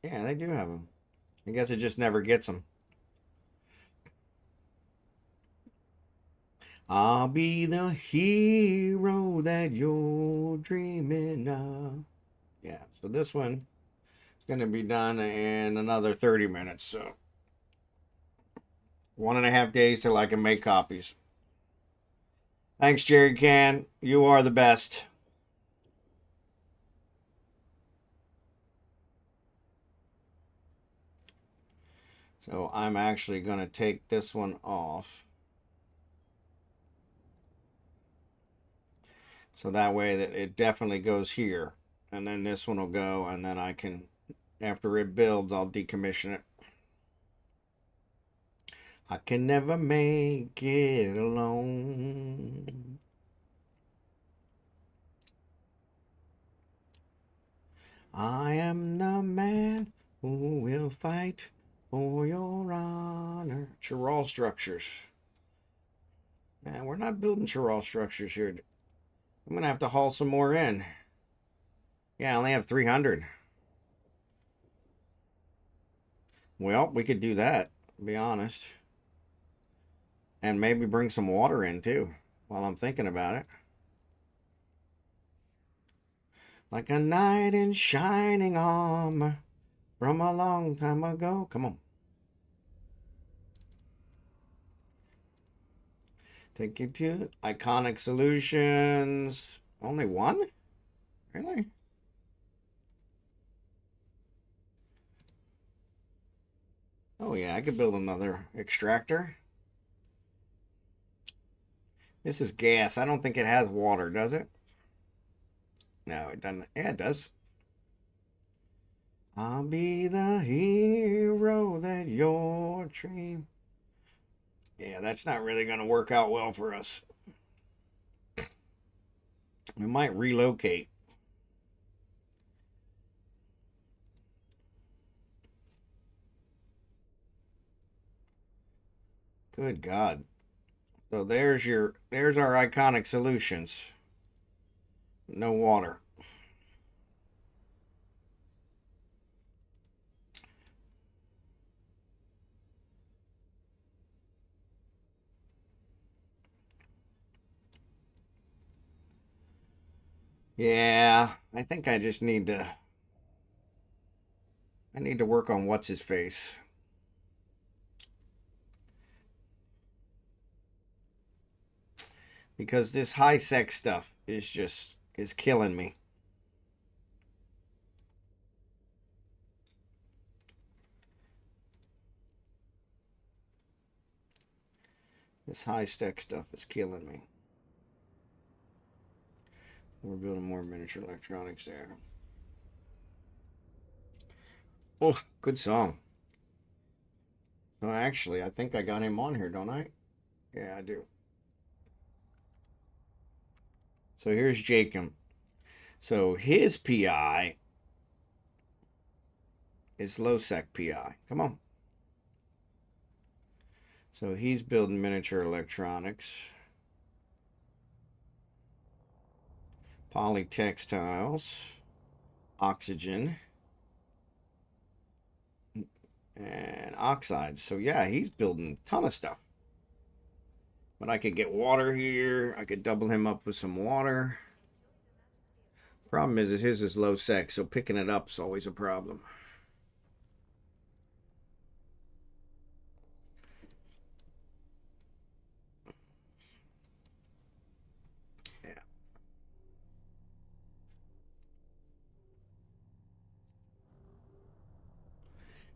Yeah, they do have them. I guess it just never gets them. I'll be the hero that you're dreaming of. Yeah, so this one is going to be done in another 30 minutes. So 1.5 days till I can make copies. Thanks, Jerry Can. You are the best. So I'm actually going to take this one off. So that way that it definitely goes here. And then this one will go, and then I can, after it builds, I'll decommission it. I can never make it alone. I am the man who will fight for your honor. Chirral structures. Man, we're not building chirral structures here. I'm going to have to haul some more in. Yeah, I only have 300. Well, we could do that, to be honest. And maybe bring some water in, too, while I'm thinking about it. Like a knight in shining armor from a long time ago. Come on. Take you to Iconic Solutions. Only one? Really? Oh yeah, I could build another extractor. This is gas. I don't think it has water, does it? No, it doesn't. Yeah, it does. I'll be the hero that your dream. Yeah, that's not really going to work out well for us. We might relocate. Good God. So there's our iconic solutions. No water. Yeah, I think I just need to work on what's his face. Because this high sex stuff is killing me. This high tech stuff is killing me. We're building more miniature electronics there. Oh, good song. So actually, I think I got him on here, don't I? Yeah, I do. So here's Jacob. So his PI is low sec PI. Come on. So he's building miniature electronics. Polytextiles. Oxygen. And oxides. So yeah, he's building a ton of stuff. But I could get water here. I could double him up with some water. Problem is his is low sec, so picking it up is always a problem. Yeah.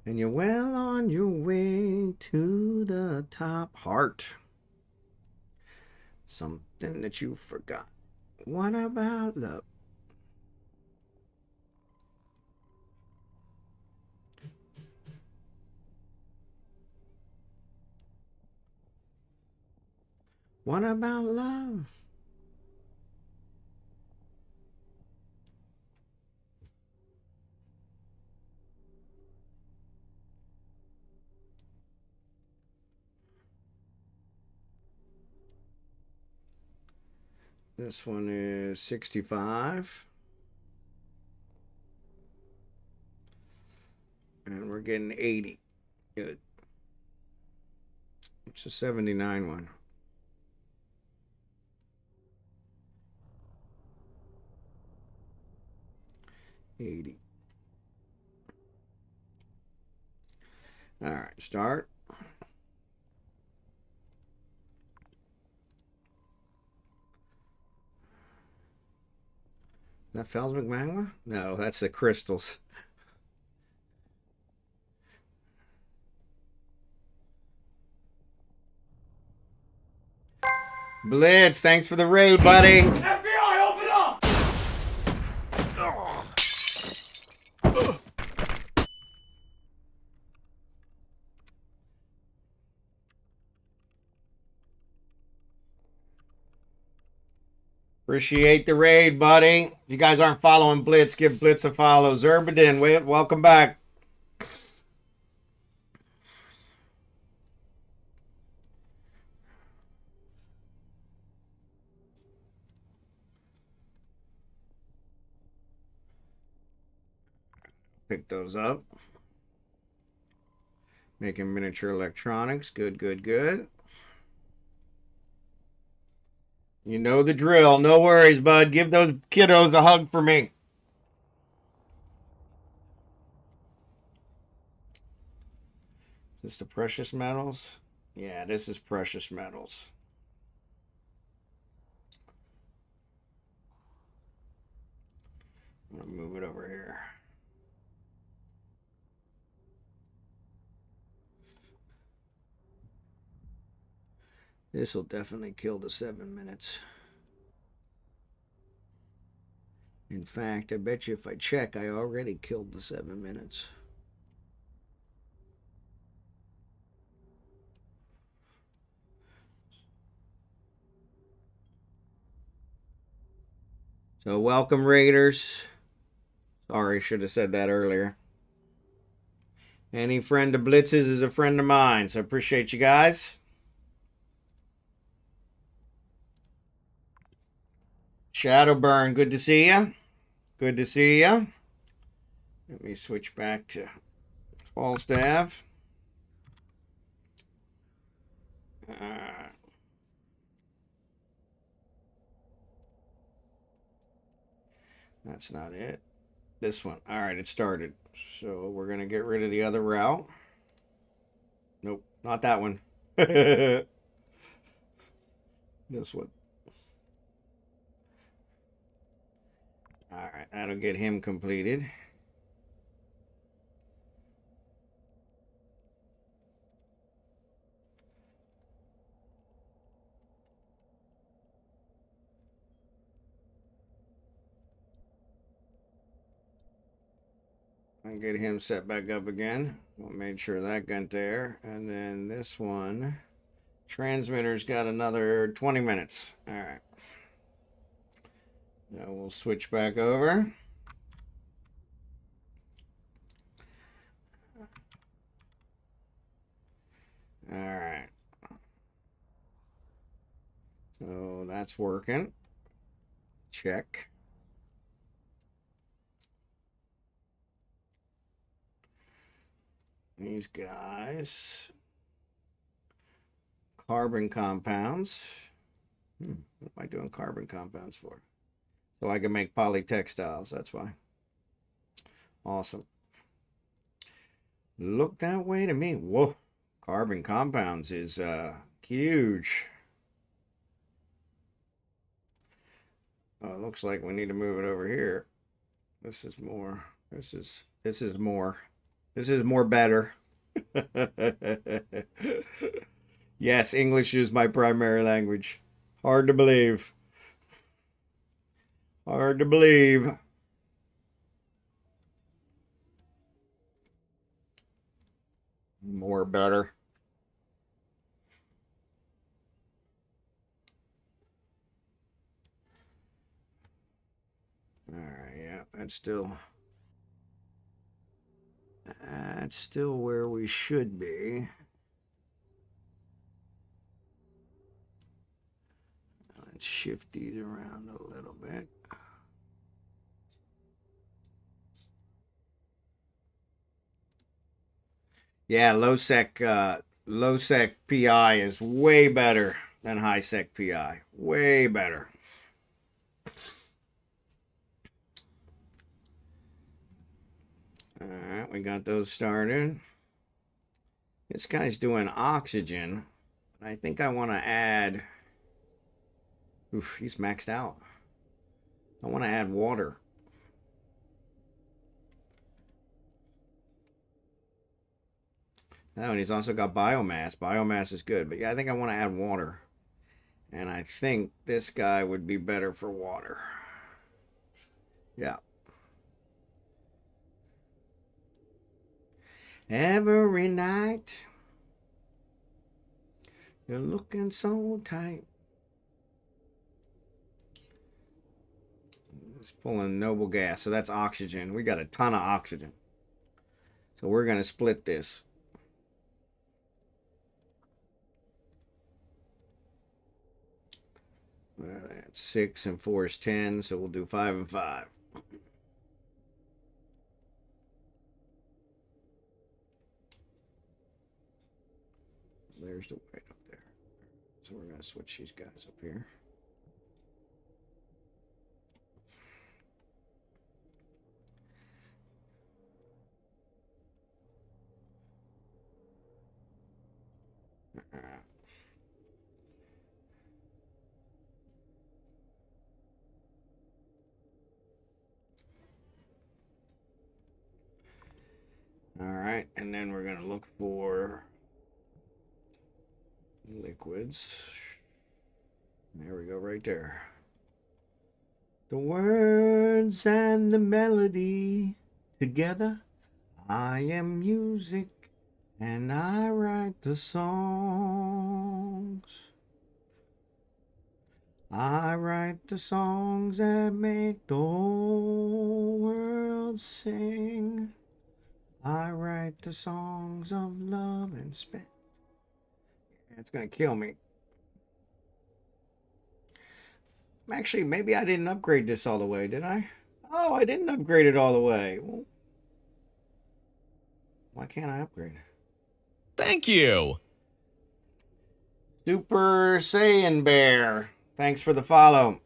And you're well on your way to the top. Heart. Something that you forgot. What about love? What about love? This one is 65. And we're getting 80. Good. It's a 79 one. 80. All right, start. That Felsmic magma? No, that's the crystals. Blitz, thanks for the raid, buddy. FBI, open up! Appreciate the raid, buddy. If you guys aren't following Blitz, give Blitz a follow. Xurdaben, welcome back. Pick those up. Making miniature electronics. Good, good, good. You know the drill. No worries, bud. Give those kiddos a hug for me. Is this the precious metals? Yeah, this is precious metals. I'm going to move it over here. This will definitely kill the 7 minutes. In fact, I bet you if I check, I already killed the 7 minutes. So welcome, Raiders. Sorry, should have said that earlier. Any friend of Blitz's is a friend of mine, so appreciate you guys. Shadowburn, good to see you. Good to see you. Let me switch back to Falstaff. That's not it. This one. All right, it started. So we're going to get rid of the other route. Nope, not that one. This one. All right, that'll get him completed. And get him set back up again. We'll make sure that got there. And then this one, transmitter's got another 20 minutes. All right. Now we'll switch back over. All right. So that's working. Check. These guys. Carbon compounds. What am I doing carbon compounds for? So I can make polytextiles. That's why. Awesome. Look that way to me. Whoa. Carbon compounds is huge. Oh, it looks like we need to move it over here. This is more. This is more. This is more better. Yes, English is my primary language. Hard to believe. Hard to believe. More better. All right, yeah, that's still where we should be. Let's shift these around a little bit. Yeah, low sec PI is way better than high sec PI. Way better. All right, we got those started. This guy's doing oxygen. I think I want to add... Oof, he's maxed out. I want to add water. Oh, and he's also got biomass. Biomass is good. But yeah, I think I want to add water. And I think this guy would be better for water. Yeah. Every night, you're looking so tight. It's pulling noble gas. So that's oxygen. We got a ton of oxygen. So we're going to split this. That's 6 and 4 is 10. So we'll do 5 and 5. There's the white up there. So we're going to switch these guys up here. All right, and then we're going to look for liquids. There we go, right there. The words and the melody together. I am music and I write the songs. I write the songs that make the whole world sing. I write the songs of love and spent. It's gonna kill me. Actually, maybe I didn't upgrade this all the way, did I? Oh, I didn't upgrade it all the way. Well, why can't I upgrade it? Thank you. Super Saiyan Bear. Thanks for the follow.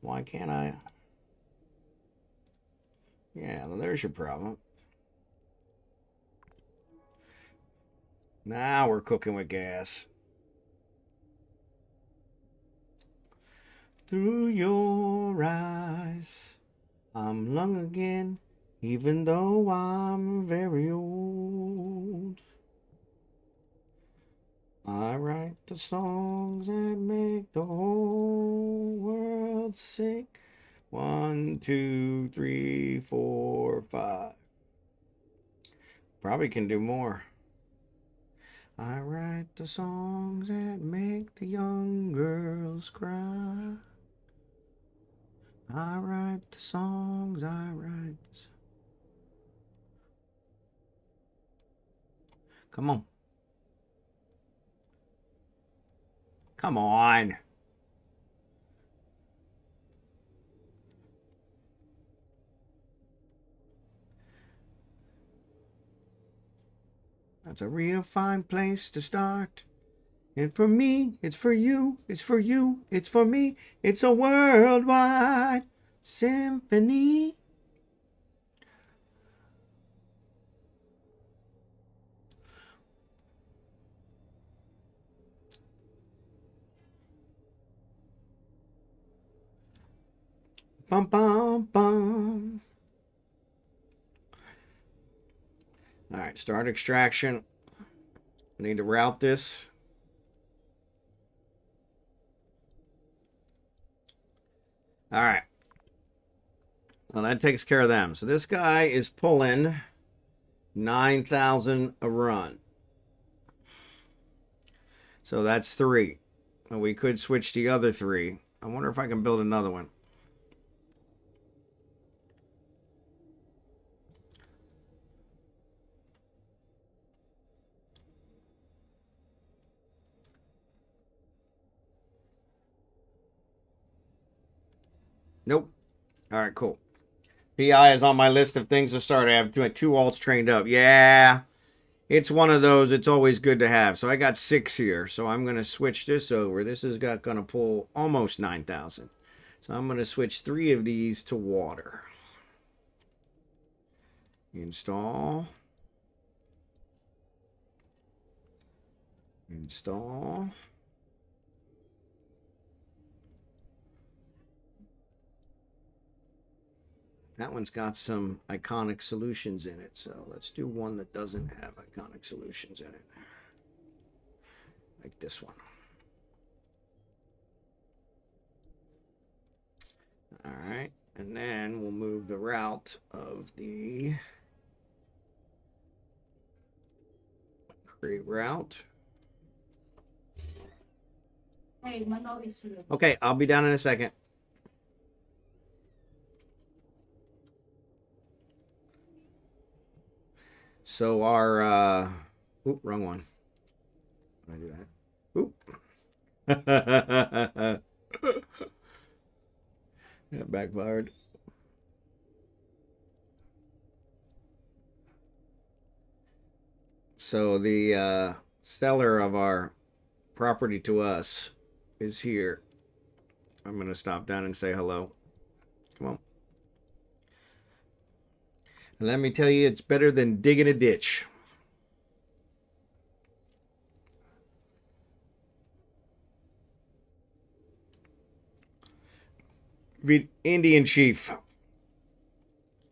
Why can't I? Yeah, well, there's your problem. Now we're cooking with gas. Through your eyes, I'm young again, even though I'm very old. I write the songs that make the whole world sing. 1, 2, 3, 4, 5. Probably can do more. I write the songs that make the young girls cry. I write the songs, I write. Come on. Come on. That's a real fine place to start. And for me, it's for you, it's for you, it's for me. It's a worldwide symphony. Bum, bum, bum. All right, start extraction. I need to route this. All right. Well, that takes care of them. So this guy is pulling 9,000 a run. So that's 3. And we could switch the other 3. I wonder if I can build another one. Nope. All right, cool. PI is on my list of things to start. I have 2 alts trained up. Yeah, it's one of those. It's always good to have. So I got 6 here. So I'm going to switch this over. This is going to pull almost 9,000. So I'm going to switch 3 of these to water. Install. Install. That one's got some iconic solutions in it, so let's do one that doesn't have iconic solutions in it. Like this one. All right, and then we'll move the route of the create route. Okay, I'll be down in a second. So our oop, wrong one. Did I do that? Oop. That backfired. So the seller of our property to us is here. I'm going to stop down and say hello. Come on. And let me tell you, it's better than digging a ditch. Indian chief. All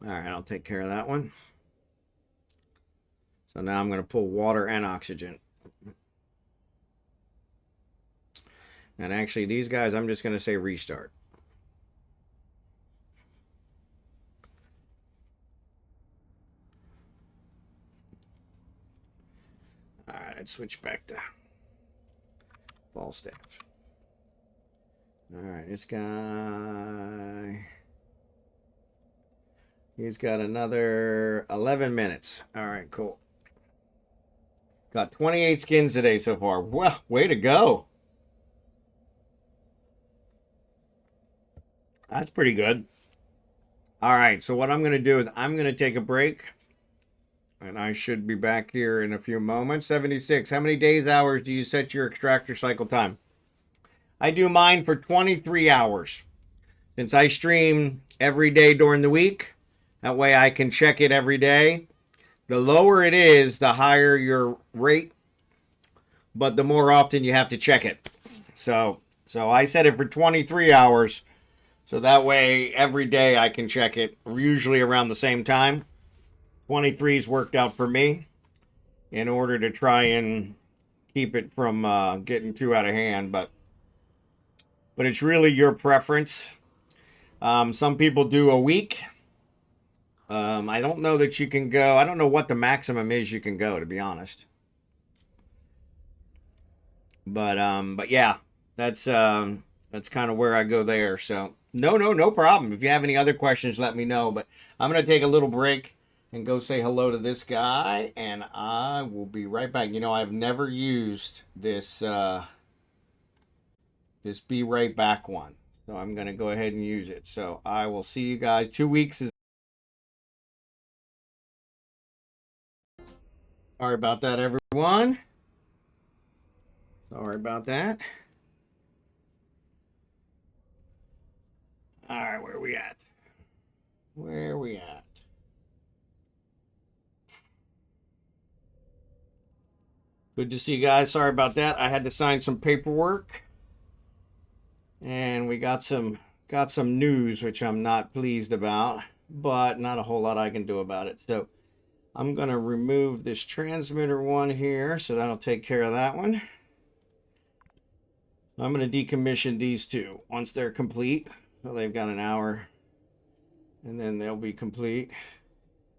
right, I'll take care of that one. So now I'm going to pull water and oxygen. And actually, these guys, I'm just going to say restart. All right, let's switch back to Falstaff. All right, this guy, he's got another 11 minutes. All right, cool. Got 28 skins today so far. Well, way to go. That's pretty good. All right, so what I'm going to do is I'm going to take a break. And I should be back here in a few moments. 76. How many days, hours do you set your extractor cycle time? I do mine for 23 hours. Since I stream every day during the week, that way I can check it every day. The lower it is, the higher your rate, but the more often you have to check it. So I set it for 23 hours, so that way every day I can check it, usually around the same time. 23's worked out for me in order to try and keep it from getting too out of hand, but it's really your preference. Some people do a week. I don't know that you can go. I don't know what the maximum is you can go, to be honest. But yeah, that's kind of where I go there. So no problem. If you have any other questions, let me know. But I'm gonna take a little break and go say hello to this guy, and I will be right back. You know, I've never used this this be right back one, so I'm gonna go ahead and use it. So I will see you guys. 2 weeks is. Sorry about that, everyone. Sorry about that. All right, where are we at? Where are we at? Good to see you guys. Sorry about that. I had to sign some paperwork, and we got some news which I'm not pleased about, but not a whole lot I can do about it. So I'm going to remove this transmitter one here, so that'll take care of that one. I'm going to decommission these two once they're complete. Well, they've got an hour, and then they'll be complete.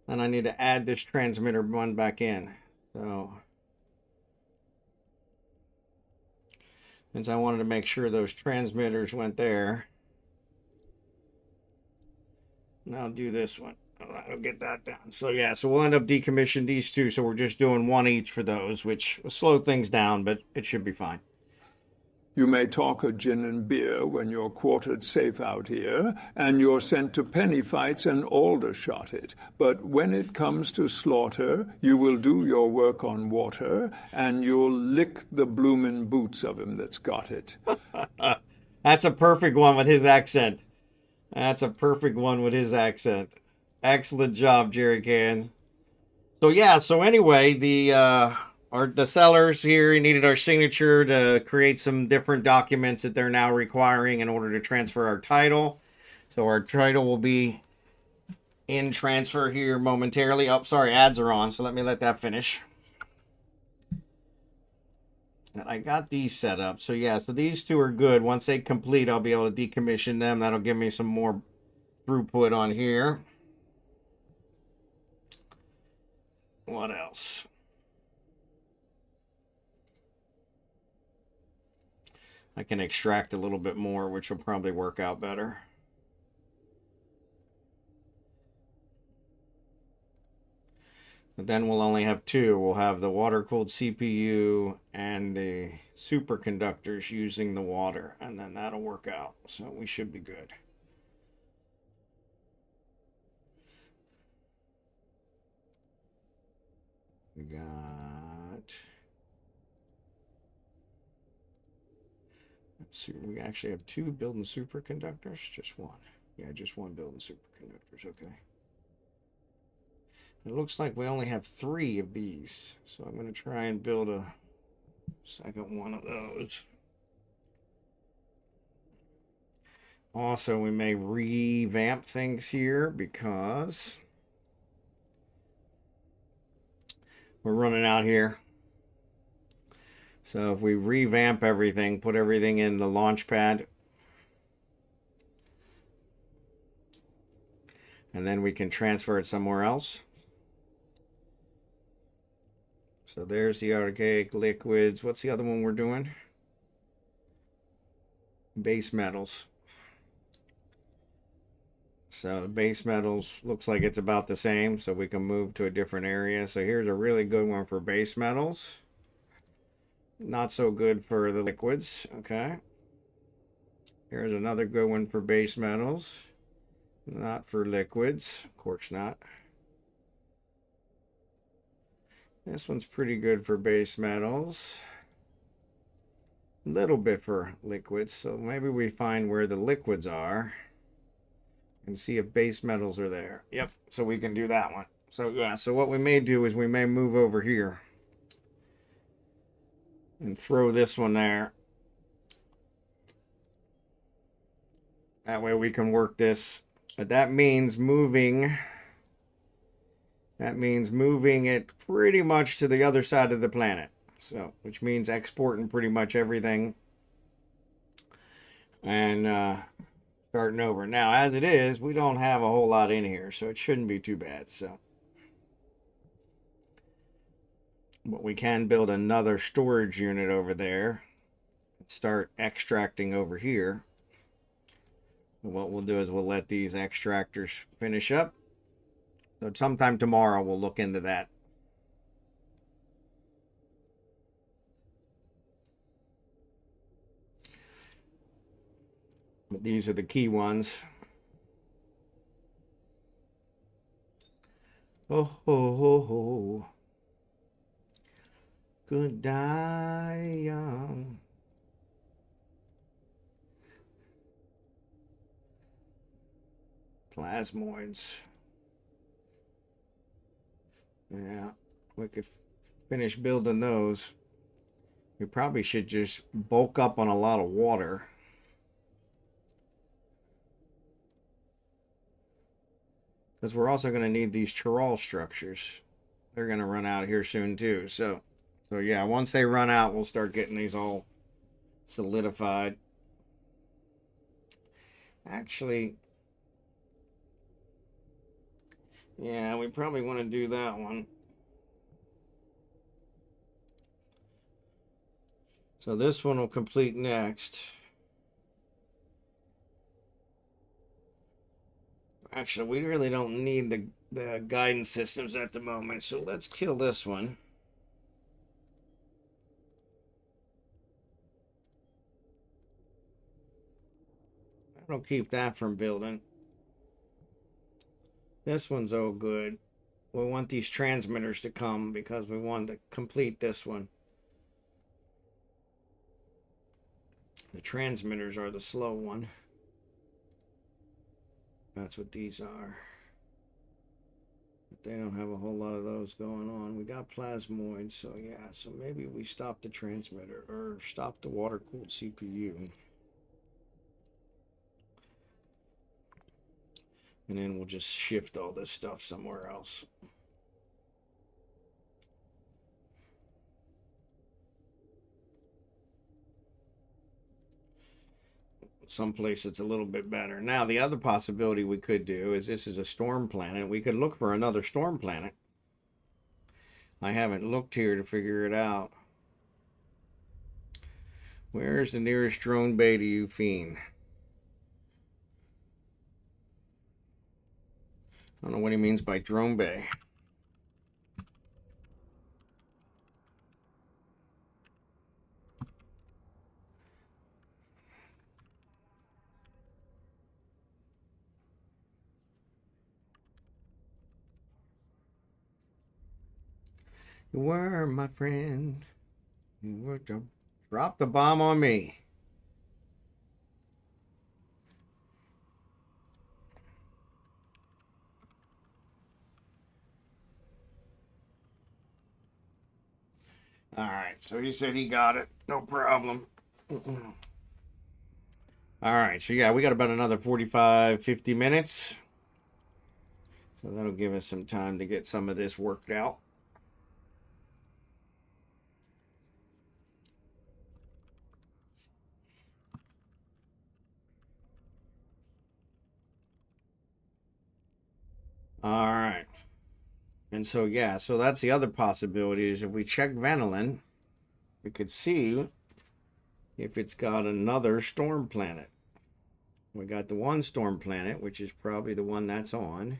And I need to add this transmitter one back in. So since I wanted to make sure those transmitters went there, and I'll do this one. I'll get that down. So yeah, so we'll end up decommissioning these two. So we're just doing one each for those, which will slow things down, but it should be fine. You may talk of gin and beer when you're quartered safe out here, and you're sent to penny fights and aldershot it. But when it comes to slaughter, you will do your work on water, and you'll lick the bloomin' boots of him that's got it. That's a perfect one with his accent. That's a perfect one with his accent. Excellent job, Jerry Can. So yeah, so anyway, the sellers here needed our signature to create some different documents that they're now requiring in order to transfer our title. So our title will be in transfer here momentarily. Oh, sorry, ads are on, so let me let that finish. And I got these set up. So yeah, so these two are good. Once they complete, I'll be able to decommission them. That'll give me some more throughput on here. What else? I can extract a little bit more, which will probably work out better. But then we'll only have two. We'll have the water-cooled CPU and the superconductors using the water, and then that'll work out. So we should be good. We got... Let's see, we actually have two building superconductors? Just one. Yeah, just one building superconductors, okay. It looks like we only have 3 of these. So I'm going to try and build a second one of those. Also, we may revamp things here because we're running out here. So if we revamp everything, put everything in the launch pad, and then we can transfer it somewhere else. So there's the archaic liquids. What's the other one we're doing? Base metals. So the base metals looks like it's about the same, so we can move to a different area. So here's a really good one for base metals. Not so good for the liquids, okay. Here's another good one for base metals. Not for liquids, of course not. This one's pretty good for base metals. A little bit for liquids, so maybe we find where the liquids are and see if base metals are there. Yep, so we can do that one. So yeah, so what we may do is we may move over here and throw this one there. That way we can work this. But that means moving it pretty much to the other side of the planet. So, which means exporting pretty much everything and starting over. Now, as it is, we don't have a whole lot in here, so it shouldn't be too bad. So, but we can build another storage unit over there. Start extracting over here. And what we'll do is we'll let these extractors finish up. So sometime tomorrow we'll look into that. But these are the key ones. Oh ho ho ho. Good die young. Plasmoids. Yeah, we could finish building those. We probably should just bulk up on a lot of water. Because we're also going to need these chirol structures. They're going to run out here soon too. So yeah, once they run out, we'll start getting these all solidified. Actually, yeah, we probably want to do that one. So this one will complete next. Actually, we really don't need the guidance systems at the moment, so let's kill this one. That'll keep that from building. This one's all good. We want these transmitters to come because we want to complete this one. The transmitters are the slow one. That's what these are. they don't have a whole lot of those going on. We got plasmoids, so yeah. So maybe we stop the transmitter or stop the water-cooled CPU. And then we'll just shift all this stuff somewhere else. Someplace it's a little bit better. Now, the other possibility we could do is this is a storm planet. We could look for another storm planet. I haven't looked here to figure it out. Where's the nearest drone bay to Euphene? I don't know what he means by drone bay. You were my friend. You were drop the bomb on me. All right, so he said he got it. No problem. All right, so yeah, we got about another 45, 50 minutes. So that'll give us some time to get some of this worked out. All right. And so, yeah, so that's the other possibility is if we check Venolin, we could see if it's got another storm planet. We got the one storm planet, which is probably the one that's on.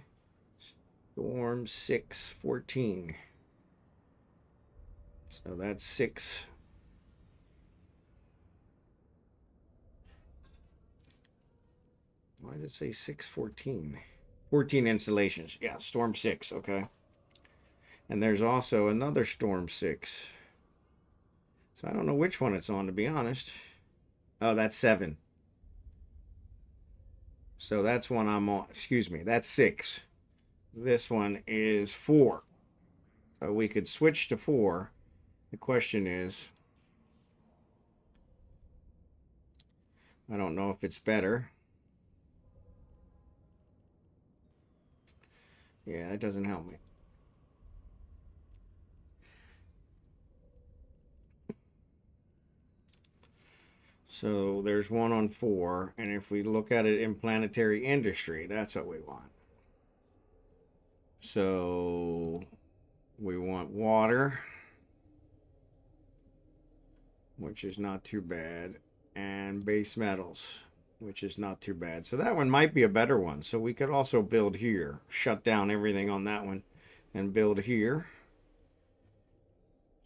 Storm 614. So that's 6. Why does it say 614? 14 installations. Yeah, Storm 6, okay. And there's also another Storm 6. So I don't know which one it's on, to be honest. Oh, that's 7. So that's one I'm on. Excuse me, that's 6. This one is 4. So we could switch to 4. The question is, I don't know if it's better. Yeah, it doesn't help me. So there's one on 4, and if we look at it in planetary industry, that's what we want. So we want water, which is not too bad, and base metals, which is not too bad. So that one might be a better one. So we could also build here, shut down everything on that one, and build here.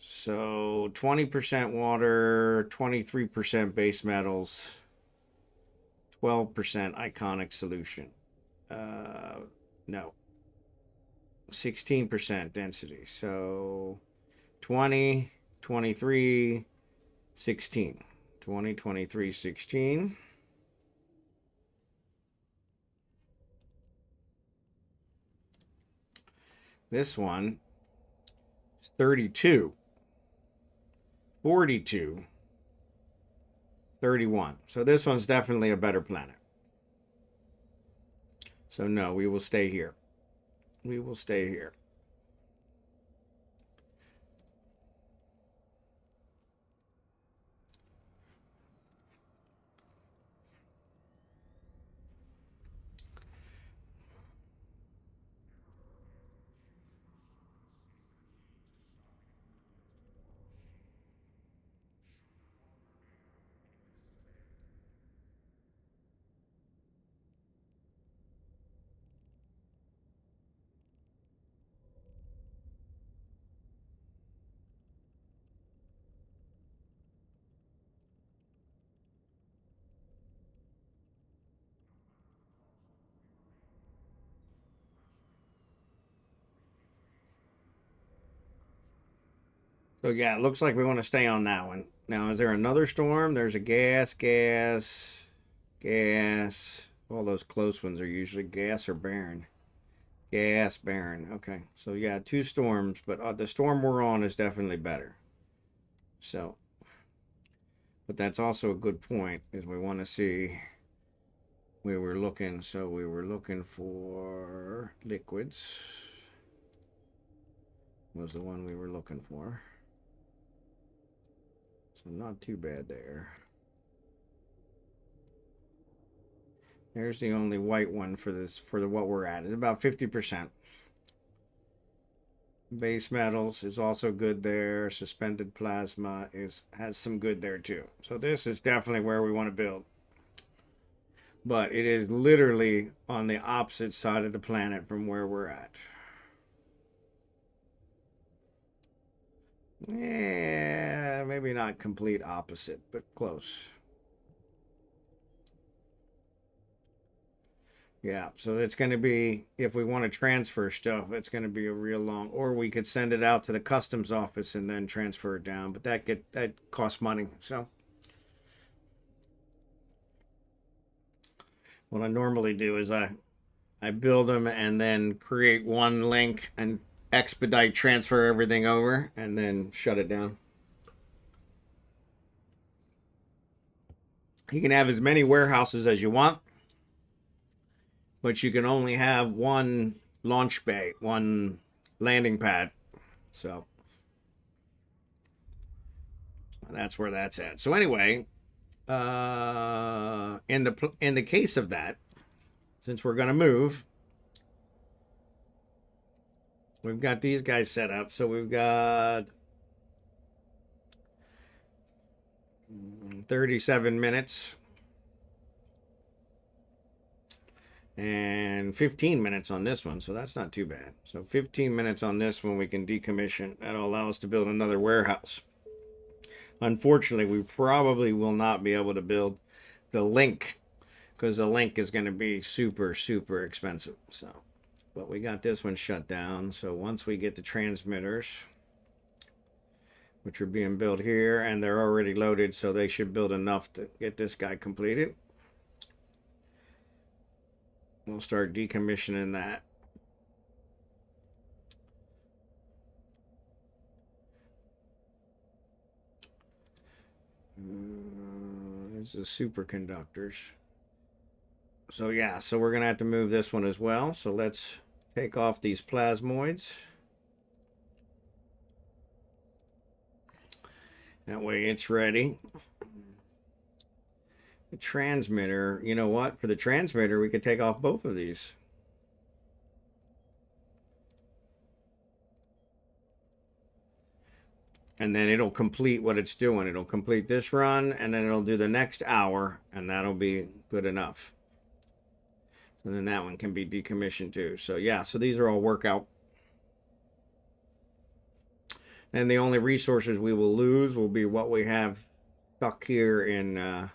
So 20% water, 23% base metals, 12% iconic solution. No. 16% density. So 20, 23, 16. 20, 23, 16. This one is 32. 42, 31. So this one's definitely a better planet. So no, we will stay here. We will stay here. So yeah, it looks like we want to stay on that one. Now, is there another storm? There's a gas. All those close ones are usually gas or barren. Gas barren. Okay, so yeah, 2 storms, but the storm we're on is definitely better. So, but that's also a good point, is we want to see where we're looking. So we were looking for liquids. Was the one we were looking for. So not too bad there. There's the only white one for this, for what we're at. It's about 50%. Base metals is also good there. Suspended plasma has some good there too. So this is definitely where we want to build. But it is literally on the opposite side of the planet from where we're at. Yeah, maybe not complete opposite, but close. Yeah, so it's going to be, if we want to transfer stuff, it's going to be a real long, or we could send it out to the customs office and then transfer it down, but that costs money. So what I normally do is I build them and then create one link and expedite transfer everything over and then shut it down. You can have as many warehouses as you want, but you can only have one launch bay, one landing pad. So that's where that's at. So anyway, in the case of that, since we're going to move, we've got these guys set up. So we've got 37 minutes and 15 minutes on this one, so that's not too bad. So 15 minutes on this one we can decommission. That'll allow us to build another warehouse. Unfortunately, we probably will not be able to build the link, because the link is going to be super expensive. So, but we got this one shut down. So once we get the transmitters, which are being built here, and they're already loaded, so they should build enough to get this guy completed, we'll start decommissioning that. This is superconductors. So yeah, so we're gonna have to move this one as well. So let's take off these plasmoids. That way it's ready. The transmitter, you know what? For the transmitter, we could take off both of these. And then it'll complete what it's doing. It'll complete this run, and then it'll do the next hour, and that'll be good enough. And then that one can be decommissioned too. So yeah, so these are all workout. And the only resources we will lose will be what we have stuck here in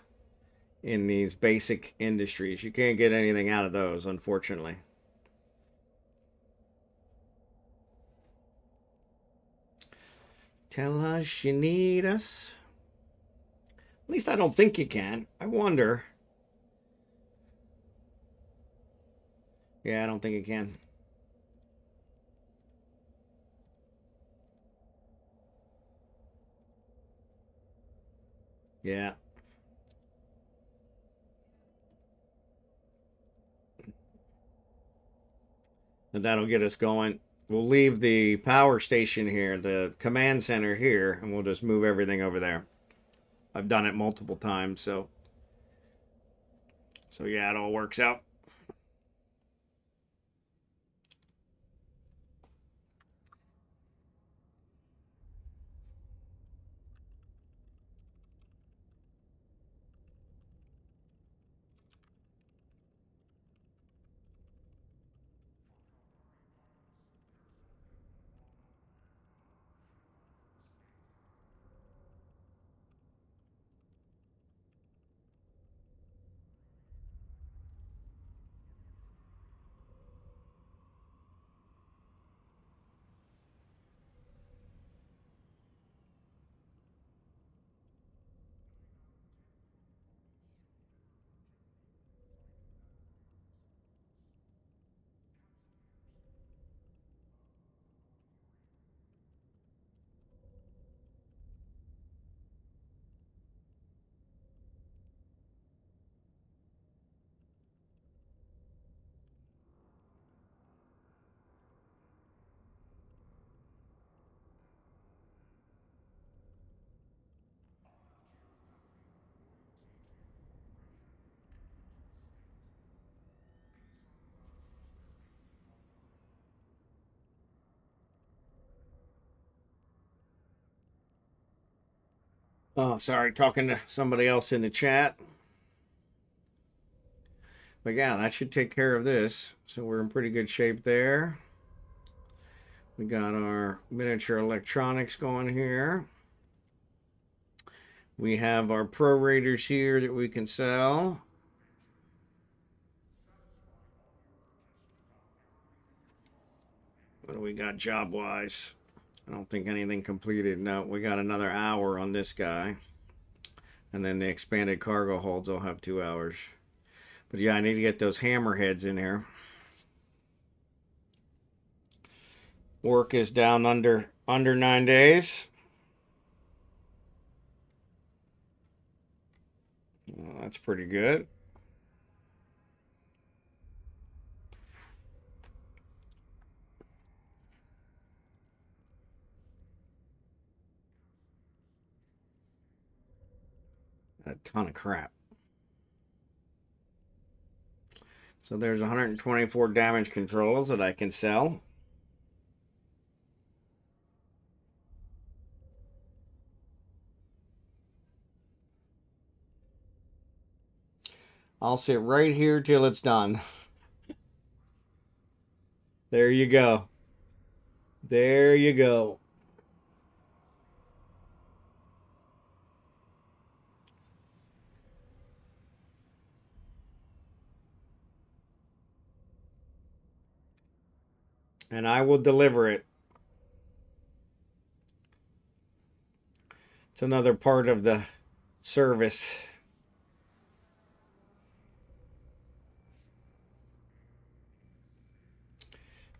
these basic industries. You can't get anything out of those, unfortunately. Tell us you need us. At least I don't think you can. I wonder. Yeah, I don't think you can. Yeah. And that'll get us going. We'll leave the power station here, the command center here, and we'll just move everything over there. I've done it multiple times, so yeah, it all works out. Oh, sorry, talking to somebody else in the chat. But yeah, that should take care of this. So we're in pretty good shape there. We got our miniature electronics going here. We have our prorators here that we can sell. What do we got job-wise? I don't think anything completed. No, we got another hour on this guy. And then the expanded cargo holds will have 2 hours. But yeah, I need to get those hammerheads in here. Orca is down under 9 days. Well, that's pretty good. A ton of crap. So there's 124 damage controls that I can sell. I'll sit right here till it's done. There you go. There you go. And I will deliver it. It's another part of the service.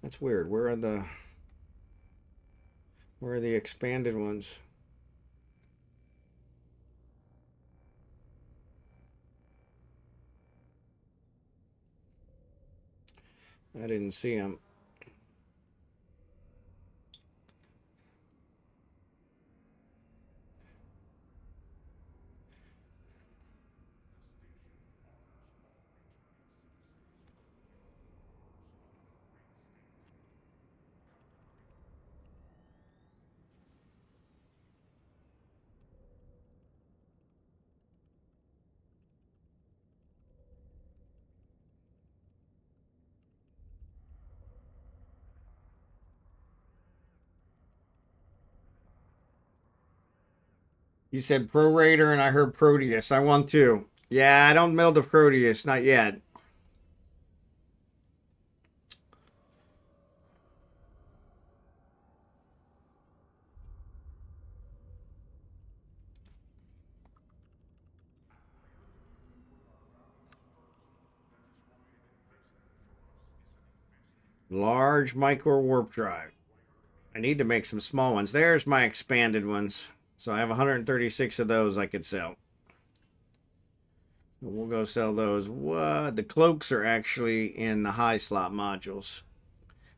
That's weird. Where are the expanded ones? I didn't see them. You said Prorator and I heard Proteus. I want to. Yeah, I don't mill the Proteus, not yet. Large micro warp drive. I need to make some small ones. There's my expanded ones. So I have 136 of those I could sell. We'll go sell those. What? The cloaks are actually in the high slot modules.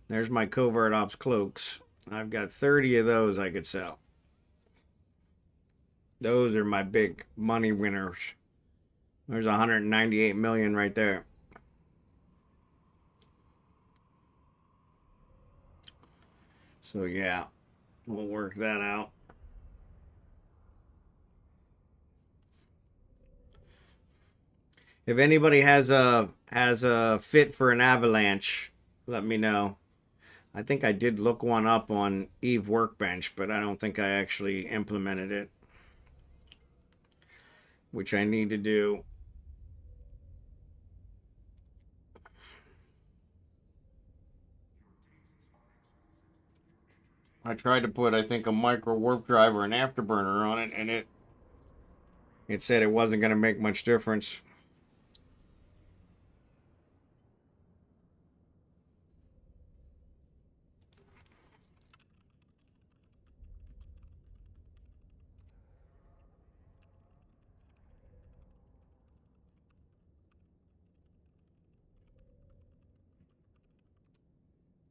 There's my covert ops cloaks. I've got 30 of those I could sell. Those are my big money winners. There's 198 million right there. So yeah, we'll work that out. If anybody has a fit for an avalanche, let me know. I think I did look one up on Eve Workbench, but I don't think I actually implemented it, which I need to do. I tried to put, I think, a micro warp drive or an afterburner on it, and it said it wasn't going to make much difference.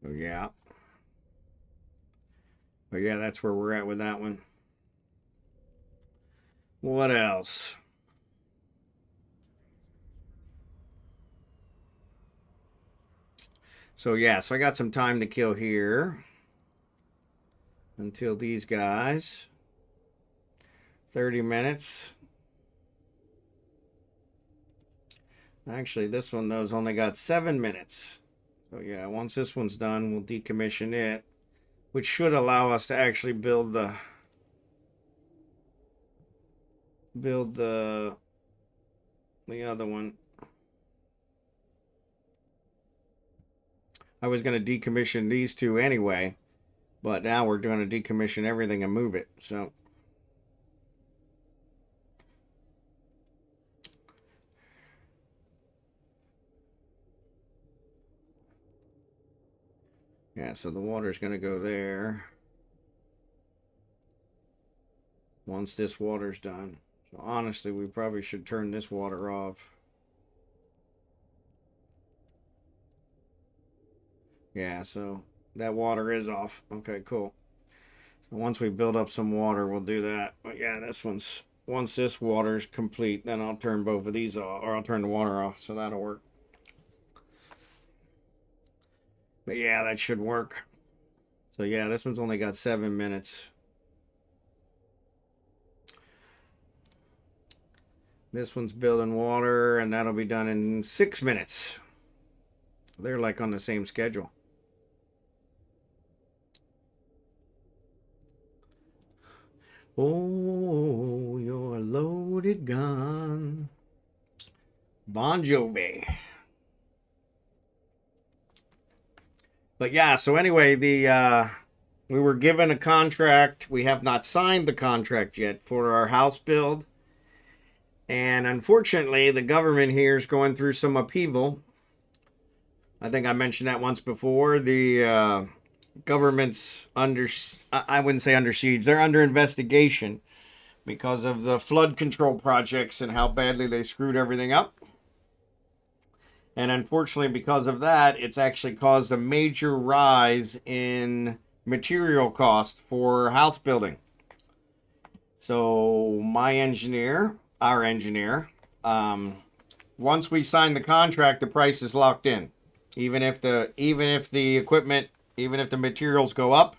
So yeah. But yeah, that's where we're at with that one. What else? So yeah, so I got some time to kill here until these guys 30 minutes. Actually, this one though has only got 7 minutes. So yeah, once this one's done, we'll decommission it, which should allow us to actually build the other one. I was going to decommission these two anyway, but now we're going to decommission everything and move it. So yeah, so the water's going to go there once this water's done. So honestly, we probably should turn this water off. Yeah, so that water is off. Okay, cool. So once we build up some water, we'll do that. But yeah, once this water's complete, then I'll turn both of these off, or I'll turn the water off, so that'll work. But yeah, that should work. So yeah, this one's only got 7 minutes. This one's building water, and that'll be done in 6 minutes. They're like on the same schedule. Oh, your loaded gun. Bon Jovi. But yeah, so anyway, we were given a contract. We have not signed the contract yet for our house build. And unfortunately, the government here is going through some upheaval. I think I mentioned that once before. The government's I wouldn't say under siege. They're under investigation because of the flood control projects and how badly they screwed everything up. And unfortunately, because of that, it's actually caused a major rise in material cost for house building. So our engineer, once we sign the contract, the price is locked in. Even if the equipment, even if the materials go up,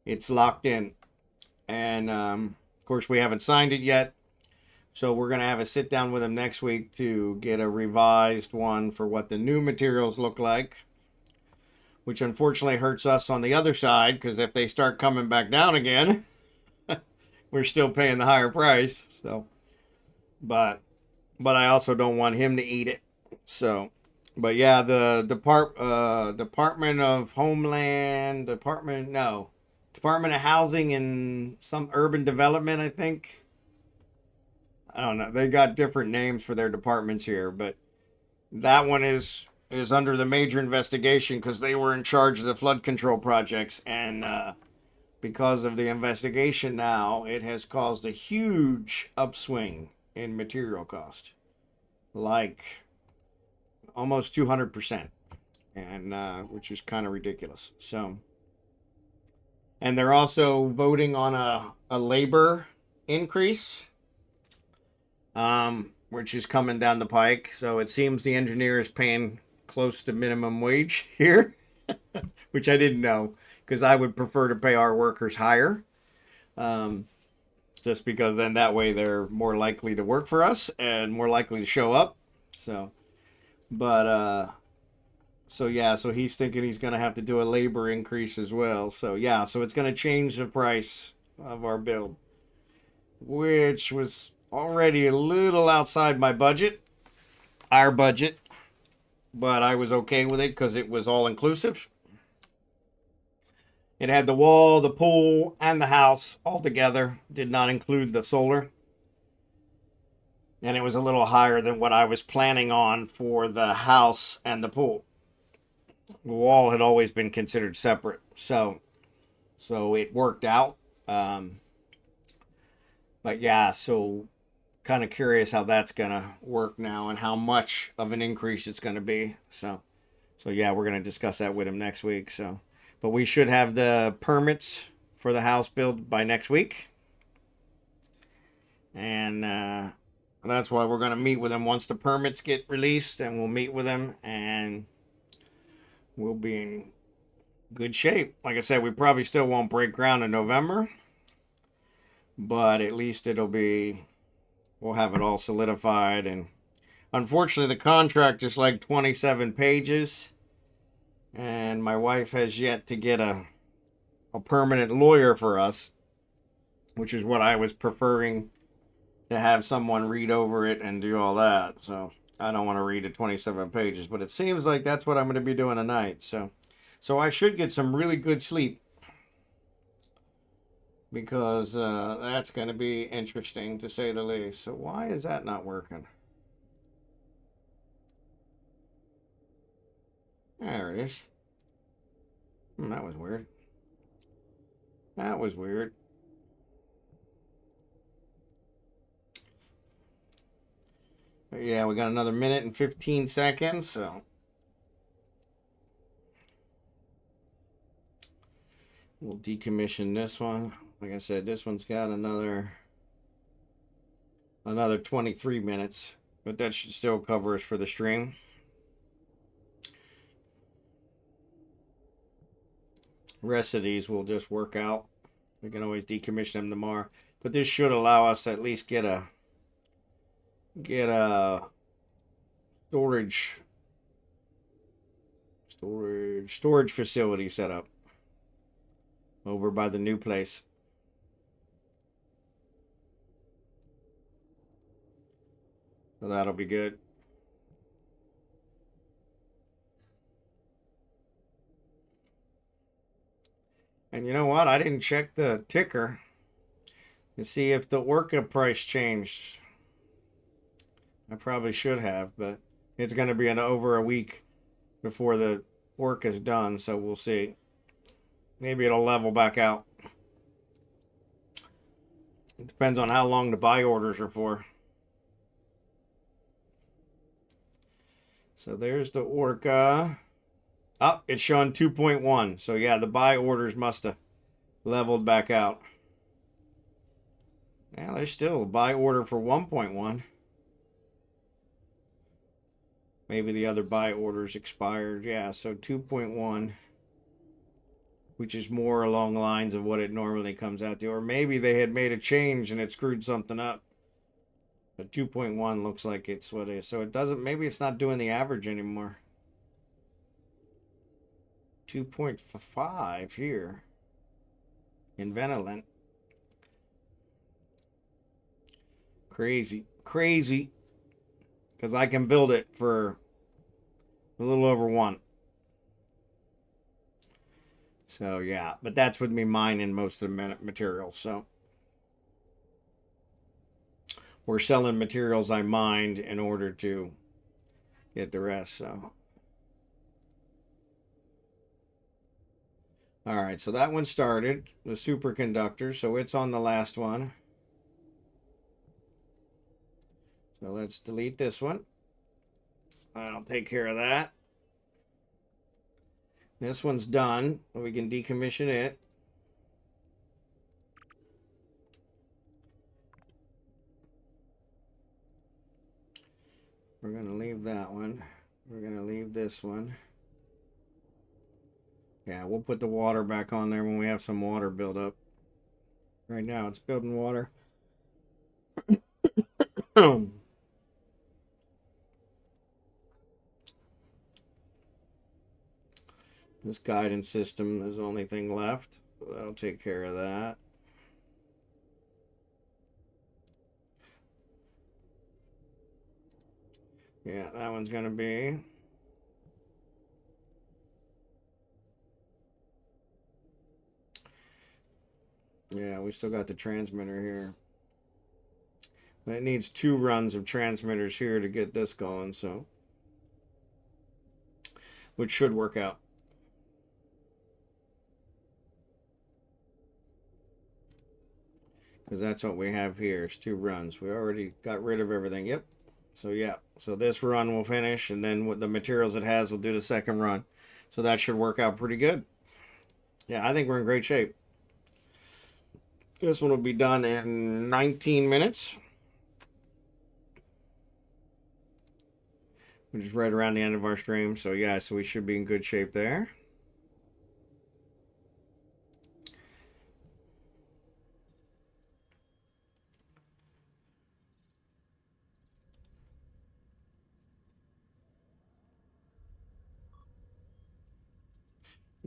it's locked in. And of course, we haven't signed it yet. So we're going to have a sit down with him next week to get a revised one for what the new materials look like, which unfortunately hurts us on the other side, because if they start coming back down again, we're still paying the higher price. So, but I also don't want him to eat it. So, but yeah, the Department of Housing and some urban development, I think. I don't know. They got different names for their departments here, but that one is under the major investigation because they were in charge of the flood control projects, and because of the investigation now, it has caused a huge upswing in material cost, like almost 200%, and which is kind of ridiculous. So, and they're also voting on a labor increase, which is coming down the pike. So it seems the engineer is paying close to minimum wage here, which I didn't know, because I would prefer to pay our workers higher, just because then that way they're more likely to work for us and more likely to show up. So, but so yeah, so he's thinking he's going to have to do a labor increase as well. So yeah, so it's going to change the price of our build, which was already a little outside my budget, our budget, but I was okay with it because it was all inclusive. It had the wall, the pool, and the house all together. Did not include the solar. And it was a little higher than what I was planning on for the house and the pool. The wall had always been considered separate, so it worked out. But yeah, so kind of curious how that's gonna work now and how much of an increase it's gonna be. So yeah, we're gonna discuss that with him next week. So, but we should have the permits for the house build by next week, and that's why we're gonna meet with him once the permits get released, and we'll meet with him and we'll be in good shape. Like I said, we probably still won't break ground in November, but at least we'll have it all solidified. And unfortunately, the contract is like 27 pages, and my wife has yet to get a permanent lawyer for us, which is what I was preferring, to have someone read over it and do all that. So I don't want to read the 27 pages, but it seems like that's what I'm going to be doing tonight. So I should get some really good sleep, because that's going to be interesting, to say the least. So why is that not working? There it is. That was weird. That was weird. But yeah, we got another minute and 15 seconds, so we'll decommission this one. Like I said, this one's got another 23 minutes, but that should still cover us for the stream. The rest of these will just work out. We can always decommission them tomorrow, but this should allow us to at least get a storage facility set up over by the new place. So that'll be good. And you know what? I didn't check the ticker to see if the Orca price changed. I probably should have, but it's going to be over a week before the work is done, so we'll see. Maybe it'll level back out. It depends on how long the buy orders are for. So there's the Orca. Oh, it's showing 2.1. So yeah, the buy orders must have leveled back out. Yeah, there's still a buy order for 1.1. Maybe the other buy orders expired. Yeah, so 2.1, which is more along the lines of what it normally comes out to. Or maybe they had made a change and it screwed something up. But 2.1 looks like it's what it is. So it doesn't, maybe it's not doing the average anymore. 2.5 here in Venolent. Crazy. Crazy. Because I can build it for a little over 1. So yeah, but that's with me mining most of the materials. So we're selling materials I mined in order to get the rest. So all right, so that one started, the superconductor, so it's on the last one. So let's delete this one. I'll take care of that. This one's done. We can decommission it. We're going to leave that one. We're going to leave this one. Yeah, we'll put the water back on there when we have some water build up. Right now it's building water. This guidance system is the only thing left. So that'll take care of that. Yeah, that one's going to be. Yeah, we still got the transmitter here. But it needs 2 runs of transmitters here to get this going, so. Which should work out. Because that's what we have here, is 2 runs. We already got rid of everything. Yep. So yeah, so this run will finish, and then with the materials it has, we'll do the second run. So that should work out pretty good. Yeah, I think we're in great shape. This one will be done in 19 minutes. Which is right around the end of our stream. So yeah, so we should be in good shape there.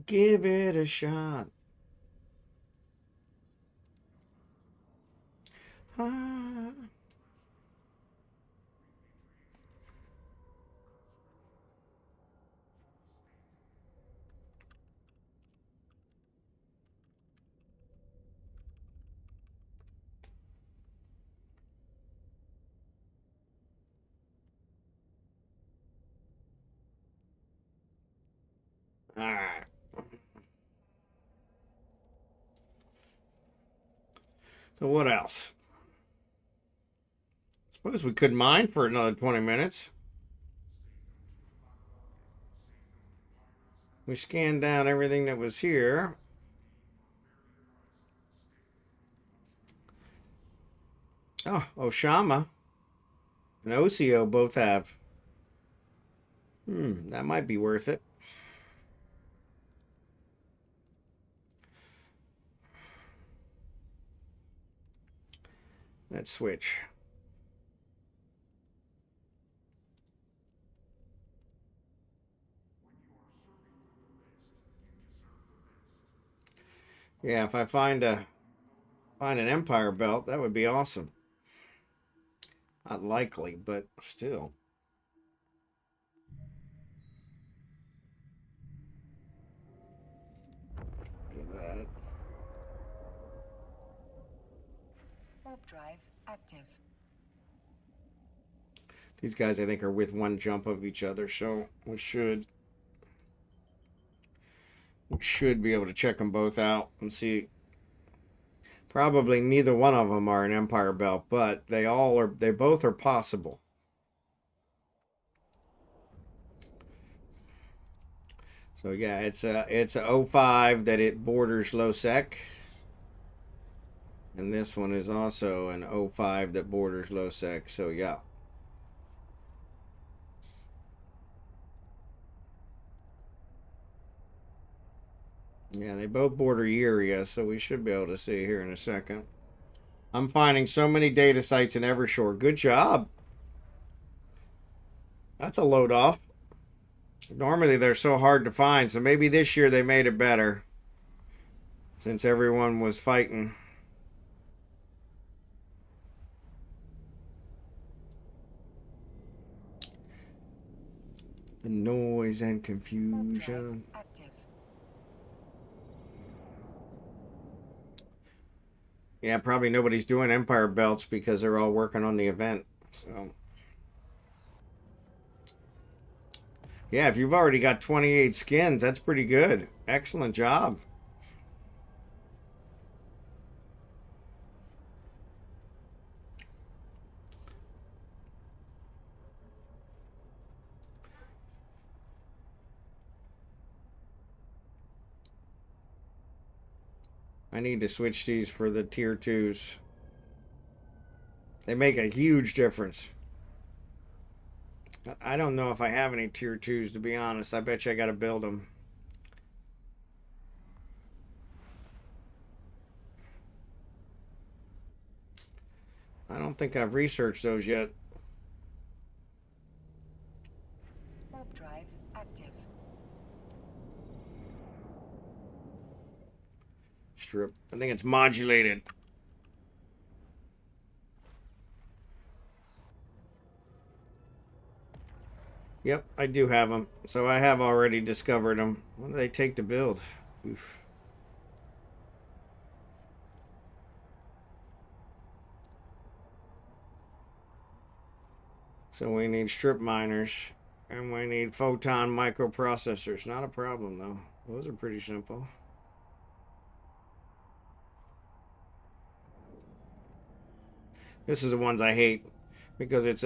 Give it a shot. Ah. All right. So what else? Suppose we could mine for another 20 minutes. We scanned down everything that was here. Oh, Oshama and Osio both have. That might be worth it. Let's switch. Yeah, if I find an empire belt, that would be awesome. Not likely, but still. Look at that. Warp drive active. These guys, I think, are with one jump of each other, so we should be able to check them both out and see. Probably neither one of them are an empire belt, but they both are possible. So yeah, it's a 05 that it borders low sec. And this one is also an 05 that borders low sec. So yeah. Yeah, they both border Uria, so we should be able to see here in a second. I'm finding so many data sites in Evershore. Good job. That's a load off. Normally they're so hard to find, so maybe this year they made it better. Since everyone was fighting. The noise and confusion. Active. Yeah, probably nobody's doing Empire belts because they're all working on the event. So, yeah, if you've already got 28 skins, that's pretty good. Excellent job. I need to switch these for the tier 2s. They make a huge difference. I don't know if I have any tier 2s, to be honest. I bet you I got to build them. I don't think I've researched those yet. Warp drive active. Strip. I think it's modulated. Yep, I do have them. So I have already discovered them. What do they take to build? Oof. So we need strip miners. And we need photon microprocessors. Not a problem, though. Those are pretty simple. This is the ones I hate. Because it's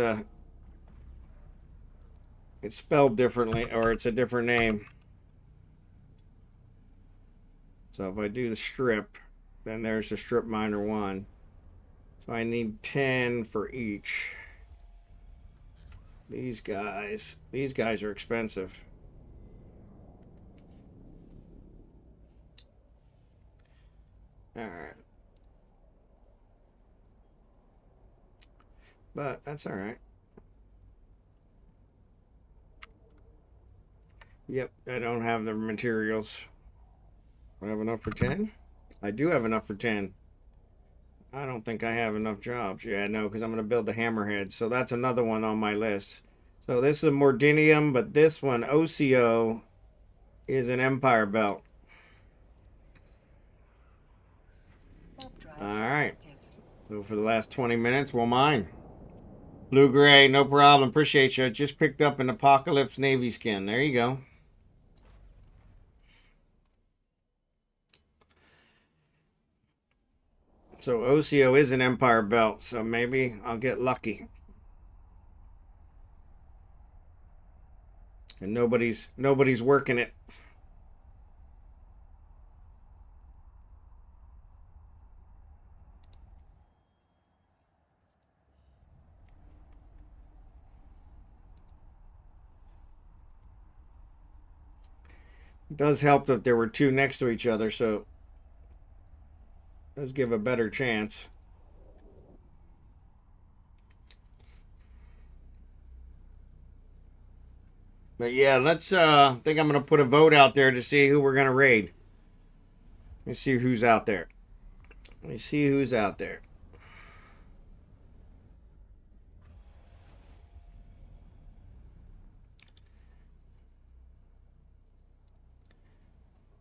spelled differently. Or it's a different name. So if I do the strip, then there's the strip miner 1. So I need 10 for each. These guys are expensive. All right. But that's all right. Yep, I don't have the materials. I have enough for 10? I do have enough for 10. I don't think I have enough jobs. Yeah, no, because I'm going to build the hammerhead. So that's another one on my list. So this is Mordinium, but this one, OCO, is an Empire Belt. All right. So for the last 20 minutes, we'll mine. Blue Gray, no problem. Appreciate you. Just picked up an Apocalypse Navy skin. There you go. So OCO is an Empire Belt, so maybe I'll get lucky. And nobody's working it. It does help that there were two next to each other, so it does give a better chance. But yeah, let's I think I'm gonna put a vote out there to see who we're gonna raid. Let me see who's out there. Let me see who's out there.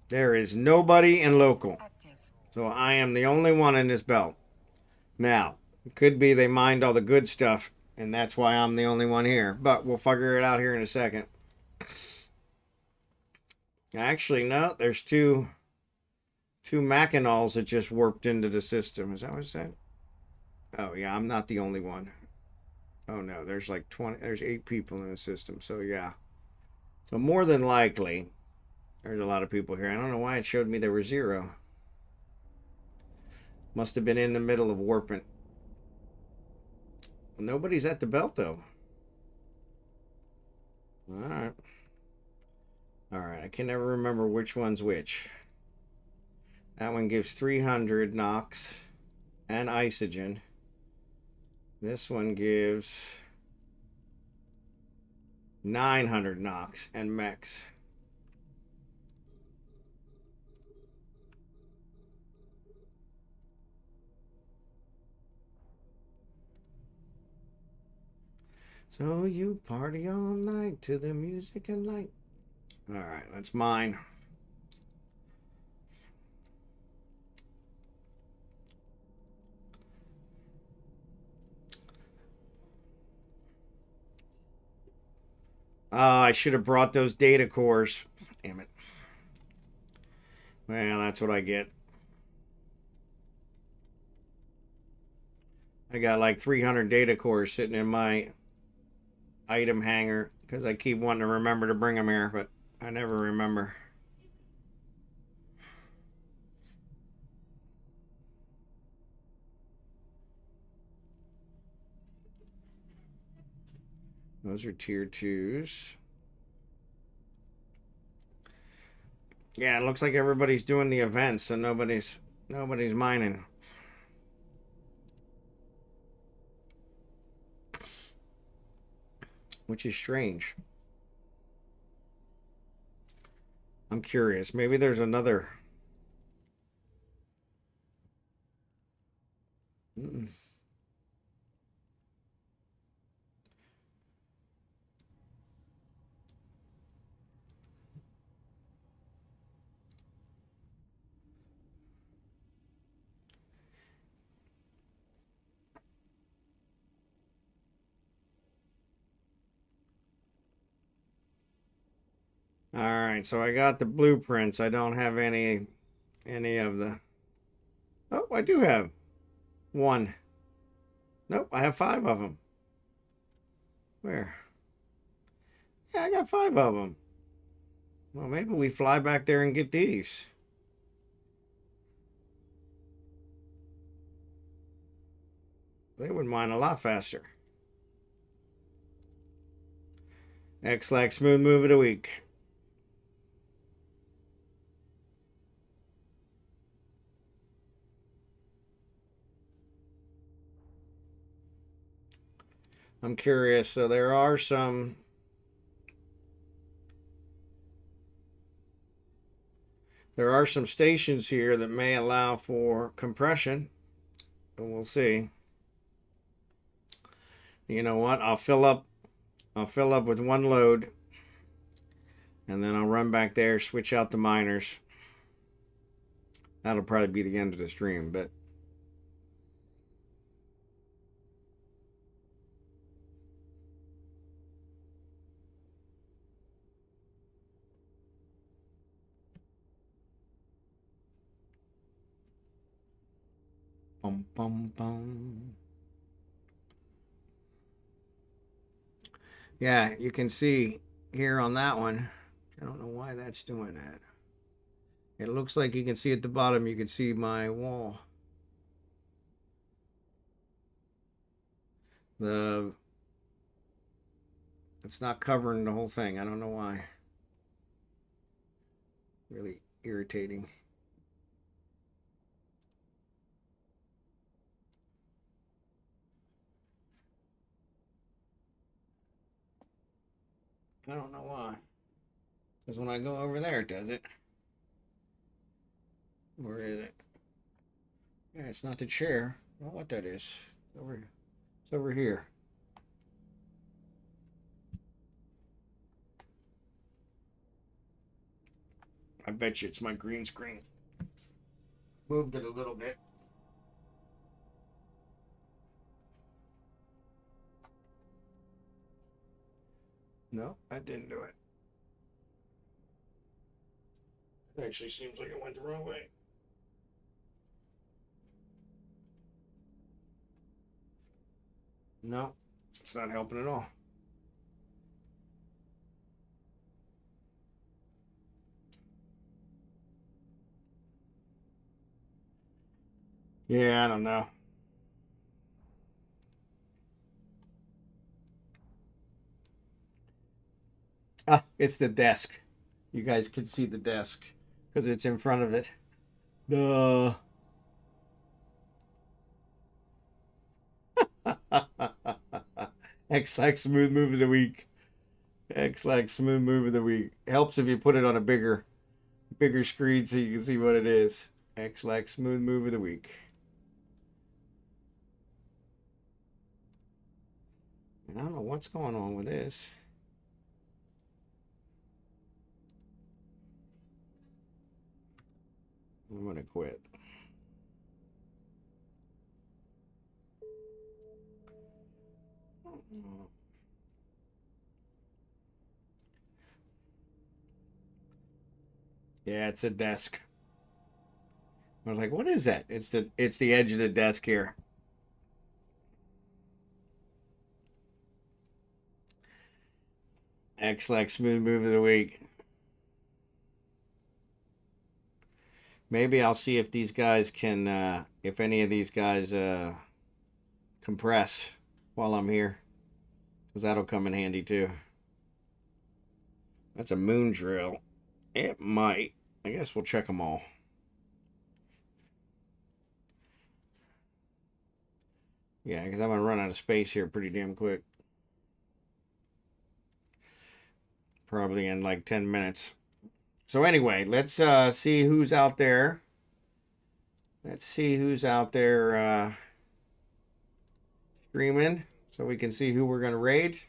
There is nobody in local. So I am the only one in this belt. Now, it could be they mined all the good stuff, and that's why I'm the only one here. But we'll figure it out here in a second. Actually, no, there's two Machinals that just warped into the system. Is that what it said? Oh, yeah, I'm not the only one. Oh, no, there's like 20, there's 8 people in the system. So, yeah. So, more than likely, there's a lot of people here. I don't know why it showed me there were 0. Must have been in the middle of warping. Nobody's at the belt, though. All right. All right, I can never remember which one's which. That one gives 300 Nox and Isogen. This one gives 900 Nox and Mex. So you party all night to the music and light. All right, that's mine. Oh, I should have brought those data cores. Damn it. Well, that's what I get. I got like 300 data cores sitting in my item hanger because I keep wanting to remember to bring them here, but I never remember. Those are tier 2s. Yeah, it looks like everybody's doing the events, so nobody's mining. Which is strange. I'm curious. Maybe there's another. All right, so I got the blueprints. I don't have any of the. Oh, I do have 1. Nope, I have 5 of them. Where? Yeah, I got 5 of them. Well, maybe we fly back there and get these. They would mine a lot faster. X-Lax Smooth Move of the Week. I'm curious. So there are some. There are some stations here that may allow for compression, but we'll see. You know what? I'll fill up with one load, and then I'll run back there, switch out the miners. That'll probably be the end of the stream, but bum bum bum. Yeah, you can see here on that one. I don't know why that's doing that. It looks like you can see at the bottom, you can see my wall. It's not covering the whole thing. I don't know why. Really irritating. I don't know why. Because when I go over there, it does it. Where is it? Yeah, it's not the chair. I don't know what that is. It's over here. I bet you it's my green screen. Moved it a little bit. No, that didn't do it. It actually seems like it went the wrong way. No, it's not helping at all. Yeah, I don't know. Ah, it's the desk. You guys can see the desk because it's in front of it. Duh. X like smooth move of the week. X like smooth move of the week. Helps if you put it on a bigger screen so you can see what it is. X like smooth move of the week. I don't know what's going on with this. I'm gonna quit. Yeah, it's a desk. I was like, what is that? It's the edge of the desk here. X like smooth move of the week. Maybe I'll see if these guys can, if any of these guys compress while I'm here, because that'll come in handy too. That's a moon drill. It might. I guess we'll check them all. Yeah, because I'm going to run out of space here pretty damn quick. Probably in like 10 minutes. So anyway, let's see who's out there. Let's see who's out there streaming so we can see who we're going to raid.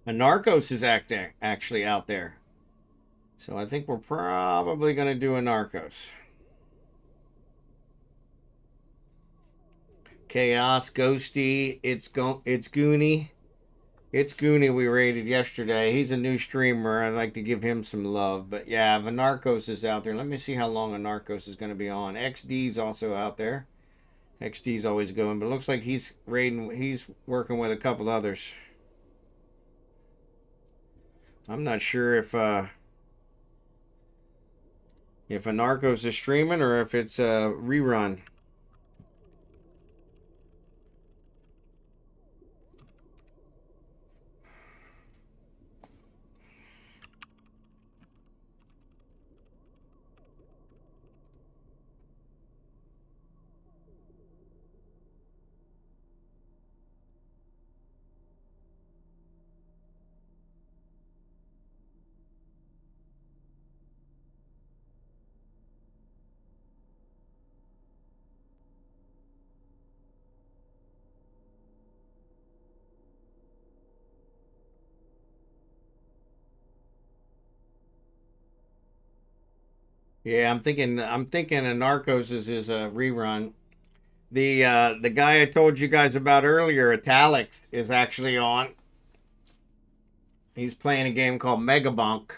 A Narcos is actually out there. So I think we're probably going to do a Narcos. Chaos, Ghosty, it's Goonie. It's Goonie we raided yesterday. He's a new streamer. I'd like to give him some love. But yeah, the Narcos is out there. Let me see how long a Narcos is going to be on. XD's also out there. XD's always going, but it looks like he's working with a couple others. I'm not sure if a Narcos is streaming or if it's a rerun. Yeah, I'm thinking of Narcos is a rerun. The guy I told you guys about earlier, Italics, is actually on. He's playing a game called Megabunk.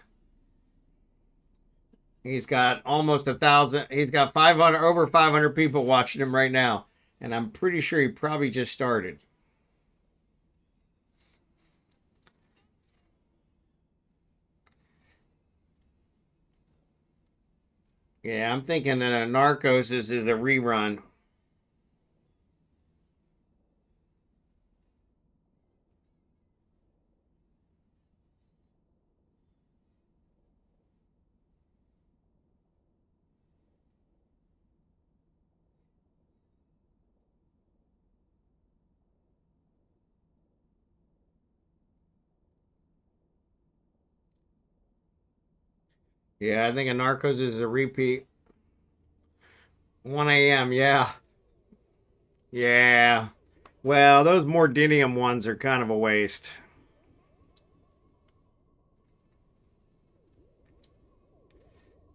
He's got almost 1,000. He's got 500, over 500 people watching him right now, and I'm pretty sure he probably just started. Yeah, I'm thinking that Narcos is a rerun. Yeah, I think a Narcos is a repeat. 1 a.m. Yeah, yeah. Well, those Mordinium ones are kind of a waste.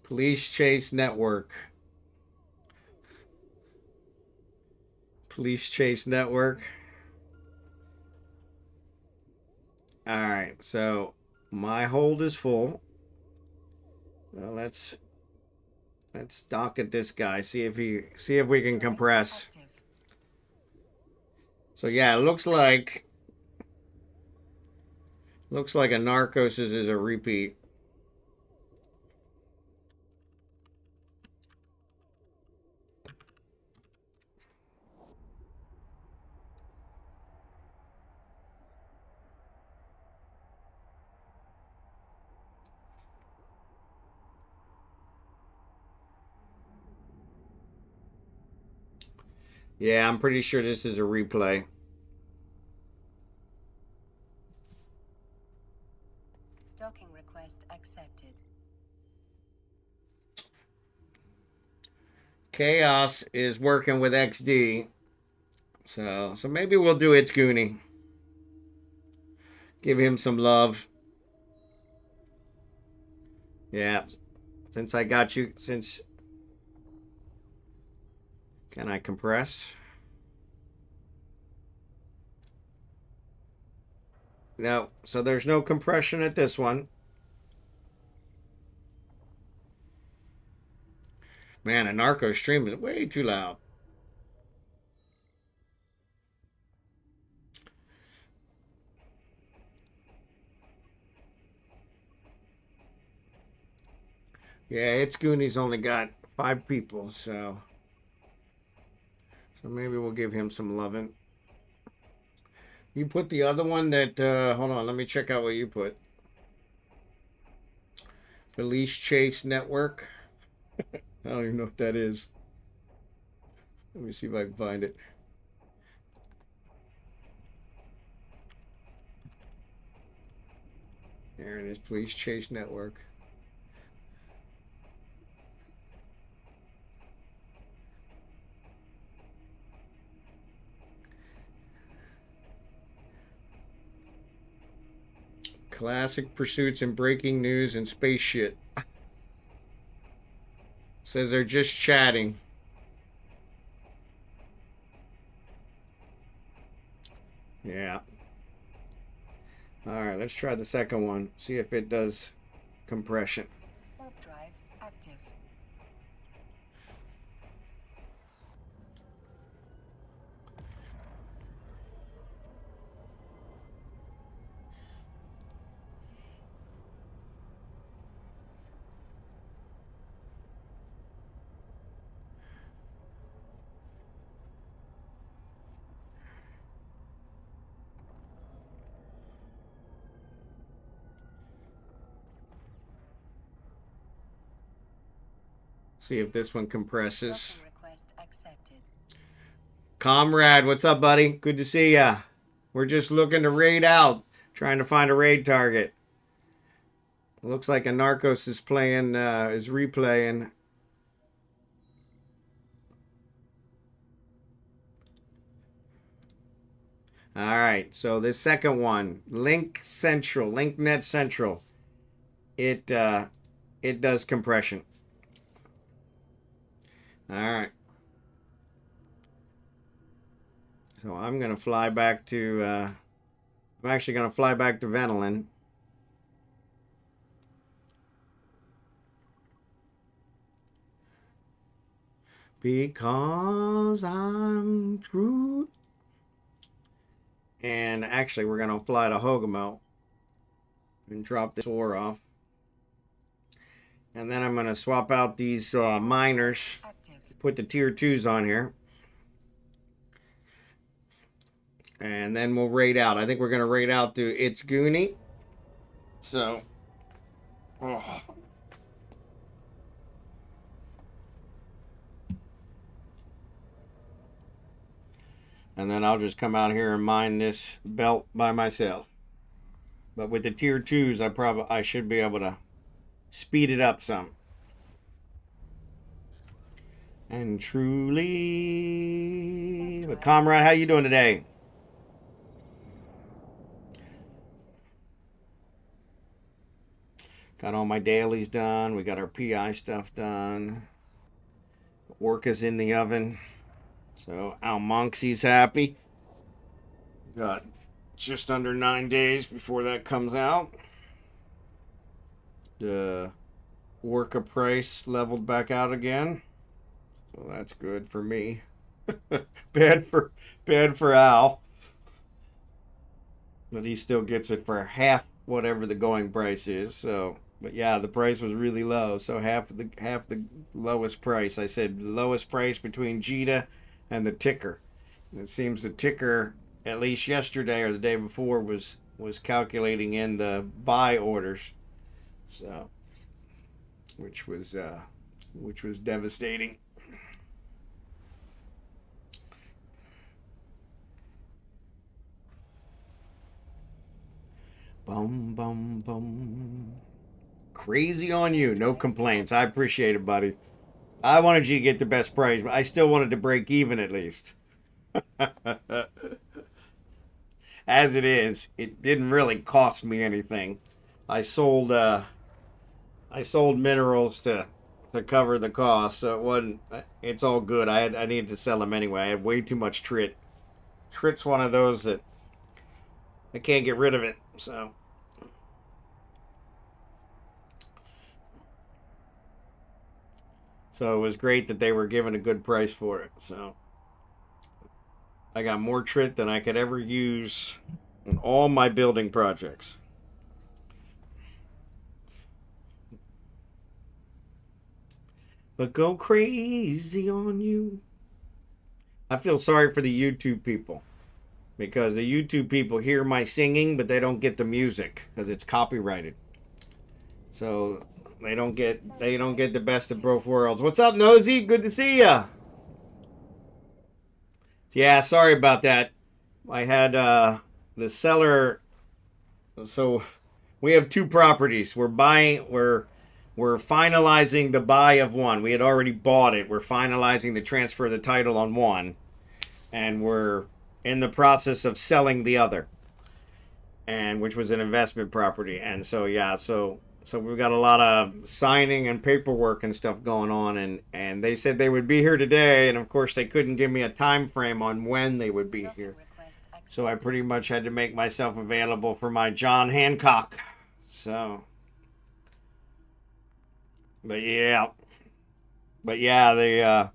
Police Chase Network. Police Chase Network. All right, so my hold is full. Well, let's dock at this guy. See if we can compress. Active. So yeah, it looks like a Narcos is a repeat. Yeah, I'm pretty sure this is a replay. Docking request accepted. Chaos is working with XD. So maybe we'll do It's Goonie. Give him some love. Yeah. Since I got you, can I compress? No. So there's no compression at this one. Man, a Narco stream is way too loud. Yeah, It's Goonies only got 5 people, so maybe we'll give him some loving. You put the other one that hold on, let me check out what you put. Police Chase Network. I don't even know what that is. Let me see if I can find it. There it is, Police Chase Network. Classic pursuits and breaking news and space shit. Says they're just chatting. Yeah. All right, let's try the second one. See if it does compression. Warp drive active. See if this one compresses. Docking request accepted. Comrade, what's up, buddy? Good to see ya. We're just looking to raid out, trying to find a raid target. Looks like a Narcos is replaying. All right, so this second one, LinkNet Central, it does compression. All right. So I'm going to fly back to, I'm actually going to fly back to Venelin. Because I'm true. And actually, we're going to fly to Hogamo and drop this ore off. And then I'm going to swap out these miners, put the tier 2s on here. And then we'll raid out. I think we're going to raid out to It's Goonie. So, oh. And then I'll just come out here and mine this belt by myself. But with the tier 2s, I should be able to speed it up some. And truly, but comrade, how you doing today? Got all my dailies done. We got our PI stuff done. Orca's in the oven. So almonxy's happy. Got just under 9 days before that comes out. The Orca price leveled back out again. So that's good for me. bad for Al. But he still gets it for half whatever the going price is. So, but yeah, the price was really low. So half the lowest price. I said the lowest price between Jita and the ticker. And it seems the ticker, at least yesterday or the day before, was calculating in the buy orders. So, which was devastating. Bum, bum, bum. Crazy on you. No complaints. I appreciate it, buddy. I wanted you to get the best price, but I still wanted to break even at least. As it is, it didn't really cost me anything. I sold minerals to cover the cost, so it wasn't. It's all good. I needed to sell them anyway. I had way too much trit. Trit's one of those that I can't get rid of it. So it was great that they were given a good price for it. So I got more trit than I could ever use in all my building projects. But go crazy on you. I feel sorry for the YouTube people, because the YouTube people hear my singing, but they don't get the music because it's copyrighted. So they don't get the best of both worlds. What's up, Knowzzie? Good to see ya. Yeah, sorry about that. I had the seller. So we have two properties. We're finalizing the buy of one. We had already bought it. We're finalizing the transfer of the title on one, and we're in the process of selling the other, and which was an investment property. And so yeah, so we've got a lot of signing and paperwork and stuff going on, and they said they would be here today, and of course they couldn't give me a time frame on when they would be here. So I pretty much had to make myself available for my John Hancock. So but yeah, the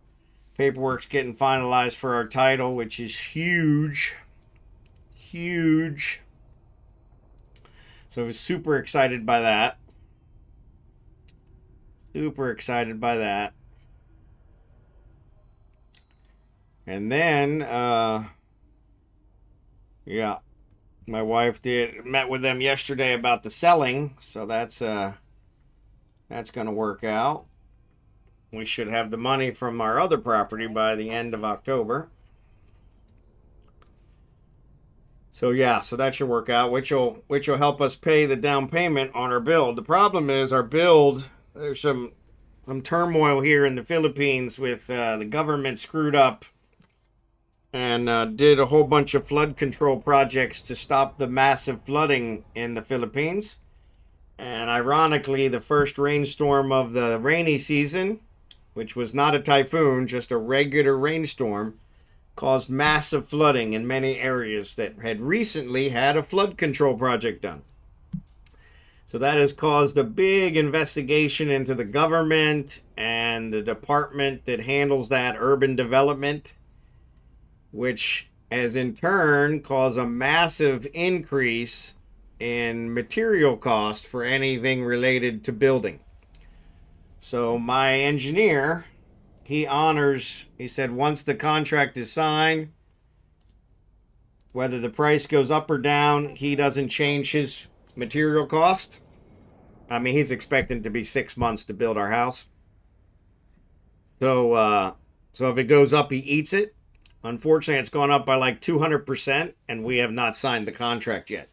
paperwork's getting finalized for our title, which is huge. So I was super excited by that. And then, yeah, my wife met with them yesterday about the selling, so that's going to work out. We should have the money from our other property by the end of October. So yeah, so that should work out, which will help us pay the down payment on our build. The problem is our build, there's some turmoil here in the Philippines with the government screwed up and did a whole bunch of flood control projects to stop the massive flooding in the Philippines. And ironically, the first rainstorm of the rainy season which was not a typhoon, just a regular rainstorm, caused massive flooding in many areas that had recently had a flood control project done. So that has caused a big investigation into the government and the department that handles that, urban development, which has in turn caused a massive increase in material costs for anything related to building. So my engineer, he said once the contract is signed, whether the price goes up or down, he doesn't change his material cost. I mean, he's expecting it to be 6 months to build our house. So if it goes up, he eats it. Unfortunately, it's gone up by like 200%, and we have not signed the contract yet.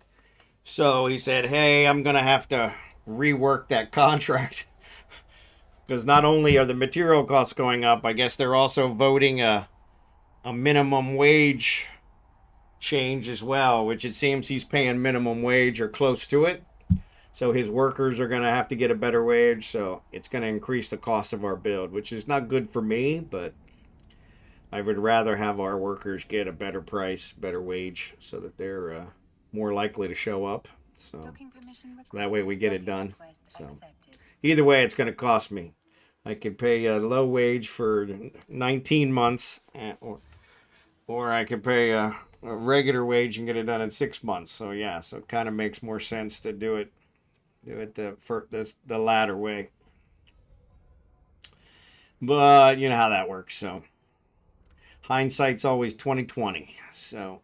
So he said, hey, I'm going to have to rework that contract. Because not only are the material costs going up, I guess they're also voting a minimum wage change as well, which it seems he's paying minimum wage or close to it. So his workers are going to have to get a better wage. So it's going to increase the cost of our build, which is not good for me, but I would rather have our workers get a better price, better wage, so that they're more likely to show up. So that way we get it done. So either way, it's going to cost me. I could pay a low wage for 19 months, or I could pay a regular wage and get it done in 6 months. So yeah, so it kind of makes more sense to do it the latter way. But you know how that works. So hindsight's always 20/20. So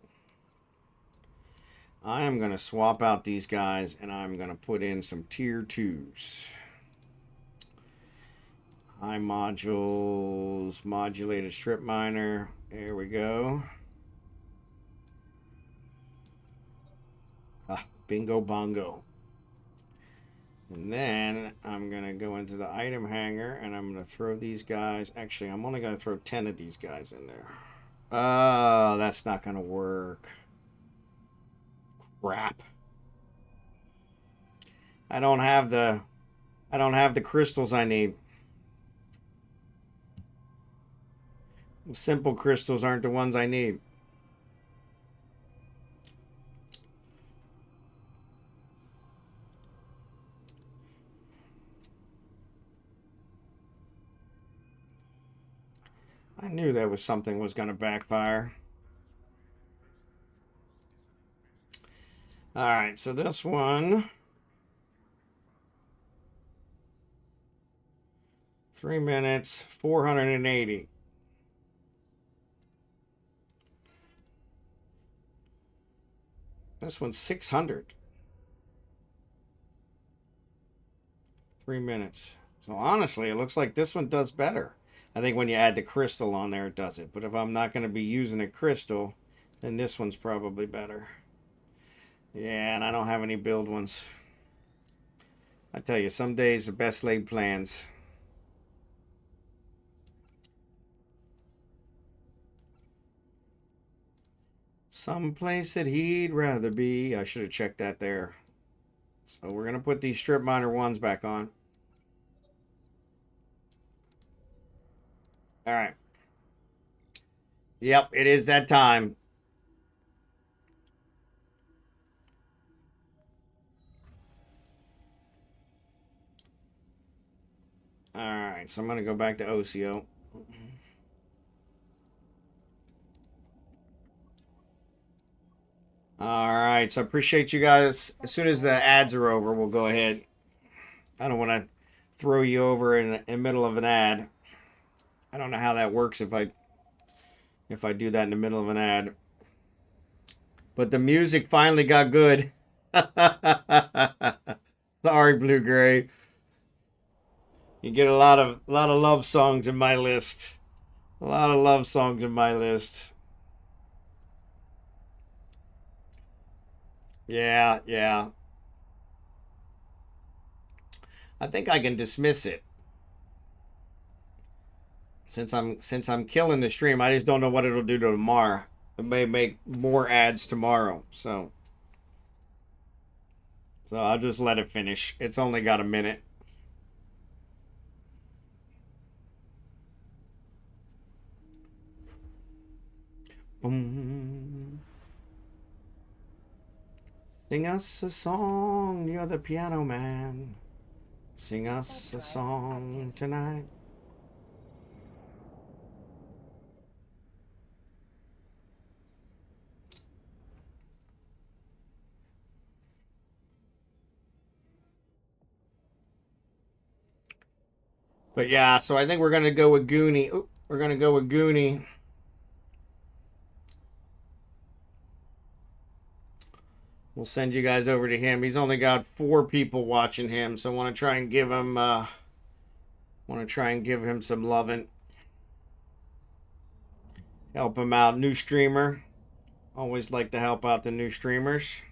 I am going to swap out these guys, and I'm going to put in some tier 2s. High modules, modulated strip miner. There we go. Bingo bongo. And then I'm going to go into the item hanger, and I'm going to throw these guys. Actually, I'm only going to throw 10 of these guys in there. Oh, that's not going to work. Crap. I don't have the crystals I need. Simple crystals aren't the ones I need. I knew there was something was going to backfire. All right, so this one, 3 minutes, 480. This one's 600. 3 minutes. So honestly, it looks like this one does better. I think when you add the crystal on there, it does it. But if I'm not going to be using a crystal, then this one's probably better. Yeah, and I don't have any build ones. I tell you, some days the best laid plans. Someplace that he'd rather be. I should have checked that there. So we're going to put these strip miner ones back on. All right. Yep, it is that time. All right, so I'm going to go back to OCO. All right, so I appreciate you guys. As soon as the ads are over, we'll go ahead. I don't want to throw you over in the middle of an ad. I don't know how that works if I do that in the middle of an ad. But the music finally got good. Sorry, Blue Gray. You get a lot of love songs in my list. A lot of love songs in my list. Yeah. I think I can dismiss it. Since I'm killing the stream, I just don't know what it'll do to tomorrow. It may make more ads tomorrow, so I'll just let it finish. It's only got a minute. Boom. Sing us a song, you're the piano man. Sing us a song tonight. But yeah, so I think we're gonna go with Goonie. Ooh, we're gonna go with Goonie. We'll send you guys over to him. He's only got 4 people watching him, so I want to try and give him some loving. Help him out. New streamer. Always like to help out the new streamers.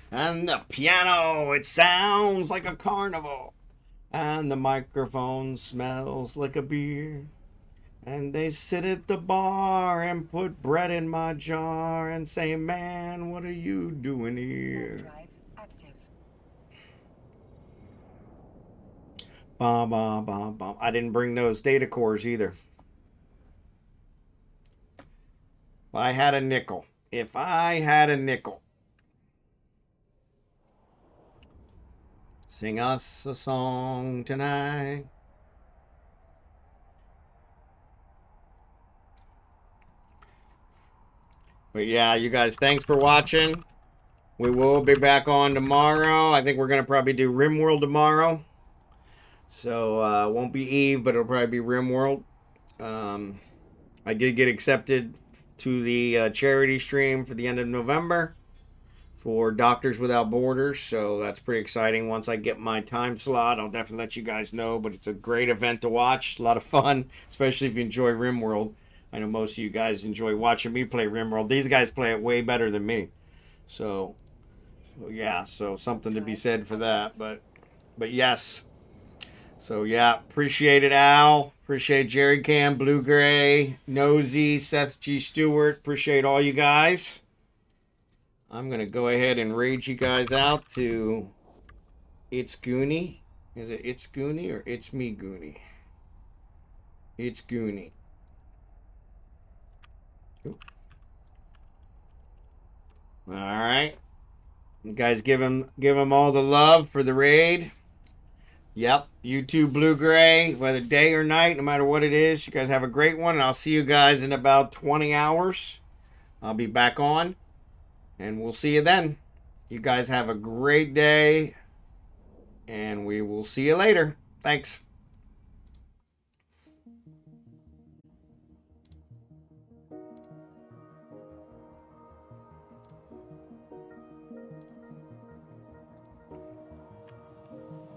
And the piano, it sounds like a carnival. And the microphone smells like a beer. And they sit at the bar and put bread in my jar and say, man, what are you doing here? Drive active. Bum, bum, bum, bum. I didn't bring those data cores either. If I had a nickel. If I had a nickel. Sing us a song tonight. But yeah, you guys, thanks for watching. We will be back on tomorrow. I think we're going to probably do RimWorld tomorrow. So, it won't be Eve, but it'll probably be RimWorld. I did get accepted to the charity stream for the end of November for Doctors Without Borders. So, that's pretty exciting. Once I get my time slot, I'll definitely let you guys know. But it's a great event to watch. A lot of fun, especially if you enjoy RimWorld. I know most of you guys enjoy watching me play RimWorld. These guys play it way better than me. So yeah, so something to be said for that. But yes. So yeah, appreciate it, Al. Appreciate Jerry Cam, Blue Gray, Knowzzie, sethgstewart. Appreciate all you guys. I'm going to go ahead and raid you guys out to It's Goonie. Is it It's Goonie or It's Me Goonie? It's Goonie. All right, you guys, give him all the love for the raid. Yep, you too, Blue Gray, whether day or night, no matter what it is. You guys have a great one, and I'll see you guys in about 20 hours. I'll be back on, and we'll see you then. You guys have a great day, and we will see you later. Thanks.